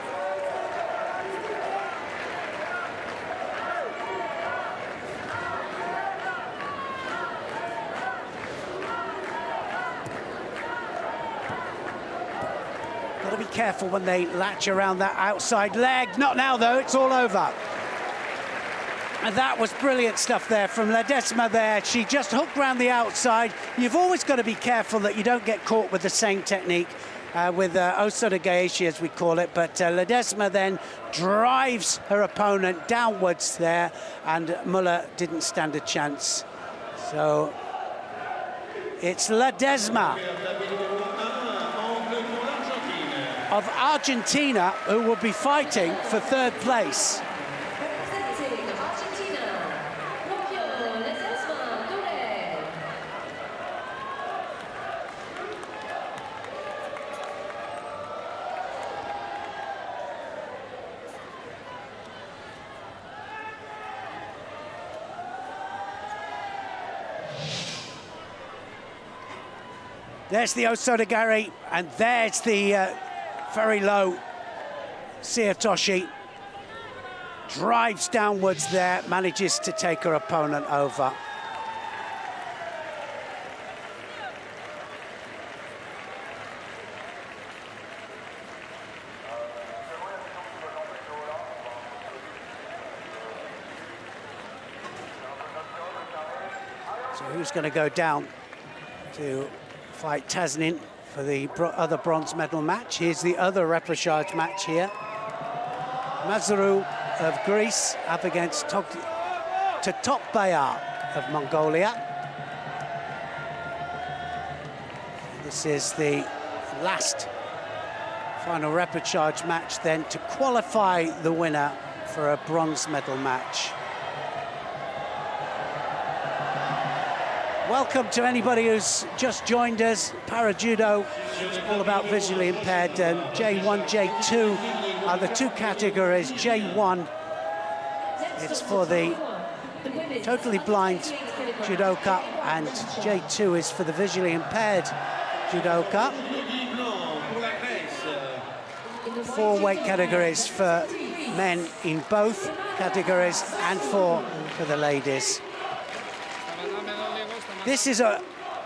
Got to be careful when they latch around that outside leg. Not now, though. It's all over. And that was brilliant stuff there from Lezma there. She just hooked round the outside. You've always got to be careful that you don't get caught with the same technique with Togtokhbayar, as we call it. But Lezma then drives her opponent downwards there, and Muller didn't stand a chance. So it's Lezma of Argentina who will be fighting for third place. There's the Togtokhbayar, and there's the very low Toshi. Drives downwards there, manages to take her opponent over. So who's going to go down to fight Tasnin for the other bronze medal match? Here's the other Repercharge match here. Muru of Greece up against Togtokhbayar of Mongolia. This is the last final Repercharge match then to qualify the winner for a bronze medal match. Welcome to anybody who's just joined us. Para Judo, it's all about visually impaired. And J1, J2 are the two categories. J1, it's for the totally blind judoka, and J2 is for the visually impaired judoka. 4 weight categories for men in both categories and 4 for the ladies. This is a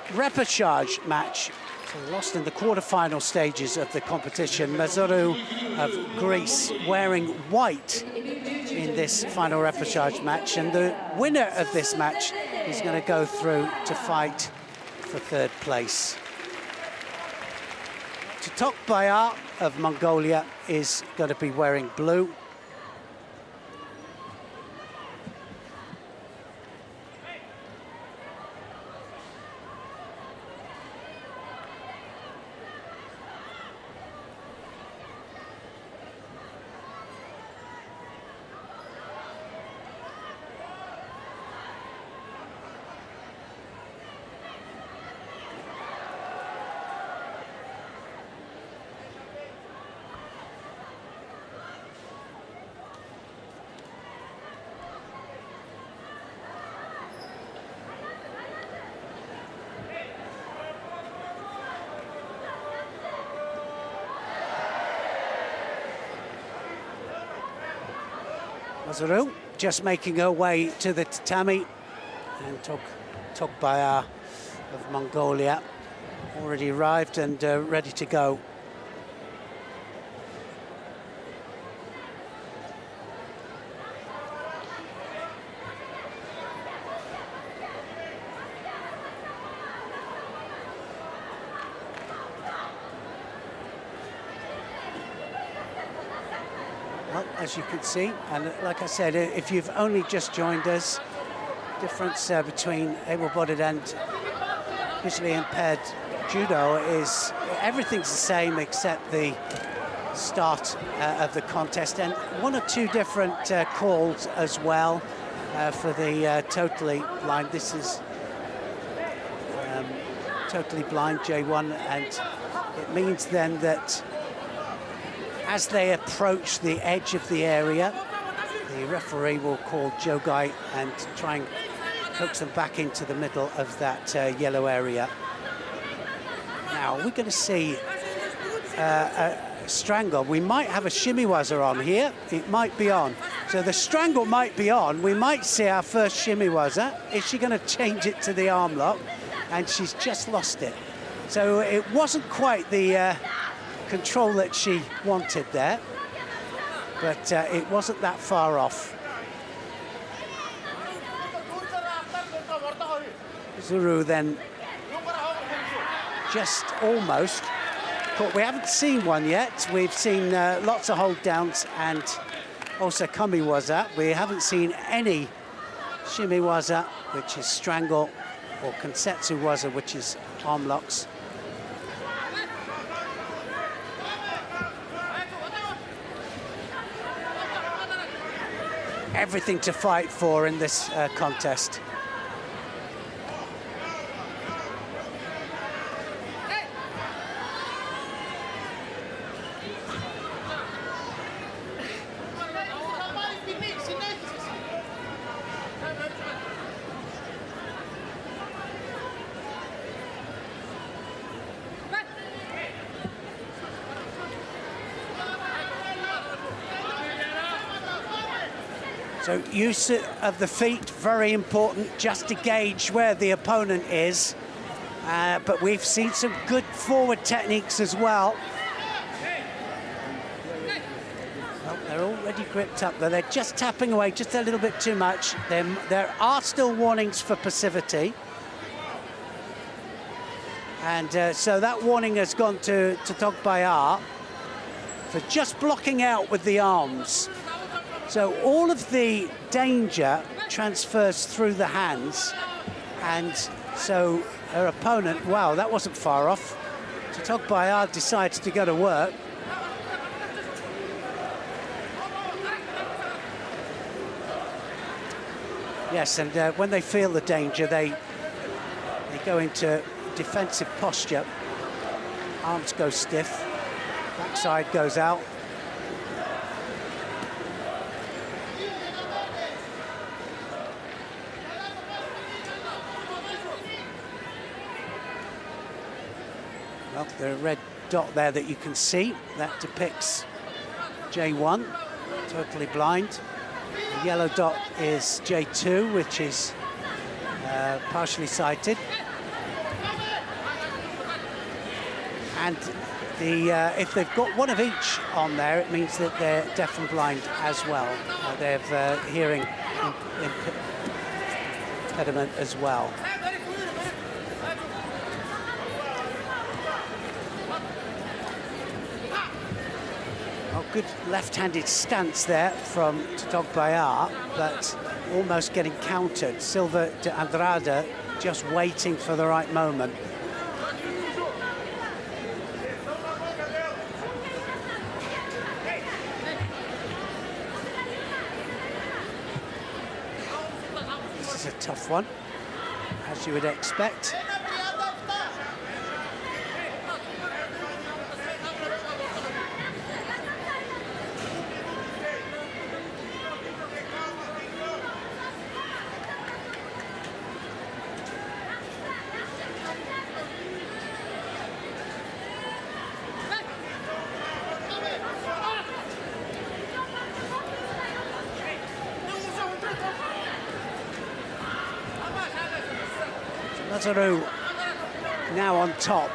Repercharge match, so lost in the quarterfinal stages of the competition. Muru of Greece wearing white in this final Repercharge match, and the winner of this match is going to go through to fight for 3rd place. Togtokhbayar of Mongolia is going to be wearing blue. Muru just making her way to the tatami, and Togtokhbayar of Mongolia already arrived and ready to go. Well, as you can see, and like I said, if you've only just joined us, difference between able-bodied and visually impaired judo is everything's the same except the start of the contest, and 1 or 2 different calls as well for the totally blind. This is totally blind J1, and it means then that as they approach the edge of the area, the referee will call Jogai and try and coax them back into the middle of that yellow area. Now, we're going to see a strangle. We might have a shimiwaza on here. It might be on. So the strangle might be on. We might see our first shimiwaza. Is she going to change it to the arm lock? And she's just lost it. So it wasn't quite the control that she wanted there, but it wasn't that far off. Muru then just almost caught. We haven't seen one yet. We've seen lots of hold downs and also kamiwaza. We haven't seen any shimiwaza, which is strangle, or konsetsu waza, which is arm locks. Everything to fight for in this contest. So use of the feet, very important, just to gauge where the opponent is. But we've seen some good forward techniques as well. Well, they're already gripped up, though. They're just tapping away just a little bit too much. There are still warnings for passivity. And so that warning has gone to Togtokhbayar for just blocking out with the arms. So all of the danger transfers through the hands, and so her opponent, wow, that wasn't far off. Togtokhbayar decides to go to work. Yes, and when they feel the danger, they go into defensive posture. Arms go stiff, backside goes out. Well, the red dot there that you can see, that depicts J1, totally blind. The yellow dot is J2, which is partially sighted. And if they've got one of each on there, it means that they're deaf and blind as well. They have hearing impediment as well. Oh, good left-handed stance there from Togtokhbayar, but almost getting countered. Silva to Andrada, just waiting for the right moment. This is a tough one, as you would expect. Muru now on top.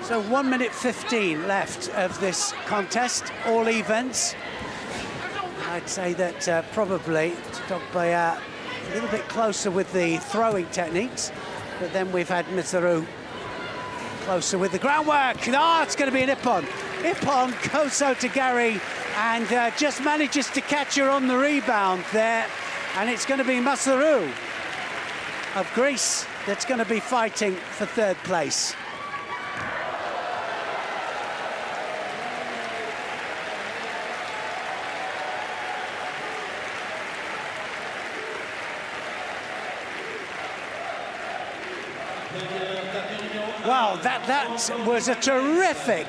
So 1 minute 15 left of this contest, all events. I'd say that probably Togtokhbayar a little bit closer with the throwing techniques, but then we've had Muru closer with the groundwork. Oh, it's going to be an Ippon. Ippon goes out to Gary and just manages to catch her on the rebound there. And it's going to be Muru of Greece that's going to be fighting for third place. Wow, that was a terrific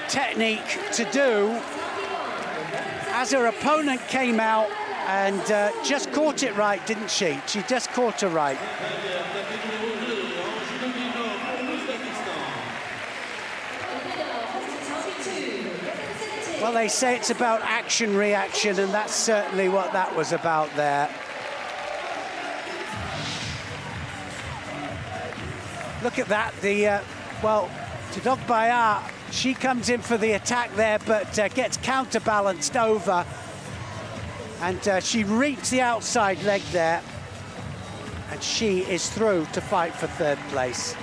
technique to do as her opponent came out and just caught it right, didn't she? She just caught her right. Well, they say it's about action-reaction, and that's certainly what that was about there. Look at that, well, Togtokhbayar, she comes in for the attack there, but gets counterbalanced over. And she reached the outside leg there, and she is through to fight for third place.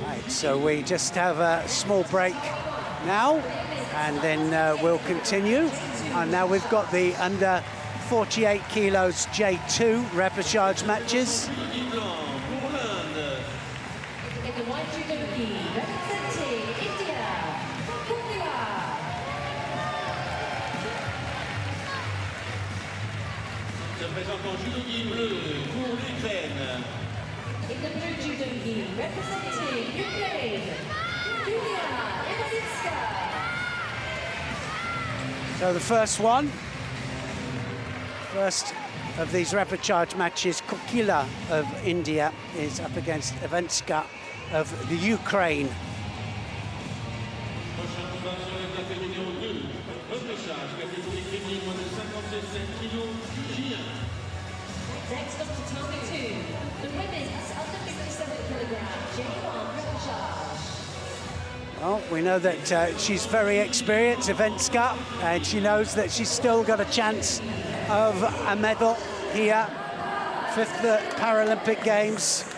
Right, so we just have a small break now, and then we'll continue. And now we've got the under 48 kilos J2 Repercharge matches. In the white judo gi, representing India, se présente en judo gi bleu pour l'Ukraine. In the blue judo gi, representing Ukraine, Kilia. So the first one, first of these Repercharge matches, Kilia of India is up against Ivanska of the Ukraine. Next up to target 2, the women's under 57 kilogram J1 Repercharge. Well, we know that she's very experienced, Ivanska, and she knows that she's still got a chance of a medal here. 5th Paralympic Games.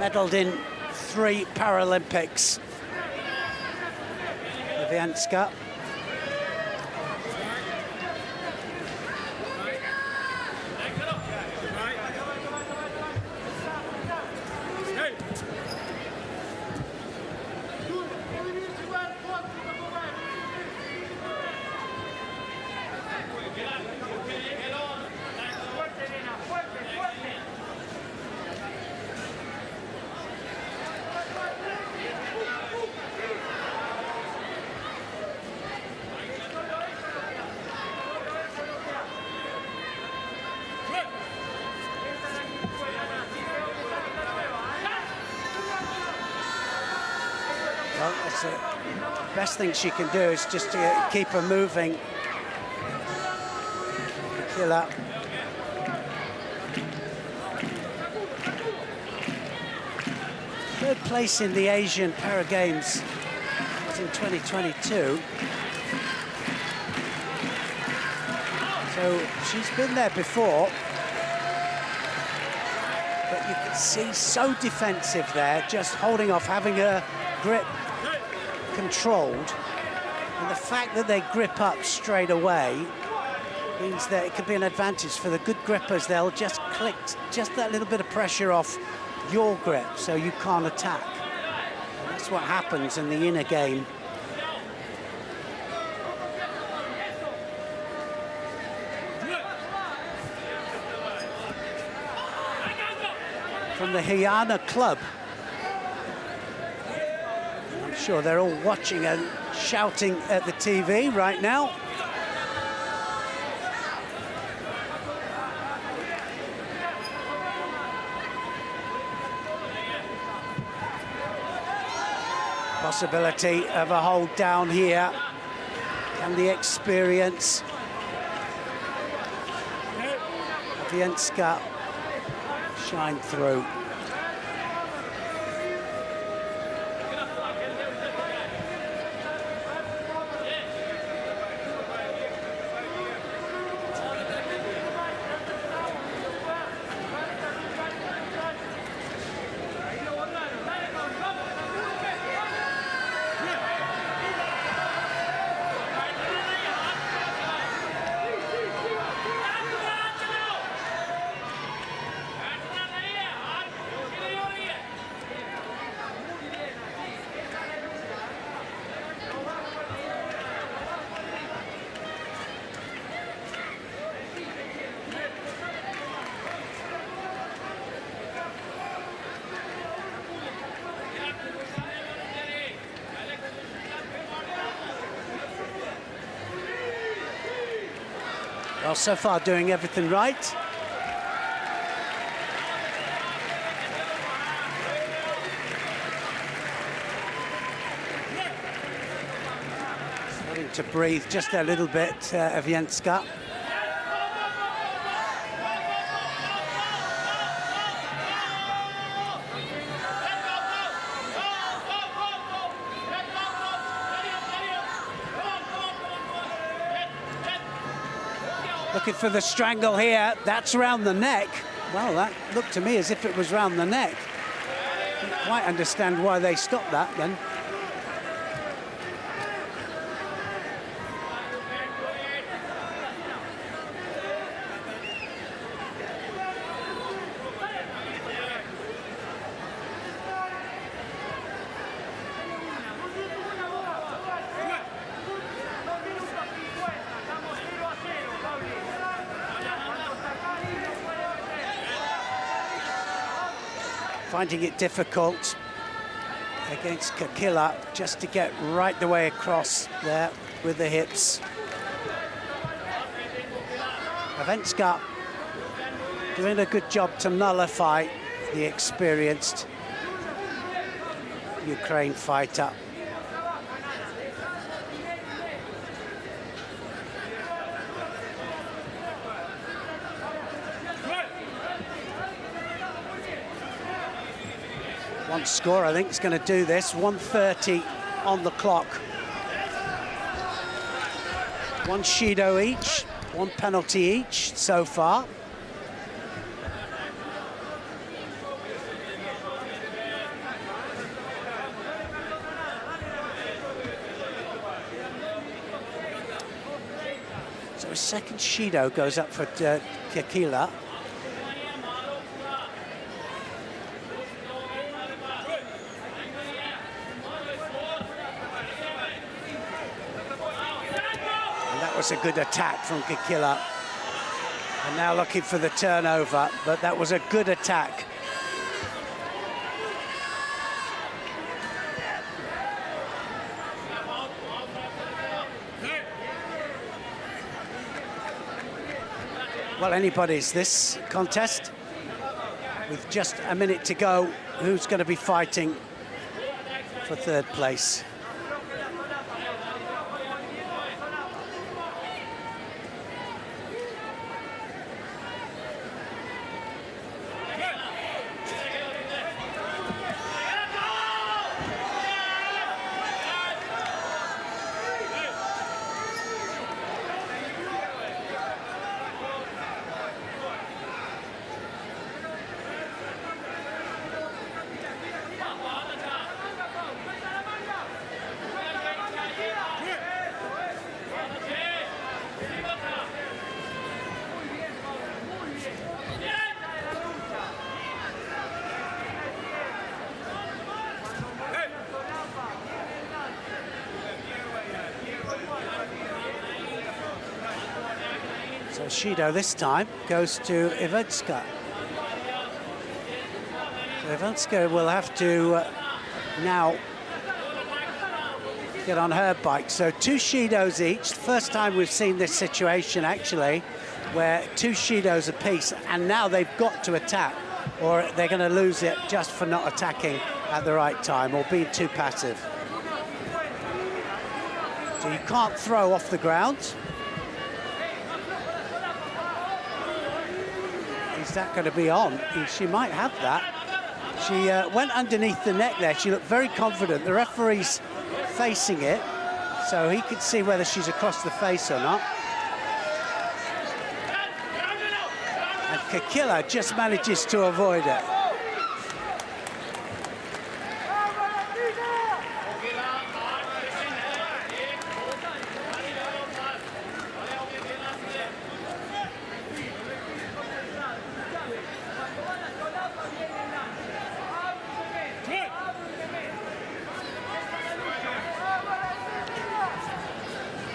Medalled in 3 Paralympics. Ivanska. Well, that's the best thing she can do is just to keep her moving. Kilia. Third place in the Asian Para Games was in 2022. So she's been there before. But you can see so defensive there, just holding off, having her grip controlled. And the fact that they grip up straight away means that it could be an advantage for the good grippers. They'll just click just that little bit of pressure off your grip so you can't attack. And that's what happens in the inner game. From the Hyana Club. I'm sure they're all watching and shouting at the TV right now. Possibility of a hold down here. Can the experience of Ivanska shine through? Well, so far doing everything right. Starting to breathe just a little bit, Ivanska. Looking for the strangle here. That's round the neck. Well, that looked to me as if it was round the neck. Didn't quite understand why they stopped that then. Finding it difficult against Kilia just to get right the way across there with the hips. Avenska doing a good job to nullify the experienced Ukraine fighter. One score, I think, is going to do this. 1:30 on the clock. One Judo each, one penalty each so far. So a second Judo goes up for Kilia. Was a good attack from Kilia, and now looking for the turnover, but that was a good attack. Well, anybody's this contest with just a minute to go. Who's going to be fighting for third place? Judo this time goes to Ivanska. So Ivanska will have to now get on her bike. So two Judos each. First time we've seen this situation actually, where two Judos apiece, and now they've got to attack, or they're going to lose it just for not attacking at the right time or being too passive. So you can't throw off the ground. Is that going to be on? She might have that. She went underneath the neck there. She looked very confident. The referee's facing it, so he could see whether she's across the face or not. And Kilia just manages to avoid it.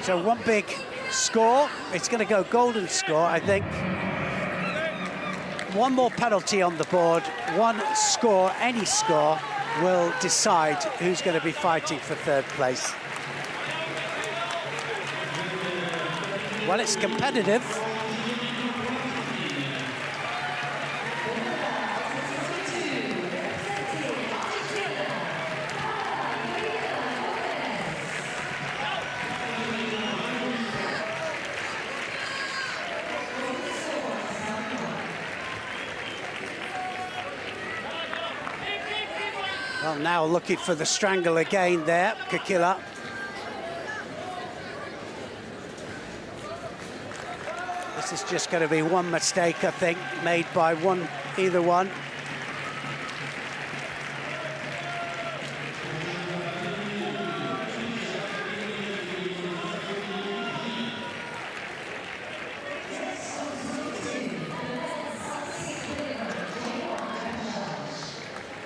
So one big score, it's going to go golden score, I think. One more penalty on the board, one score, any score, will decide who's going to be fighting for third place. Well, it's competitive. Well, now looking for the strangle again there, Kilia. This is just going to be one mistake, I think, made by either one.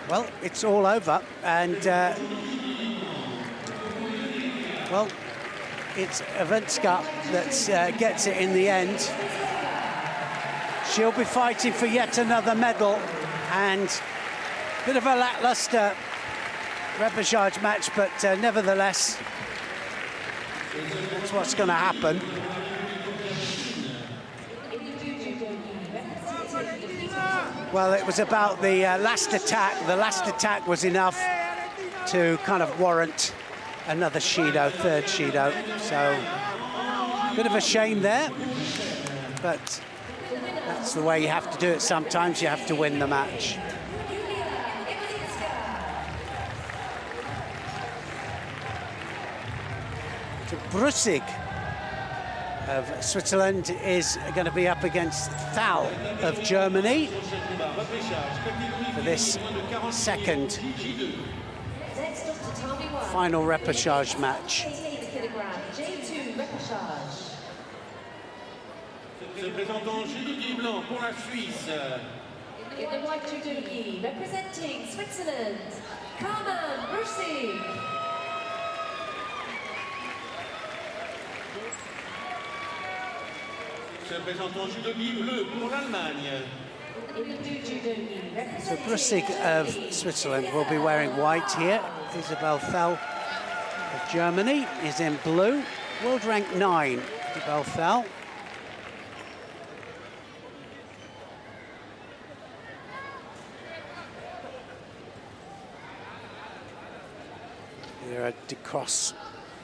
Well, it's all over, and well, it's Avenska that gets it in the end. She'll be fighting for yet another medal, and a bit of a lackluster Repercharge match, but nevertheless, that's what's going to happen. Well, it was about the last attack. The last attack was enough to kind of warrant another Shido, third Shido. So, a bit of a shame there, but that's the way you have to do it sometimes. You have to win the match. So Brussig of Switzerland is going to be up against Thal of Germany for this second final Repercharge match. In the white judo gi, representing Switzerland, Brussig. Se présentant judo gi bleu pour l'Allemagne. So Brussig of Switzerland will be wearing white here. Isabel Thal of Germany is in blue. World rank 9, Isabel Thal. Vera de Cross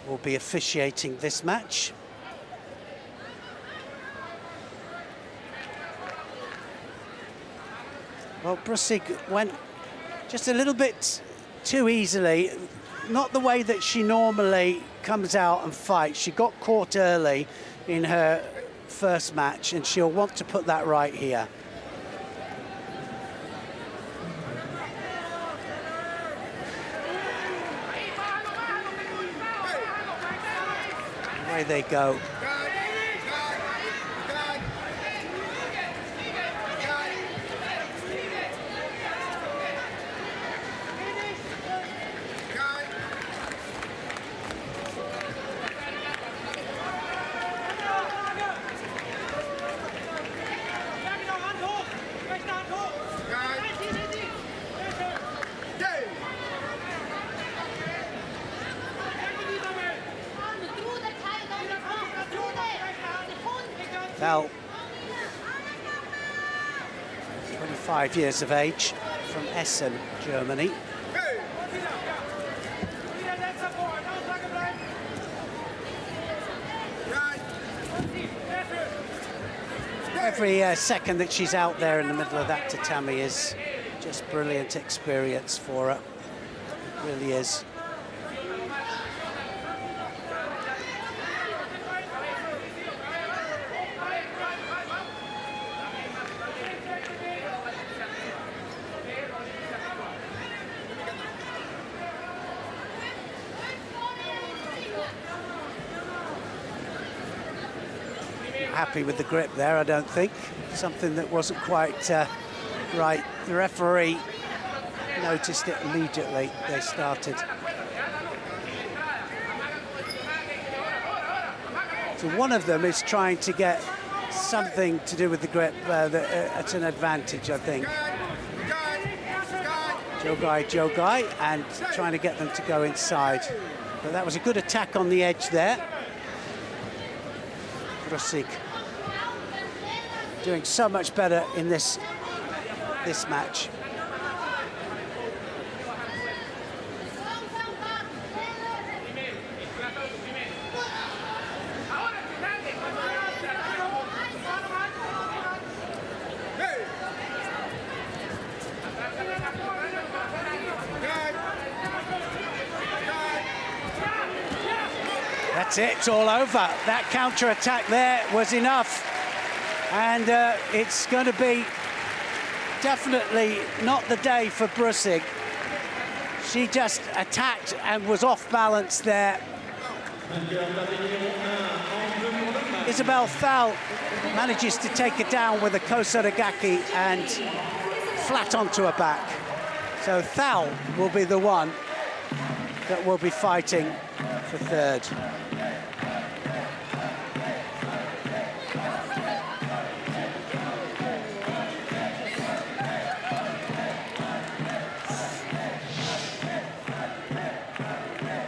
will be officiating this match. Well, Brussig went just a little bit too easily, not the way that she normally comes out and fights. She got caught early in her first match, and she'll want to put that right here. Away they go. Thal, 25 years of age, from Essen, Germany. Every second that she's out there in the middle of that tatami is just brilliant experience for her. It really is. Happy with the grip there, I don't think. Something that wasn't quite right. The referee noticed it immediately. They started. So one of them is trying to get something to do with the grip at an advantage, I think. Jogai, and trying to get them to go inside. But that was a good attack on the edge there. Brussig doing so much better in this match. That's it, it's all over. That counter-attack there was enough. And it's going to be definitely not the day for Brussig. She just attacked and was off balance there. Isabel Thal manages to take it down with a Kosaragaki and flat onto her back. So Thal will be the one that will be fighting for third.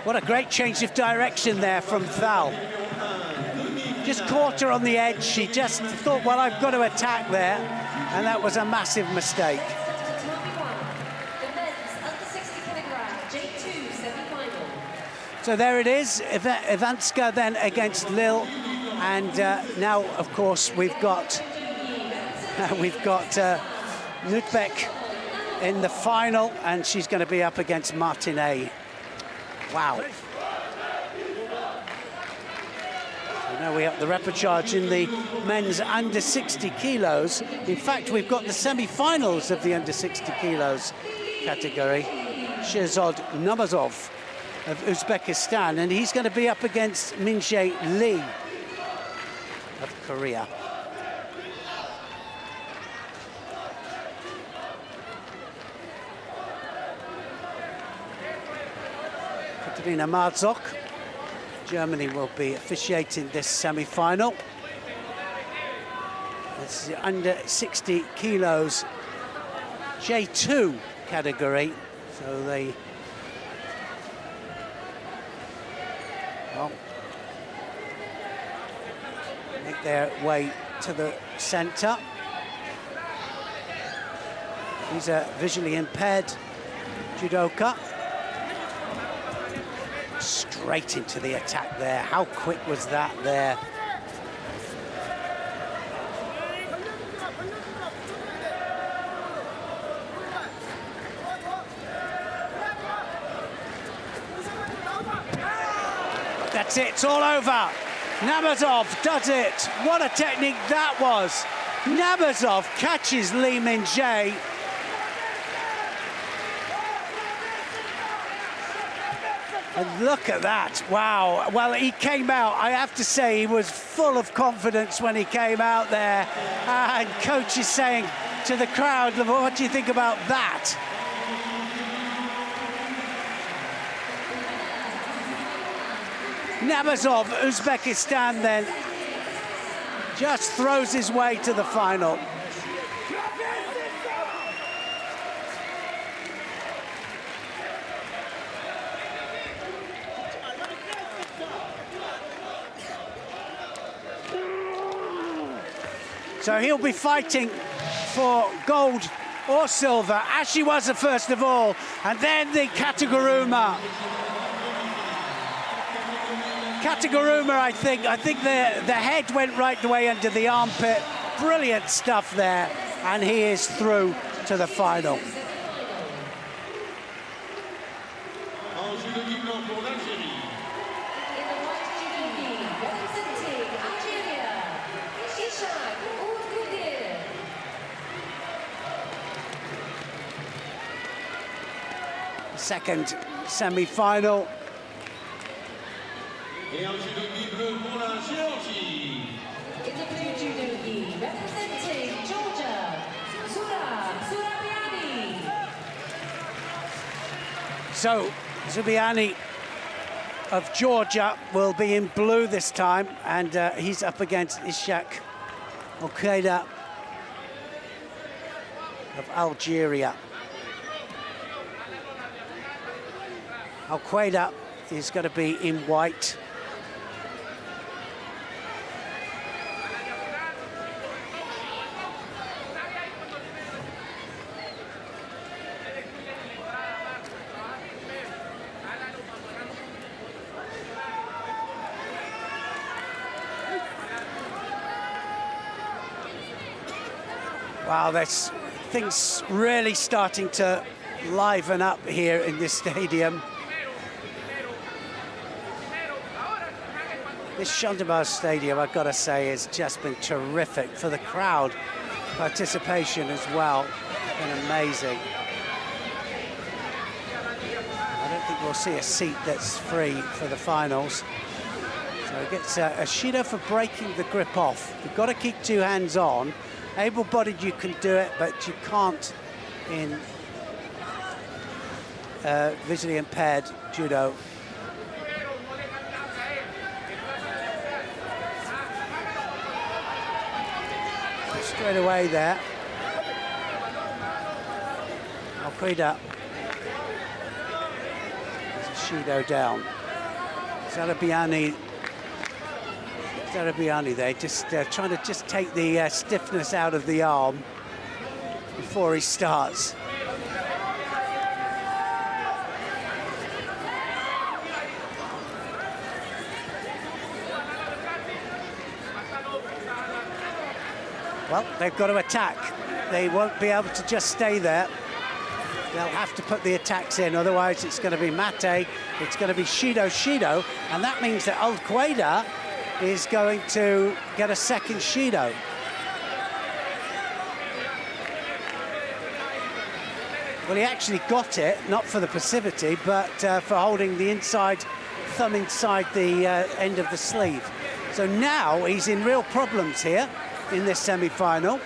What a great change of direction there from Thal. Just caught her on the edge. She just thought, well, I've got to attack there. And that was a massive mistake. So there it is, Ivanska then against Lille. And now, of course, we've got Nauatbek in the final, and she's going to be up against Martinet. Wow. So now we have the Repercharge in the men's under 60 kilos. In fact, we've got the semi-finals of the under 60 kilos category. Shehzad Namazov of Uzbekistan, and he's going to be up against Min-jae Lee of Korea. Katarina Marzok, Germany, will be officiating this semi-final. This is the under 60 kilos J2 category, so they make their way to the centre. He's a visually impaired judoka. Straight into the attack there. How quick was that there? That's it, it's all over. Namazov does it. What a technique that was. Namazov catches Lee Min-jae. And look at that, wow. Well, he came out, I have to say, he was full of confidence when he came out there. And coach is saying to the crowd, what do you think about that? Namazov, Uzbekistan then, just throws his way to the final. So he'll be fighting for gold or silver, as she was the first of all, and then the Kategoruma. Kategoruma, I think the head went right the way under the armpit. Brilliant stuff there, and he is through to the final. Second semi-final. Et en judo libre pour la Géorgie. In the blue judo gi, representing Georgia, Zubiani. So Zubiani of Georgia will be in blue this time, and he's up against Ishak Okeda of Algeria. Al-Qaeda is going to be in white. Wow, there's things really starting to liven up here in this stadium. This Stade de France Stadium, I've got to say, has just been terrific for the crowd participation as well. It's been amazing. I don't think we'll see a seat that's free for the finals. So it gets a Shido for breaking the grip off. You've got to keep two hands on. Able-bodied, you can do it, but you can't in visually impaired judo. Straight away there. Alqueda. Shido down. Zarabiani there, just trying to just take the stiffness out of the arm before he starts. Well, they've got to attack. They won't be able to just stay there. They'll have to put the attacks in, otherwise it's going to be Mate, it's going to be Shido, and that means that Alqueda is going to get a second Shido. Well, he actually got it, not for the passivity, but for holding the inside thumb inside the end of the sleeve. So now he's in real problems here in this semi-final.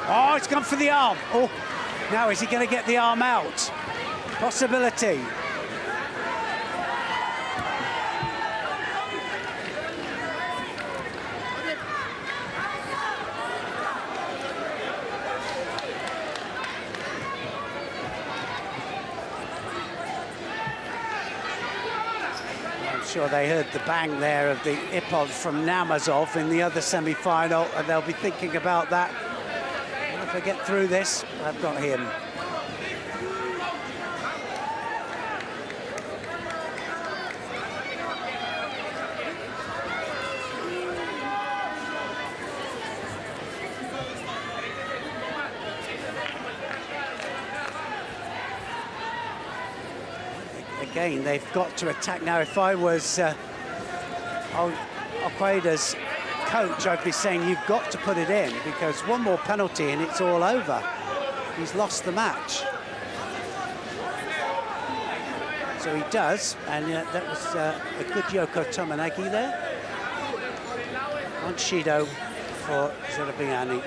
Oh, it's gone for the arm. Oh, now is he going to get the arm out? Possibility. I'm sure they heard the bang there of the Ipod from Namazov in the other semi-final, and they'll be thinking about that. If I get through this, I've got him. Again, they've got to attack now. If I was Alqueda's coach, I'd be saying you've got to put it in, because one more penalty and it's all over. He's lost the match. So he does, and that was a good Yoko Tomonagi there. One Shido for Zarabiani.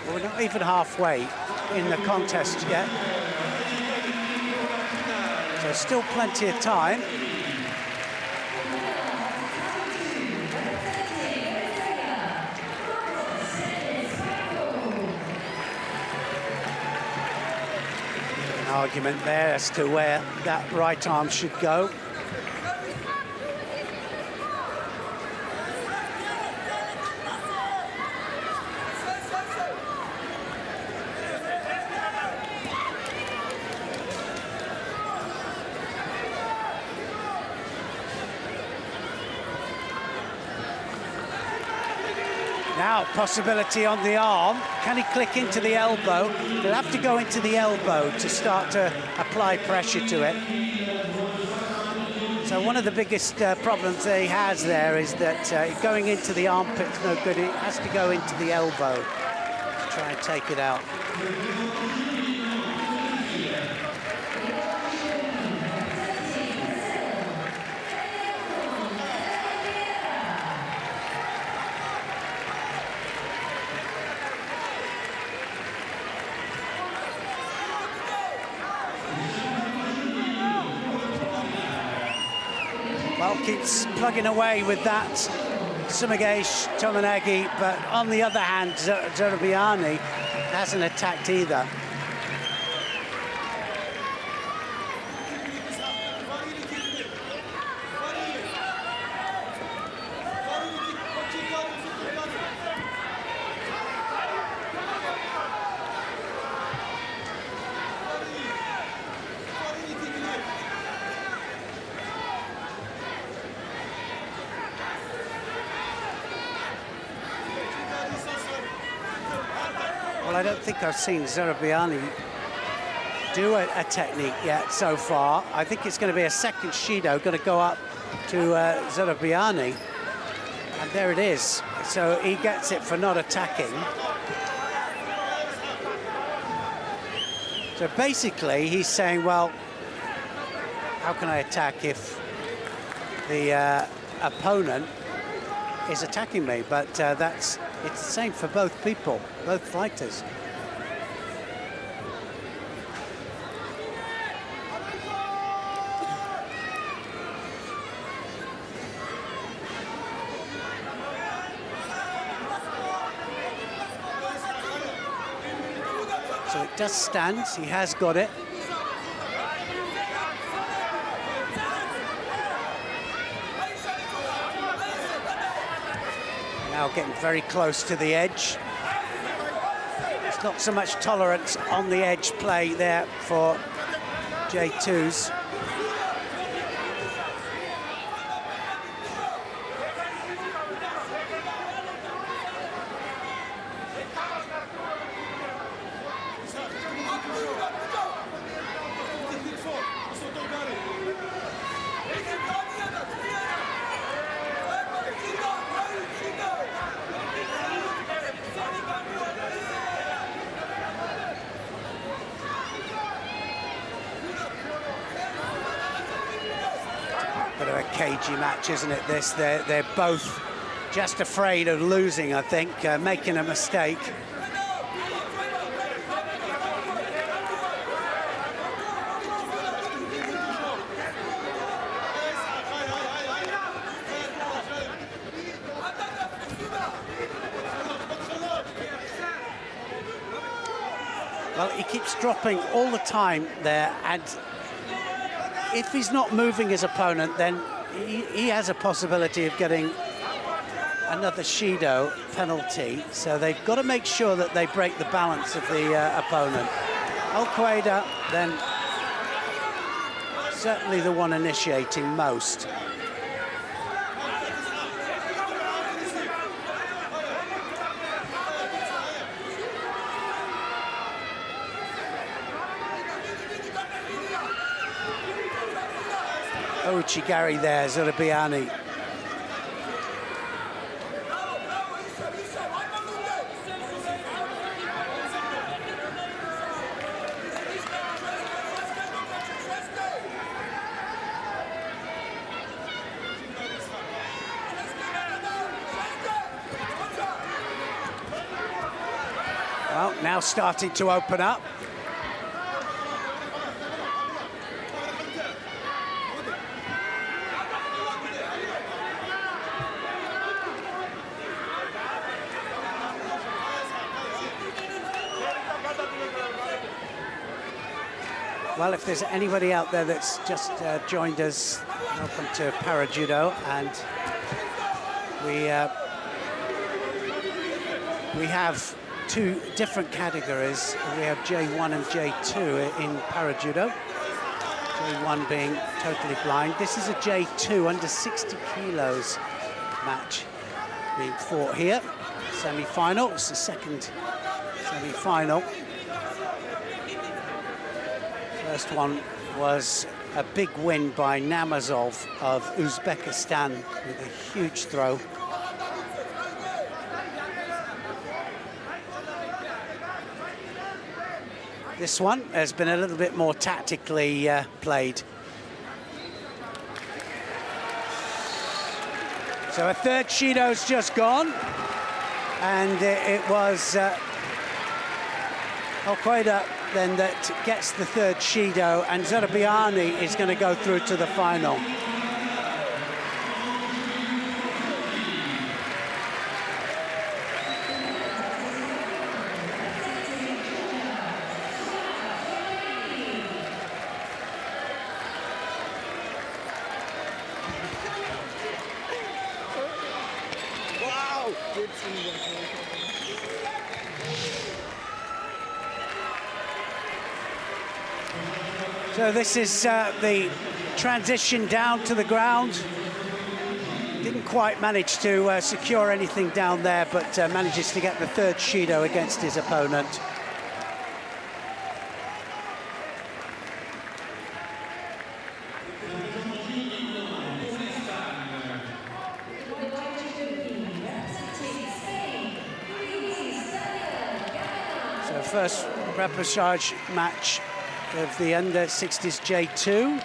We're not even halfway in the contest yet. So still plenty of time. An argument there as to where that right arm should go. Now, possibility on the arm. Can he click into the elbow? He'll have to go into the elbow to start to apply pressure to it. So one of the biggest problems that he has there is that going into the armpit's no good. It has to go into the elbow to try and take it out. Keeps plugging away with that Sumigesh Tomonagi, but on the other hand, Zarabiani hasn't attacked either. I don't think I've seen Zarabiani do a technique yet so far. I think it's going to be a second Shido, going to go up to Zarabiani. And there it is. So he gets it for not attacking. So basically, he's saying, well, how can I attack if the opponent is attacking me? But it's the same for both people, both fighters. So it does stand, he has got it. Now getting very close to the edge. There's not so much tolerance on the edge play there for J2s. Cagey match, isn't it, this? They're both just afraid of losing, I think, making a mistake. Well, he keeps dropping all the time there, and if he's not moving his opponent, then he has a possibility of getting another Shido penalty. So they've got to make sure that they break the balance of the opponent. Al-Qaeda then certainly the one initiating most. Uchigari there, Zarabiani. Well, now starting to open up. Well, if there's anybody out there that's just joined us, welcome to Para Judo, and we have two different categories. We have J1 and J2 in Para Judo. J1 being totally blind. This is a J2 under 60 kilos match being fought here. Semi-final. It's the second semi-final. First one was a big win by Namazov of Uzbekistan with a huge throw. This one has been a little bit more tactically played. So a third Shido's just gone, and it was Al-Qaeda then that gets the third Shido, and Zarabiani is going to go through to the final. Wow! So this is the transition down to the ground. Didn't quite manage to secure anything down there, but manages to get the third Shido against his opponent. So first Repercharge match of the under-60s J2.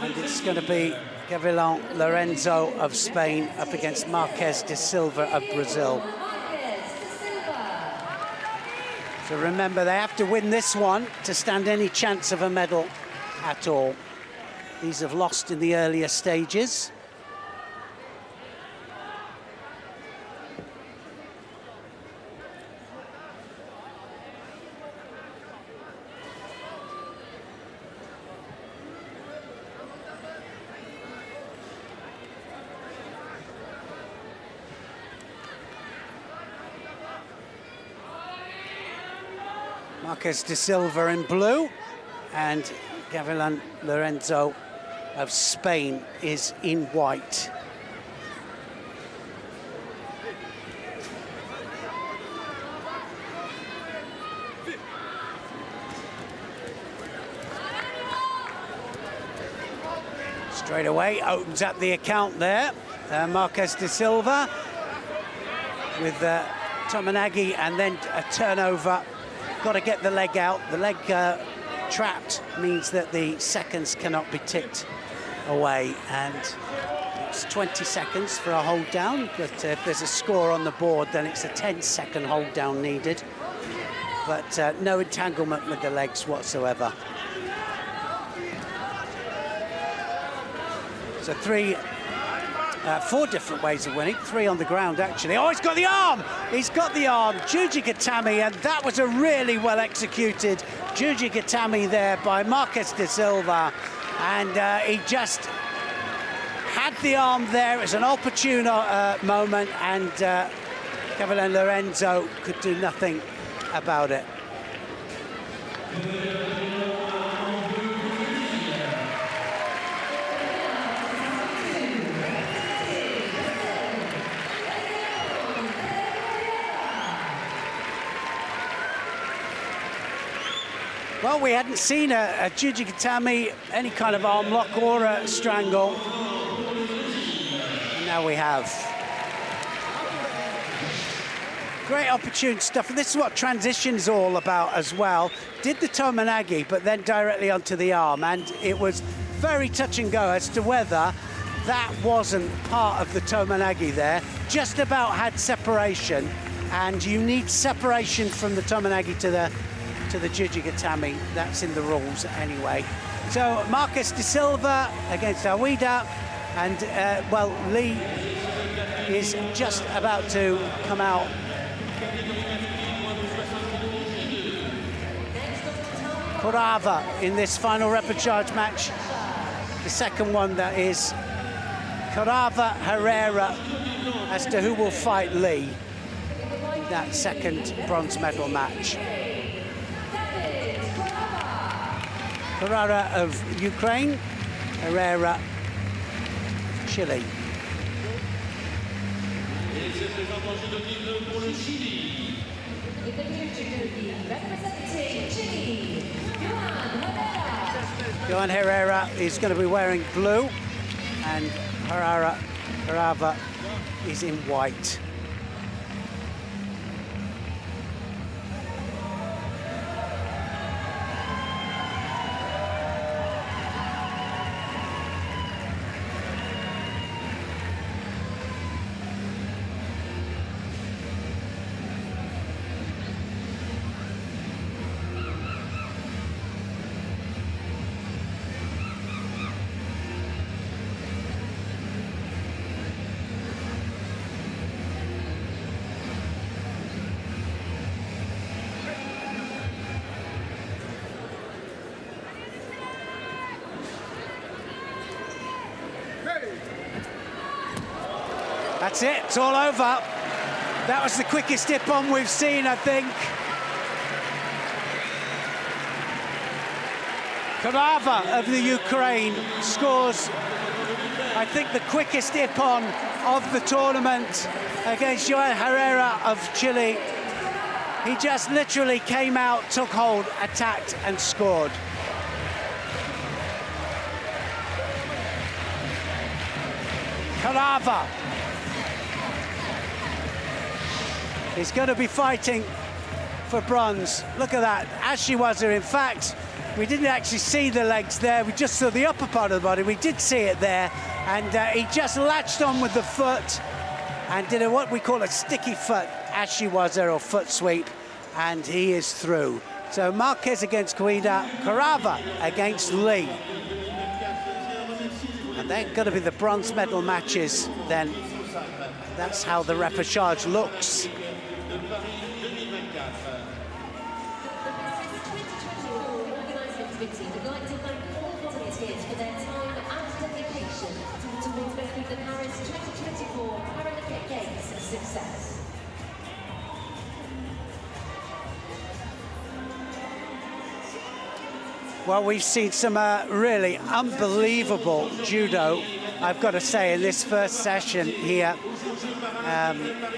And it's going to be Gavilan Lorenzo of Spain up against Marques de Silva of Brazil. So remember, they have to win this one to stand any chance of a medal at all. These have lost in the earlier stages. Marques de Silva in blue, and Gavilan Lorenzo of Spain is in white. Straight away opens up the account there. Marques de Silva with Tominagi, and then a turnover. Got to get the leg out. The leg trapped means that the seconds cannot be ticked away, and it's 20 seconds for a hold down, but if there's a score on the board, then it's a 10-second hold down needed, but no entanglement with the legs whatsoever. So four different ways of winning, three on the ground actually. Oh, he's got the arm! He's got the arm, Juji Gatami, and that was a really well executed Juji Gatami there by Marques de Silva, and he just had the arm there. It was an opportune moment, and Gavilan Lorenzo could do nothing about it. Well, we hadn't seen a Juji Gatami, any kind of arm lock or a strangle. And now we have. Great opportune stuff. And this is what transition's all about as well. Did the Tominagi, but then directly onto the arm. And it was very touch and go as to whether that wasn't part of the Tominagi there. Just about had separation. And you need separation from the Tominagi to the Juji Gatami. That's in the rules anyway. So Marques de Silva against Awida, and well, Lee is just about to come out. Kurava in this final Repercharge match. The second one, that is Kurava Herrera, as to who will fight Lee in that second bronze medal match. Herrera of Ukraine, Herrera of Chile. Johan Herrera is going to be wearing blue, and Kurava is in white. That's it, it's all over. That was the quickest hip-on we've seen, I think. Kavar of the Ukraine scores, I think, the quickest ippon of the tournament against Joel Herrera of Chile. He just literally came out, took hold, attacked and scored. Kavar is going to be fighting for bronze. Look at that, as she was there. In fact, we didn't actually see the legs there, we just saw the upper part of the body. We did see it there, and he just latched on with the foot and did what we call a sticky foot as she was there, or foot sweep, and he is through. So Marquez against Guida, Kavar against Lee. And they're going to be the bronze medal matches then. That's how the Repercharge looks. We'd like to thank all volunteers for their time and dedication towards making the Paris 2024 Paralympic Games a success. Well, we've seen some really unbelievable judo, I've got to say, in this first session here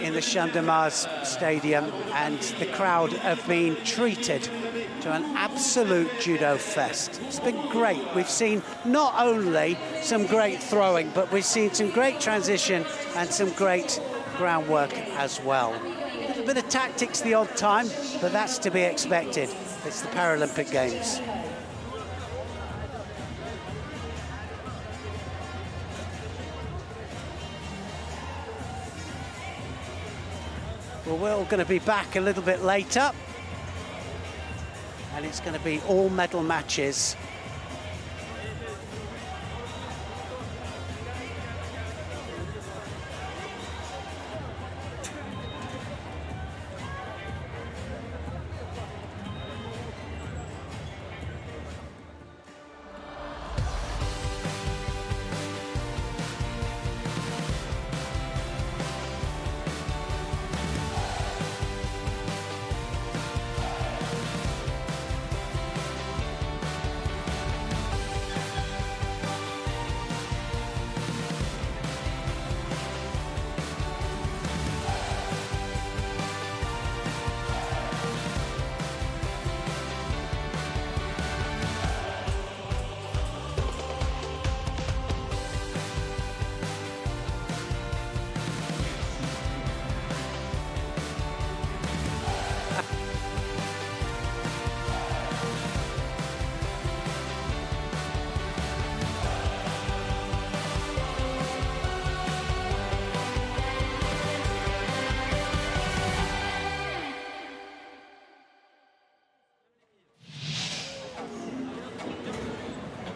in the Stade de France Stadium, and the crowd have been treated to an absolute judo fest. It's been great. We've seen not only some great throwing, but we've seen some great transition and some great groundwork as well. A little bit of tactics the odd time, but that's to be expected. It's the Paralympic Games. Well, we're all going to be back a little bit later, and it's going to be all medal matches.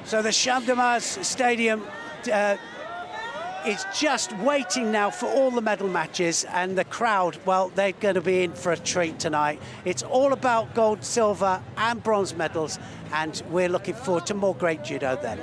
So the Stade de France Stadium is just waiting now for all the medal matches, and the crowd, well, they're going to be in for a treat tonight. It's all about gold, silver and bronze medals, and we're looking forward to more great judo then.